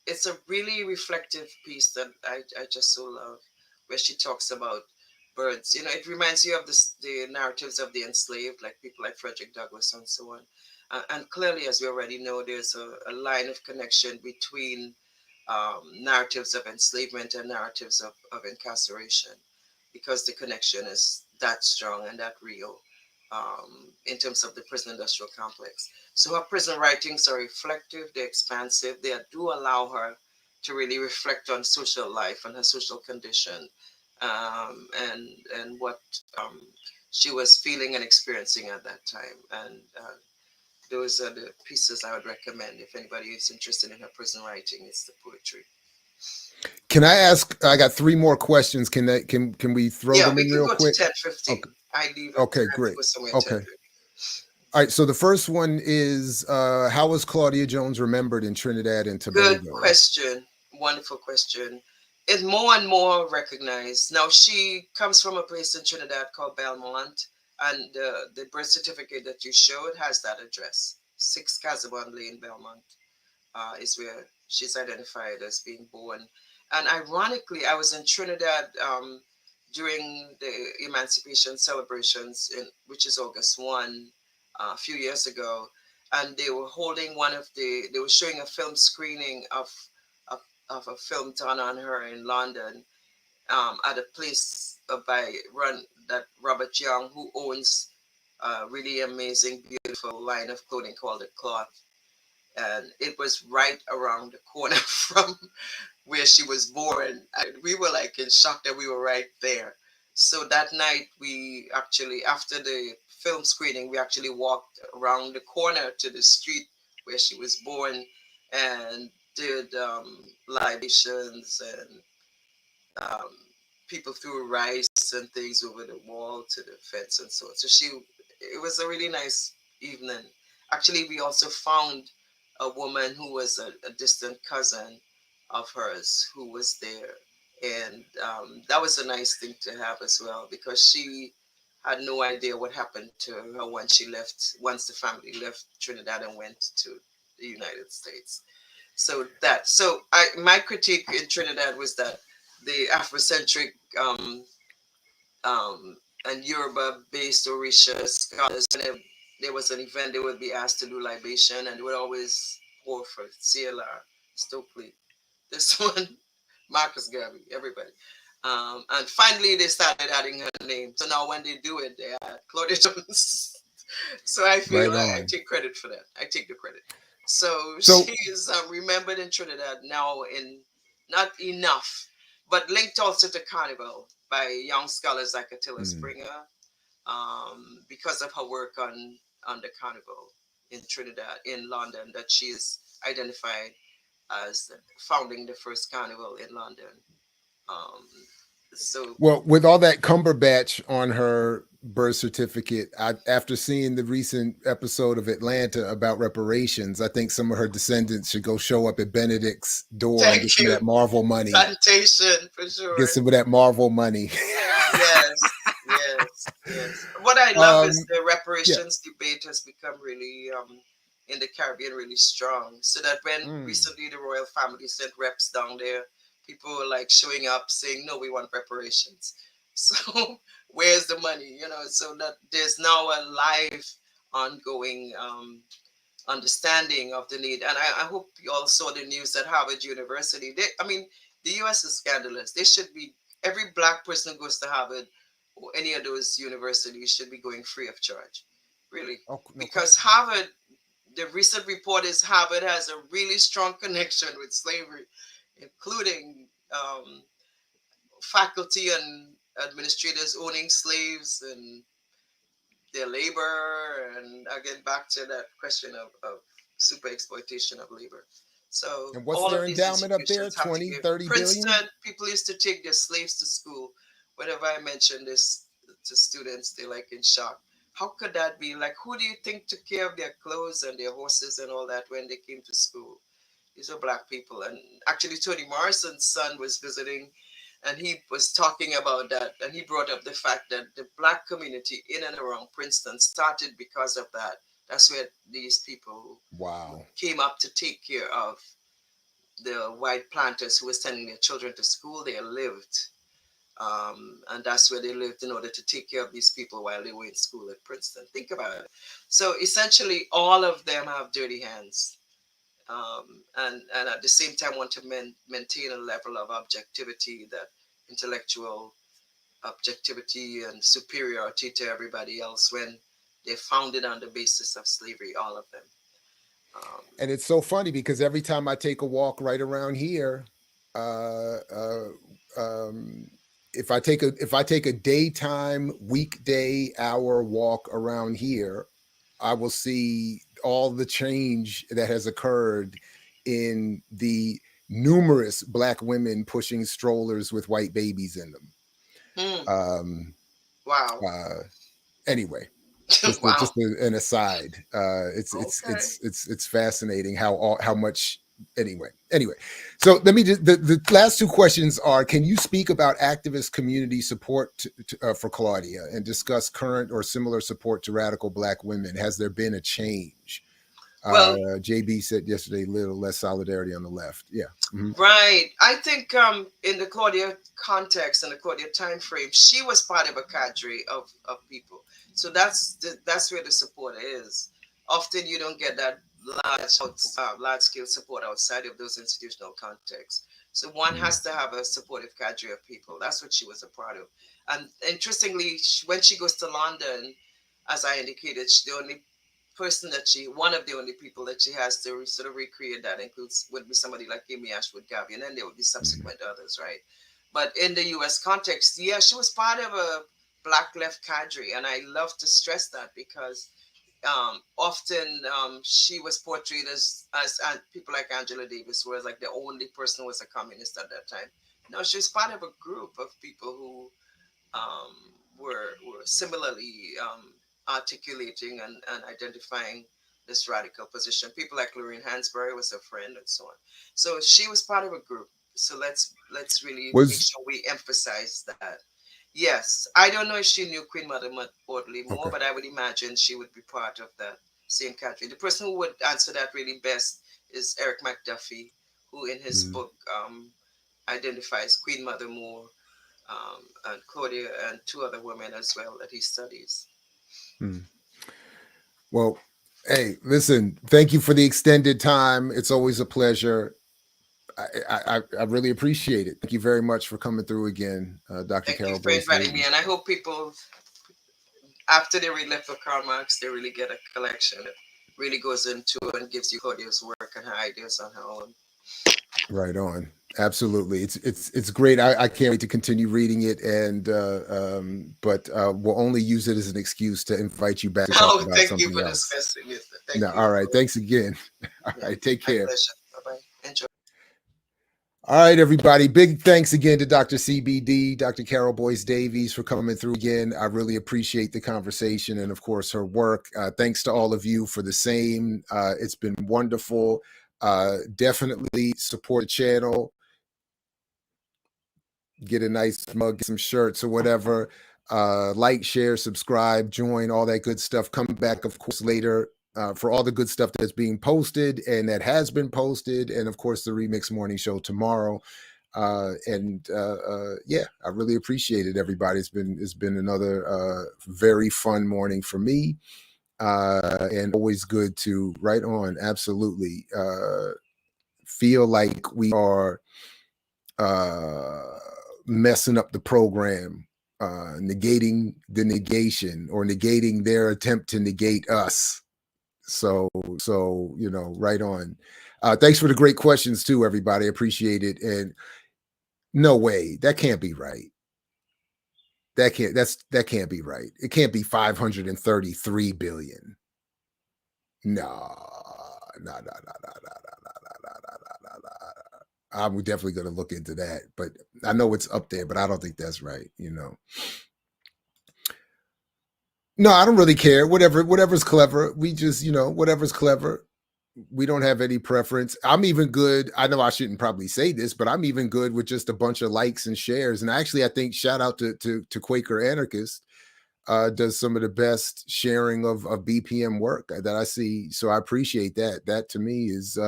Speaker 4: it's a really reflective piece that I just so love, where she talks about birds. It reminds you of the narratives of the enslaved, like people like Frederick Douglass and so on. And clearly, as we already know, there's a line of connection between narratives of enslavement and narratives of incarceration, because the connection is that strong and that real. in terms of the prison industrial complex. So her prison writings are reflective, they're expansive, they do allow her to really reflect on social life and her social condition, and what she was feeling and experiencing at that time. And those are the pieces I would recommend if anybody is interested in her prison writing. It's the poetry.
Speaker 1: Can I ask? I got 3 more questions. Can we throw them
Speaker 4: We
Speaker 1: in
Speaker 4: can
Speaker 1: real
Speaker 4: go
Speaker 1: quick?
Speaker 4: to 10:50.
Speaker 1: Okay.
Speaker 4: I leave at
Speaker 1: Okay,
Speaker 4: I have to
Speaker 1: great.
Speaker 4: go somewhere at
Speaker 1: Okay.
Speaker 4: 10:30.
Speaker 1: All right. So the first one is how was Claudia Jones remembered in Trinidad and Tobago?
Speaker 4: Good question. Wonderful question. It's more and more recognized. Now, she comes from a place in Trinidad called Belmont, and the birth certificate that you showed has that address. 6 Casaubon Lane, Belmont, is where she's identified as being born. And ironically, I was in Trinidad during the Emancipation celebrations, which is August 1, a few years ago, and they were holding they were showing a film screening of, of a film done on her in London, at a place that Robert Young, who owns a really amazing, beautiful line of clothing called The Cloth. And it was right around the corner from where she was born. We were like in shock that we were right there. So that night, we actually, after the film screening, we actually walked around the corner to the street where she was born and did libations, and um, people threw rice and things over the wall to the fence and so on. So it was a really nice evening. Actually, we also found a woman who was a distant cousin of hers who was there. And that was a nice thing to have as well, because she had no idea what happened to her once the family left Trinidad and went to the United States. My critique in Trinidad was that the Afrocentric um, and Yoruba-based Orisha scholars, whenever there was an event, they would be asked to do libation, and they would always pour for CLR, Stokely, this one, Marcus Garvey, everybody. And finally, they started adding her name. So now when they do it, they add Claudia Jones. So I feel I take credit for that. I take the credit. So she is remembered in Trinidad now in not enough, but linked also to Carnival by young scholars like Attila Springer, because of her work on the Carnival in Trinidad, in London, that she is identified as founding the first carnival in London.
Speaker 1: Well, with all that Cumberbatch on her birth certificate, after seeing the recent episode of Atlanta about reparations, I think some of her descendants should go show up at Benedict's door and get some of that Marvel money.
Speaker 4: Plantation, for sure.
Speaker 1: Get some of that Marvel money.
Speaker 4: Yes. What I love is the reparations debate has become really, in the Caribbean, really strong. So that when recently the royal family sent reps down there, people were like showing up saying, no, we want reparations. So where's the money? So that there's now a live, ongoing understanding of the need. And I hope you all saw the news at Harvard University. The US is scandalous. Every Black person who goes to Harvard or any of those universities should be going free of charge, really. Because Harvard, the recent report is Harvard has a really strong connection with slavery, including faculty and administrators owning slaves and their labor. And again, back to that question of super exploitation of labor. So
Speaker 1: and what's their endowment up there? 20, 30
Speaker 4: Princeton,
Speaker 1: billion?
Speaker 4: people used to take their slaves to school. Whenever I mention this to students, they're like in shock. How could that be? Like, who do you think took care of their clothes and their horses and all that when they came to school? These are Black people. And actually, Toni Morrison's son was visiting, and he was talking about that. And he brought up the fact that the Black community in and around Princeton started because of that. That's where these people came up to take care of the white planters who were sending their children to school. They lived. And that's where they lived in order to take care of these people while they were in school at Princeton. Think about it. So essentially, all of them have dirty hands. And at the same time want to maintain a level of objectivity, that intellectual objectivity and superiority to everybody else, when They founded on the basis of slavery, all of them.
Speaker 1: And it's so funny because every time I take a walk right around here, if I take a daytime weekday hour walk around here, I will see all the change that has occurred in the numerous Black women pushing strollers with white babies in them.
Speaker 4: Wow.
Speaker 1: Anyway, just
Speaker 4: Wow.
Speaker 1: an aside. It's fascinating how much. Anyway. So let me just the last two questions are: can you speak about activist community support for Claudia and discuss current or similar support to radical Black women? Has there been a change?
Speaker 4: Well,
Speaker 1: JB said yesterday, little less solidarity on the left. Yeah. Mm-hmm.
Speaker 4: Right. I think in the Claudia context and the Claudia time frame, she was part of a cadre of people. So that's where the support is. Often you don't get that large scale support outside of those institutional contexts. So one has to have a supportive cadre of people. That's what she was a part of. And interestingly, when she goes to London, as I indicated, one of the only people that she has to sort of recreate that would be somebody like Amy Ashwood Garvey, and then there would be subsequent others, right? But in the U.S. context, yeah, she was part of a Black left cadre, and I love to stress that because often she was portrayed as people like Angela Davis, who was like the only person who was a communist at that time. No, she was part of a group of people who were similarly articulating and identifying this radical position. People like Lorraine Hansberry was a friend and so on. So she was part of a group. So let's really make sure we emphasize that. Yes, I don't know if she knew Queen Mother Audley more, but I would imagine she would be part of that same country. The person who would answer that really best is Eric McDuffie, who in his book identifies Queen Mother more and Claudia and two other women as well that he studies.
Speaker 1: Well, hey, listen, thank you for the extended time. It's always a pleasure. I really appreciate it. Thank you very much for coming through again, Dr. Carole Boyce-Davies.
Speaker 4: Thank you for inviting me. And I hope people, after they read Left for Karl Marx, they really get a collection that really goes into and gives you Claudia's work and her ideas on her own.
Speaker 1: Right on. Absolutely. It's great. I can't wait to continue reading it, and but we'll only use it as an excuse to invite you back to talk about
Speaker 4: thank
Speaker 1: something
Speaker 4: you for
Speaker 1: else.
Speaker 4: discussing it.
Speaker 1: All right. Thanks again. All right. Take care.
Speaker 4: Bye-bye. Enjoy.
Speaker 1: All right, everybody. Big thanks again to Dr. CBD, Dr. Carole Boyce-Davies, for coming through again. I really appreciate the conversation and, of course, her work. Thanks to all of you for the same. It's been wonderful. Definitely support the channel. Get a nice mug, get some shirts or whatever. Like, share, subscribe, join, all that good stuff. Come back, of course, later for all the good stuff that's being posted and that has been posted. And, of course, the Remix Morning Show tomorrow. Yeah, I really appreciate it, everybody. It's been another very fun morning for me. And always good to right on. Absolutely. Feel like we are messing up the program, negating the negation or negating their attempt to negate us. So right on. Thanks for the great questions too, everybody. Appreciate it. And no way, that can't be right. That can't be right. It can't be 533 billion. No. I'm definitely going to look into that, but I know it's up there, but I don't think that's right. No, I don't really care. Whatever's clever. We just, whatever's clever. We don't have any preference. I'm even good. I know I shouldn't probably say this, but I'm even good with just a bunch of likes and shares. And actually, I think shout out to Quaker Anarchist, does some of the best sharing of BPM work that I see. So I appreciate that. That to me is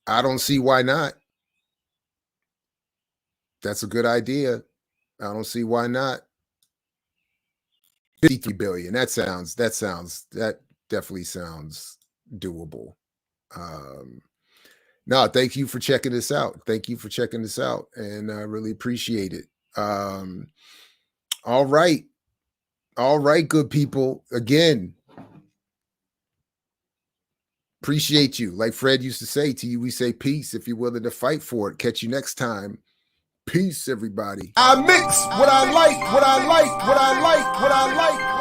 Speaker 1: I don't see why not. That's a good idea. I don't see why not. 53 billion. That definitely sounds doable. No, thank you for checking this out. Thank you for checking this out. And I really appreciate it. All right. All right, good people. Again, appreciate you. Like Fred used to say to you, we say peace if you're willing to fight for it. Catch you next time. Peace, everybody. I mix what I like, what I like, what I like, what I like.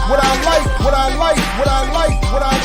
Speaker 1: What I like, what I like, what I like, what I